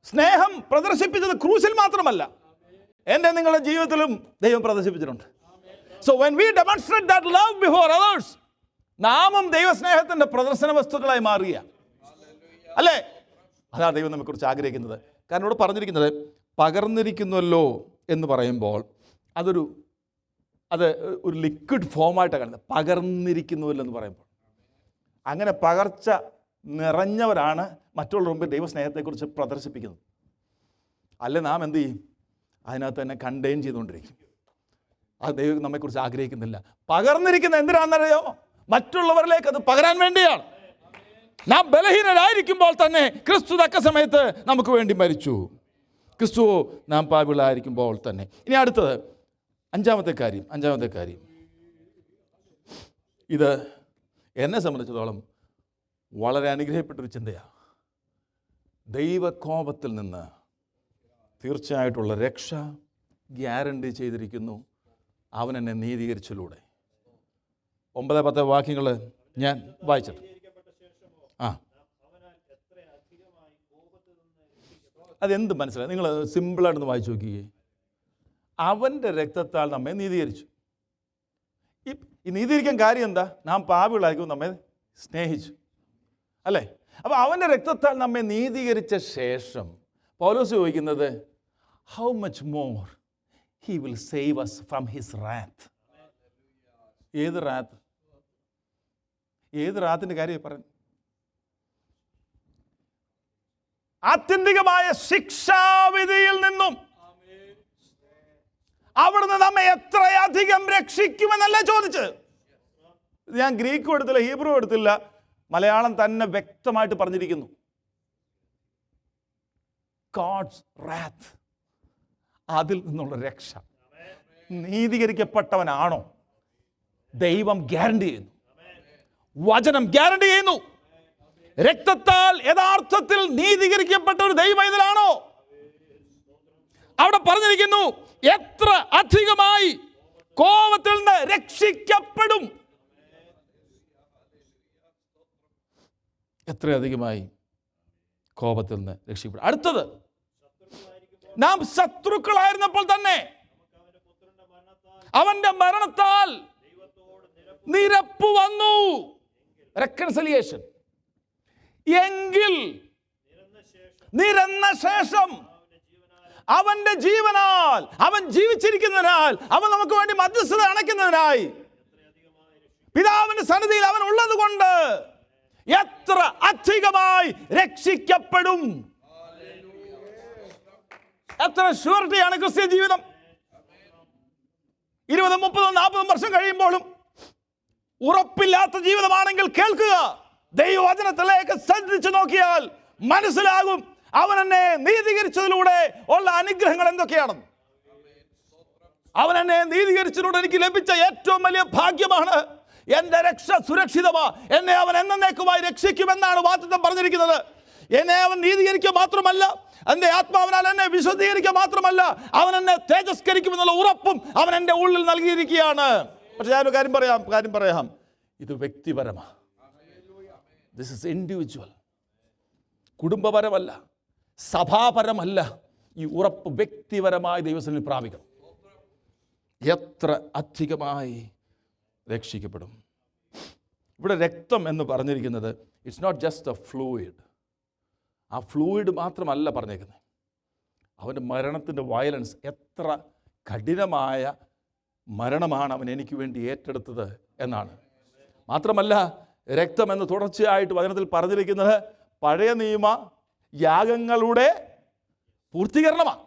സ്നേഹം പ്രദർശിപ്പിച്ചത് ക്രൂശിൽ മാത്രമല്ല, എൻ്റെ നിങ്ങളുടെ ജീവിതത്തിലും ദൈവം പ്രദർശിപ്പിച്ചിട്ടുണ്ട്. So when we demonstrate that love before others, നാമും ദൈവസ്നേഹത്തിൻ്റെ പ്രദർശന വസ്തുക്കളായി മാറുക അല്ലേ? അതാണ് ദൈവം നമ്മെക്കുറിച്ച് ആഗ്രഹിക്കുന്നത്. കാരണം ഇവിടെ പറഞ്ഞിരിക്കുന്നത് പകർന്നിരിക്കുന്നുവല്ലോ എന്ന് പറയുമ്പോൾ അത് ഒരു ലിക്വിഡ് ഫോമായിട്ടാണ് കാണുന്നത്. പകർന്നിരിക്കുന്നുവല്ലോ എന്ന് പറയുമ്പോൾ അങ്ങനെ പകർച്ച നിറഞ്ഞവരാണ് മറ്റുള്ളവർ മുമ്പിൽ ദൈവസ്നേഹത്തെക്കുറിച്ച് പ്രദർശിപ്പിക്കുന്നത്. അല്ലെ നാം എന്ത് ചെയ്യും? അതിനകത്ത് തന്നെ കണ്ടെയ്ൻ ചെയ്തുകൊണ്ടിരിക്കും. അത് ദൈവം നമ്മെക്കുറിച്ച് ആഗ്രഹിക്കുന്നില്ല. പകർന്നിരിക്കുന്ന എന്തിനാണെന്നറിയോ? മറ്റുള്ളവരിലേക്ക് അത് പകരാൻ വേണ്ടിയാണ്. നാം ബലഹീനരായിരിക്കുമ്പോൾ തന്നെ ക്രിസ്തു തക്ക സമയത്ത് നമുക്ക് വേണ്ടി മരിച്ചു. ക്രിസ്തു നാം പാപികളായിരിക്കുമ്പോൾ തന്നെ. ഇനി അടുത്തത് അഞ്ചാമത്തെ കാര്യം ഇത് എന്നെ സംബന്ധിച്ചിടത്തോളം വളരെ അനുഗ്രഹപ്പെട്ടൊരു ചിന്തയാണ്. ദൈവകോപത്തിൽ നിന്ന് തീർച്ചയായിട്ടുള്ള രക്ഷ ഗ്യാരണ്ടി ചെയ്തിരിക്കുന്നു അവൻ എന്നെ നീതീകരിച്ചതിലൂടെ. 9-10 വാക്യങ്ങൾ ഞാൻ വായിച്ചിട്ട് അതെന്ത് മനസ്സിലായി? നിങ്ങൾ സിമ്പിളായിട്ടൊന്ന് വായിച്ചു നോക്കിയേ. അവൻ്റെ രക്തത്താൽ നമ്മെ നീതീകരിച്ചു. ഈ നീതീകരിക്കാൻ കാര്യം എന്താ? നാം പാപികളായിരിക്കും നമ്മെ സ്നേഹിച്ചു അല്ലേ? അപ്പോൾ അവൻ്റെ രക്തത്താൽ നമ്മെ നീതീകരിച്ച ശേഷം പൗലോസ് ചോദിക്കുന്നത്, how much more he will save us from his wrath. ഏത് റാത്ത്? ഏത് റാത്തിൻ്റെ കാര്യം പറയുന്നത്? ആത്യന്തികമായ ശിക്ഷാവിധിയിൽ നിന്നും അവിടുന്ന് നമ്മെ എത്രയധികം രക്ഷിക്കുമെന്നല്ല ചോദിച്ചത്. ഞാൻ ഗ്രീക്കും എടുത്തില്ല, ഹീബ്രു എടുത്തില്ല, മലയാളം തന്നെ വ്യക്തമായിട്ട് പറഞ്ഞിരിക്കുന്നു. ഗോഡ്സ് റാത്ത്, അതിൽ നിന്നുള്ള രക്ഷ. നീതീകരിക്കപ്പെട്ടവനാണോ? ദൈവം ഗ്യാരണ്ടി ചെയ്യുന്നു, വചനം ഗ്യാരണ്ടി ചെയ്യുന്നു. രക്തത്താൽ യഥാർത്ഥത്തിൽ നീതീകരിക്കപ്പെട്ട ഒരു ദൈവമൈതലാണോ? അവിടെ പറഞ്ഞിരിക്കുന്നു, എത്ര അധികമായി കോപത്തിൽ നിന്ന് രക്ഷിക്കപ്പെടും. എത്രയധികമായി കോപത്തിൽ നിന്ന് രക്ഷിക്കപ്പെടും. അടുത്തത്, നാം ശത്രുക്കളായിരുന്നപ്പോൾ തന്നെ അവന്റെ മരണത്താൽ നിരപ്പ് വന്നു. റെക്കൺസിലിയേഷൻ. എങ്കിൽ നിരന്ന ശേഷം അവന്റെ ജീവനാൽ, അവൻ ജീവിച്ചിരിക്കുന്നതിനാൽ, അവൻ നമുക്ക് വേണ്ടി മധ്യസ്ഥത അണയ്ക്കുന്നതിനായി പിതാവിന്റെ സന്നിധിയിൽ അവൻ ഉള്ളത് കൊണ്ട് എത്ര അധികമായി രക്ഷിക്കപ്പെടും. എത്ര ഷ്യൂരിറ്റിയാണ് ക്രിസ്ത്യൻ ജീവിതം. 20, 30, 40 വർഷം കഴിയുമ്പോഴും ഉറപ്പില്ലാത്ത ജീവിതമാണെങ്കിൽ കേൾക്കുക, ദൈവവചനത്തിലേക്ക് ശ്രദ്ധിച്ചു നോക്കിയാൽ മനസ്സിലാകും അവൻ എന്നെ നീതീകരിച്ചതിലൂടെ ഉള്ള അനുഗ്രഹങ്ങൾ എന്തൊക്കെയാണെന്ന്. അവൻ എന്നെ നീതീകരിച്ചതിലൂടെ എനിക്ക് ലഭിച്ച ഏറ്റവും വലിയ ഭാഗ്യമാണ് എൻ്റെ രക്ഷ സുരക്ഷിതമാ. എന്നെ അവൻ എന്നേക്കുമായി രക്ഷിക്കുമെന്നാണ് വാഗ്ദത്തം പറഞ്ഞിരിക്കുന്നത്. എന്നെ അവൻ നീതീകരിക്കുക മാത്രമല്ല, എൻ്റെ ആത്മാവിനാൽ എന്നെ വിശുദ്ധീകരിക്കുക മാത്രമല്ല, അവൻ എന്നെ തേജസ്കരിക്കുമെന്നുള്ള ഉറപ്പും അവൻ എൻ്റെ ഉള്ളിൽ നൽകിയിരിക്കുകയാണ്. പക്ഷെ ഞാനൊരു കാര്യം പറയാം, ഇത് വ്യക്തിപരമാണ്. This is individual. കുടുംബപരമല്ല, സഭാപരമല്ല. ഈ ഉറപ്പ് വ്യക്തിപരമായി ദൈവസന്നിധിയിൽ പ്രാപിക്കണം. എത്ര അധികമായി രക്ഷിക്കപ്പെടും. ഇവിടെ രക്തം എന്ന് പറഞ്ഞിരിക്കുന്നത് it's not just a fluid. ആ ഫ്ലൂയിഡ് മാത്രമല്ല പറഞ്ഞേക്കുന്നത്, അവൻ്റെ മരണത്തിൻ്റെ വയലൻസ്, എത്ര കഠിനമായ മരണമാണ് അവൻ എനിക്ക് വേണ്ടി ഏറ്റെടുത്തത് എന്നാണ്. മാത്രമല്ല രക്തം എന്ന് തുടർച്ചയായിട്ട് വചനത്തിൽ പറഞ്ഞിരിക്കുന്നത് പഴയ നിയമ യാഗങ്ങളുടെ പൂർത്തീകരണമാണ്.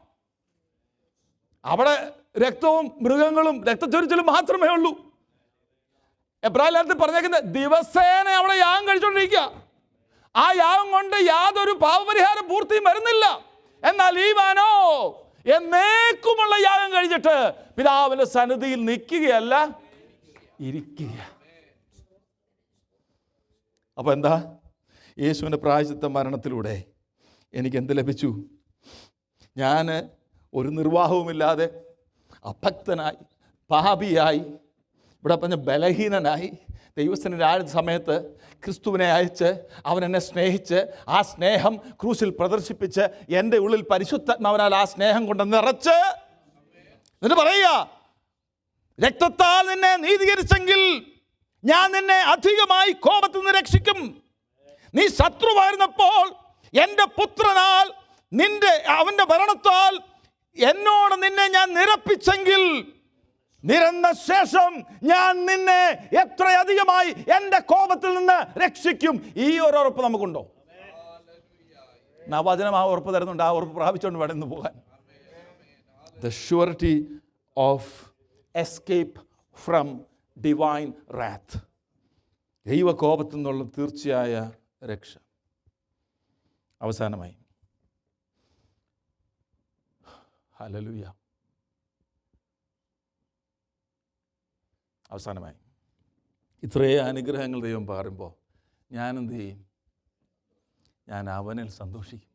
അവിടെ രക്തവും മൃഗങ്ങളും രക്തച്ചൊരിച്ചിലും മാത്രമേ ഉള്ളൂ. എബ്രായ ലേഖനത്തിൽ പറഞ്ഞേക്കുന്നത് ദിവസേന അവിടെ യാഗം കഴിച്ചുകൊണ്ടിരിക്കുക. ആ യാഗം കൊണ്ട് യാതൊരു പാപപരിഹാര പൂർത്തിയും വരുന്നില്ല. എന്നാൽ ഈവാനോ എന്നേക്കുമുള്ള യാഗം കഴിച്ചിട്ട് പിതാവിന്റെ സന്നിധിയിൽ നിൽക്കുകയല്ല, ഇരിക്കുക. അപ്പോൾ എന്താ? യേശുവിൻ്റെ പ്രായശ്ചിത്ത മരണത്തിലൂടെ എനിക്ക് എന്ത് ലഭിച്ചു? ഞാൻ ഒരു നിർവാഹവുമില്ലാതെ അഭക്തനായി, പാപിയായി, ഇവിടെ പറഞ്ഞ ബലഹീനനായി ദൈവസ്ഥനിൽ ആയ സമയത്ത് ക്രിസ്തുവിനെ അയച്ച് അവൻ എന്നെ സ്നേഹിച്ച് ആ സ്നേഹം ക്രൂശിൽ പ്രദർശിപ്പിച്ച് എൻ്റെ ഉള്ളിൽ പരിശുദ്ധാത്മാവിനാൽ ആ സ്നേഹം കൊണ്ട് നിറച്ച് എന്നിട്ട് പറയുക, രക്തത്താൽ നിന്നെ നീതീകരിച്ചെങ്കിൽ ഞാൻ നിന്നെ അധികമായി കോപത്തിൽ നിന്ന് രക്ഷിക്കും. നീ ശത്രുവായിരുന്നപ്പോൾ എൻ്റെ പുത്രനാൽ അവൻ്റെ ഭരണത്താൽ എന്നോട് നിന്നെ ഞാൻ നിരപ്പിച്ചെങ്കിൽ നിരന്ന ശേഷം ഞാൻ നിന്നെ എത്രയധികമായി എൻ്റെ കോപത്തിൽ നിന്ന് രക്ഷിക്കും. ഈ ഒരു ഉറപ്പ് നമുക്കുണ്ടോ? വചനം ആ ഉറപ്പ് തരുന്നുണ്ട്. ആ ഉറപ്പ് പ്രാപിച്ചുകൊണ്ട് വേണം ഇന്ന് പോകാൻ. The surety of escape from divine wrath. ദൈവ കോപത്തിൽ നിന്നുള്ള തീർച്ചയായ രക്ഷ. അവസാനമായി, ഹല്ലേലൂയ, അവസാനമായി ഇത്രയും അനുഗ്രഹങ്ങൾ ദൈവം പറയുമ്പോൾ ഞാൻ എന്ത് ചെയ്യും? ഞാൻ അവനിൽ സന്തോഷിക്കും,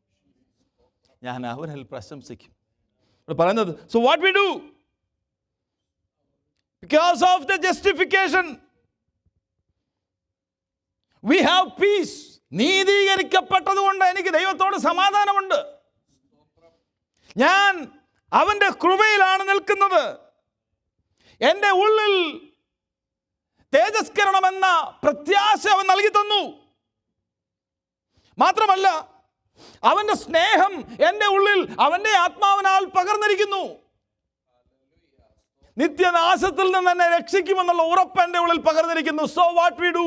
ഞാൻ അവനിൽ പ്രശംസിക്കും. പറയുന്നത്, so what we do? Because of the justification we have peace. നീതീകരിക്കപ്പെട്ടത് കൊണ്ട് എനിക്ക് ദൈവത്തോട് സമാധാനമുണ്ട്. ഞാൻ അവൻ്റെ കൃപയിലാണ് നിൽക്കുന്നത്. എൻ്റെ ഉള്ളിൽ തേജസ്കരണമെന്ന പ്രത്യാശ അവൻ നൽകി തന്നു. മാത്രമല്ല, അവൻ്റെ സ്നേഹം എൻ്റെ ഉള്ളിൽ അവൻ്റെ ആത്മാവിനാൽ പകർന്നിരിക്കുന്നു. നിത്യനാശത്തിൽ നിന്ന് എന്നെ രക്ഷിക്കുമെന്നുള്ള ഉറപ്പ് എൻ്റെ ഉള്ളിൽ പകർന്നിരിക്കുന്നു. So what we do?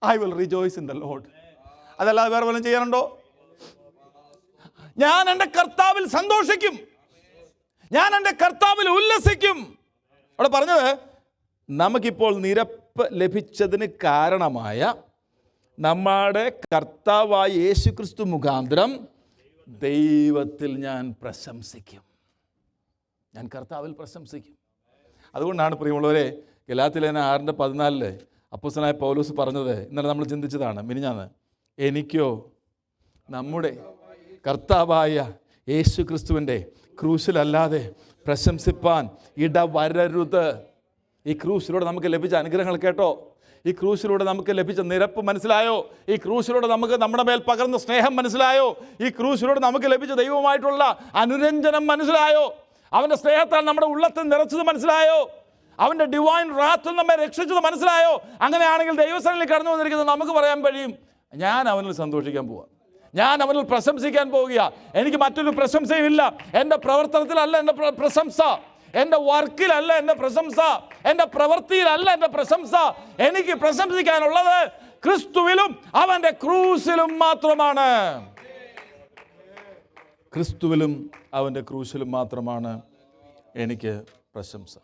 I will rejoice in the Lord. അതല്ലാതെ വേറെ വല്ലതും ചെയ്യാനുണ്ടോ? ഞാൻ എൻ്റെ കർത്താവിൽ സന്തോഷിക്കും, ഞാൻ എൻ്റെ കർത്താവിൽ ഉല്ലസിക്കും. അവിടെ പറഞ്ഞത്, നമുക്കിപ്പോൾ നിരപ്പ് ലഭിച്ചതിന് കാരണമായ നമ്മുടെ കർത്താവായ യേശുക്രിസ്തു മുഖാന്തരം ദൈവത്തിൽ ഞാൻ പ്രശംസിക്കും. ഞാൻ കർത്താവിൽ പ്രശംസിക്കും. അതുകൊണ്ടാണ് പ്രിയമുള്ളവരെ, ഗലാത്യലേഖനം 6:14 അപ്പോസ്തലനായ പൗലോസ് പറഞ്ഞത്, ഇന്നലെ നമ്മൾ ചിന്തിച്ചതാണ് മിനിഞ്ഞാന്ന്, എനിക്കോ നമ്മുടെ കർത്താവായ യേശുക്രിസ്തുവിൻ്റെ ക്രൂശിലല്ലാതെ പ്രശംസിപ്പാൻ ഇടവരരുത്. ഈ ക്രൂശിലൂടെ നമുക്ക് ലഭിച്ച അനുഗ്രഹങ്ങൾ കേട്ടോ? ഈ ക്രൂശിലൂടെ നമുക്ക് ലഭിച്ച നിരപ്പ് മനസ്സിലായോ? ഈ ക്രൂശിലൂടെ നമുക്ക് നമ്മുടെ മേൽ പകർന്ന സ്നേഹം മനസ്സിലായോ? ഈ ക്രൂശിലൂടെ നമുക്ക് ലഭിച്ച ദൈവമായിട്ടുള്ള അനുരഞ്ജനം മനസ്സിലായോ? അവൻ്റെ സ്നേഹത്താൽ നമ്മുടെ ഉള്ളത്തിൽ നിറച്ചത് മനസ്സിലായോ? അവൻ്റെ ഡിവൈൻ റാത്തിൽ നമ്മെ രക്ഷിച്ചത് മനസ്സിലായോ? അങ്ങനെയാണെങ്കിൽ ദൈവസന്നിധിയിൽ കടന്നു വന്നിരിക്കുന്നത് നമുക്ക് പറയാൻ കഴിയും, ഞാൻ അവനിൽ സന്തോഷിക്കാൻ പോവാ, ഞാൻ അവനിൽ പ്രശംസിക്കാൻ പോവുക. എനിക്ക് മറ്റൊരു പ്രശംസയുമില്ല. എൻ്റെ പ്രവർത്തനത്തിലല്ല എൻ്റെ പ്രശംസ, എൻ്റെ വർക്കിലല്ല എൻ്റെ പ്രശംസ, എൻ്റെ പ്രവൃത്തിയിലല്ല എൻ്റെ പ്രശംസ. എനിക്ക് പ്രശംസിക്കാനുള്ളത് ക്രിസ്തുവിലും അവൻ്റെ ക്രൂസിലും മാത്രമാണ്. ക്രിസ്തുവിലും അവൻ്റെ ക്രൂസിലും മാത്രമാണ് എനിക്ക് പ്രശംസ.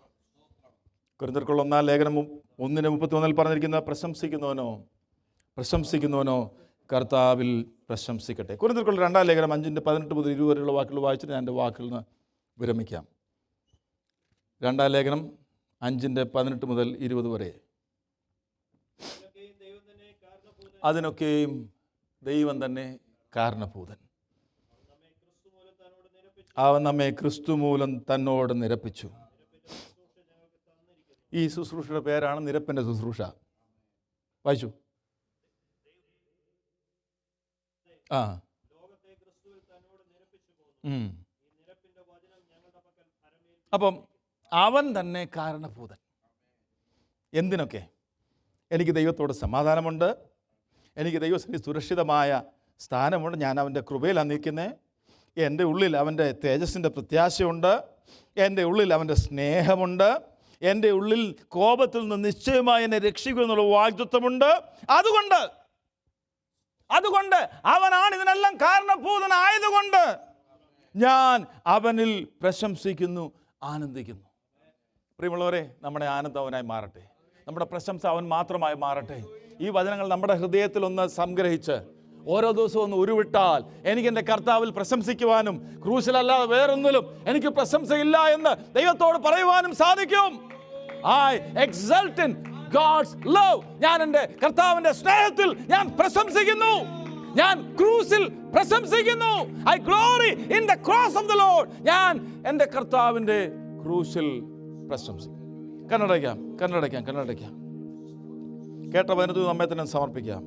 കൊരിന്ത്യർക്കുള്ള 1-ാം ലേഖനം 1:31 പറഞ്ഞിരിക്കുന്ന, പ്രശംസിക്കുന്നവനോ കർത്താവിൽ പ്രശംസിക്കട്ടെ. കൊരിന്ത്യർക്കുള്ള 2-ാം ലേഖനം 5:18 മുതൽ 20 വരെയുള്ള വാക്കുകൾ വായിച്ചിട്ട് ഞാൻ എൻ്റെ വാക്കിൽ നിന്ന് വിരമിക്കാം. 2-ാം ലേഖനം 5:18 മുതൽ 20 വരെ. അതിനൊക്കെയും ദൈവം തന്നെ കാരണഭൂതൻ. അവൻ നമ്മെ ക്രിസ്തു മൂലം തന്നോട് നിരപ്പിച്ചു. ഈ ശുശ്രൂഷയുടെ പേരാണ് നിരപ്പിൻ്റെ ശുശ്രൂഷ. വായിച്ചു. അപ്പം അവൻ തന്നെ കാരണഭൂതൻ. എന്തിനൊക്കെ? എനിക്ക് ദൈവത്തോട് സമാധാനമുണ്ട്, എനിക്ക് ദൈവത്തിന് സുരക്ഷിതമായ സ്ഥാനമുണ്ട്, ഞാൻ അവൻ്റെ കൃപയിലാണ് നിൽക്കുന്നത്, എൻ്റെ ഉള്ളിൽ അവൻ്റെ തേജസ്സിൻ്റെ പ്രത്യാശയുണ്ട്, എൻ്റെ ഉള്ളിൽ അവൻ്റെ സ്നേഹമുണ്ട്, എൻ്റെ ഉള്ളിൽ കോപത്തിൽ നിന്ന് നിശ്ചയമായി എന്നെ രക്ഷിക്കുമെന്നുള്ള വാഗ്ദത്തമുണ്ട്. അതുകൊണ്ട് അവനാണ് ഇതിനെല്ലാം കാരണഭൂതനായതുകൊണ്ട് ഞാൻ അവനിൽ പ്രശംസിക്കുന്നു, ആനന്ദിക്കുന്നു. പ്രിയമുള്ളവരെ, നമ്മുടെ ആനന്ദം അവനായി മാറട്ടെ, നമ്മുടെ പ്രശംസ അവൻ മാത്രമായി മാറട്ടെ. ഈ വചനങ്ങൾ നമ്മുടെ ഹൃദയത്തിൽ ഒന്ന് സംഗ്രഹിച്ച് ഓരോ ദിവസവും ഒന്ന് ഉരുവിട്ടാൽ എനിക്ക് എൻ്റെ കർത്താവിൽ പ്രശംസിക്കുവാനും ക്രൂശിലല്ലാതെ വേറൊന്നിലും എനിക്ക് പ്രശംസയില്ല എന്ന് ദൈവത്തോട് പറയുവാനും സാധിക്കും. I exult in God's love. ഞാൻ എൻ്റെ കർത്താവിൻ്റെ സ്നേഹത്തിൽ ഞാൻ പ്രശംസിക്കുന്നു, ഞാൻ ക്രൂസിൽ പ്രശംസിക്കുന്നു. I glory in the cross of the Lord. ഞാൻ എൻ്റെ കർത്താവിൻ്റെ ക്രൂസിൽ പ്രശംസിക്കും. കണ്ണടയ്ക്കാം. കേട്ട വചനത്തിൽ നമ്മെ തന്നെ സമർപ്പിക്കാം.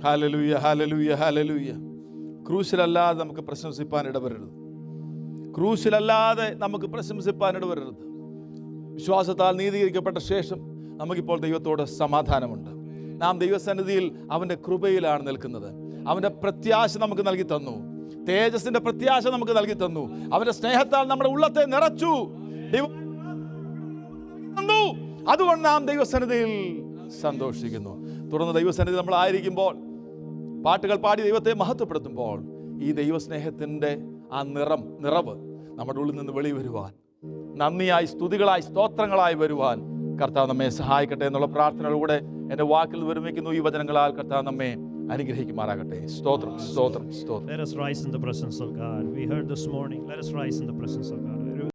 Hallelujah, hallelujah, hallelujah. ക്രൂശിലല്ലാതെ നമുക്ക് പ്രശംസിപ്പാൻ ഇടവരരുത്. ക്രൂശിലല്ലാതെ നമുക്ക് പ്രശംസിപ്പാനിട വരരുത്. വിശ്വാസത്താൽ നീതീകരിക്കപ്പെട്ട ശേഷം നമുക്കിപ്പോൾ ദൈവത്തോട് സമാധാനമുണ്ട്. നാം ദൈവസന്നിധിയിൽ അവൻ്റെ കൃപയിലാണ് നിൽക്കുന്നത്. അവൻ്റെ പ്രത്യാശ നമുക്ക് നൽകി തന്നു. തേജസ്സിൻ്റെ പ്രത്യാശ നമുക്ക് നൽകി തന്നു. അവൻ്റെ സ്നേഹത്താൽ നമ്മുടെ ഉള്ളത്തെ നിറച്ചു. അതുകൊണ്ട് നാം ദൈവസന്നിധിയിൽ സന്തോഷിക്കുന്നു. തുടർന്ന് ദൈവസന്നിധിയിൽ നമ്മളായിരിക്കുമ്പോൾ, പാട്ടുകൾ പാടി ദൈവത്തെ മഹത്വപ്പെടുത്തുമ്പോൾ, ഈ ദൈവസ്നേഹത്തിൻ്റെ ആ നിറവ് നമ്മുടെ ഉള്ളിൽ നിന്ന് വെളി വരുവാൻ, നന്ദിയായി, സ്തുതികളായി, സ്തോത്രങ്ങളായി വരുവാൻ കർത്താവ് നമ്മെ സഹായിക്കട്ടെ എന്നുള്ള പ്രാർത്ഥനകളിലൂടെ എൻ്റെ വാക്കിൽ വിരമിക്കുന്നു. ഈ വചനങ്ങളാൽ കർത്താവ് നമ്മെ അനുഗ്രഹിക്കുമാറാകട്ടെ. സ്തോത്രം, സ്തോത്രം, സ്തോത്രം. Let us rise in the presence of God. We heard this morning, let us rise in the presence of God.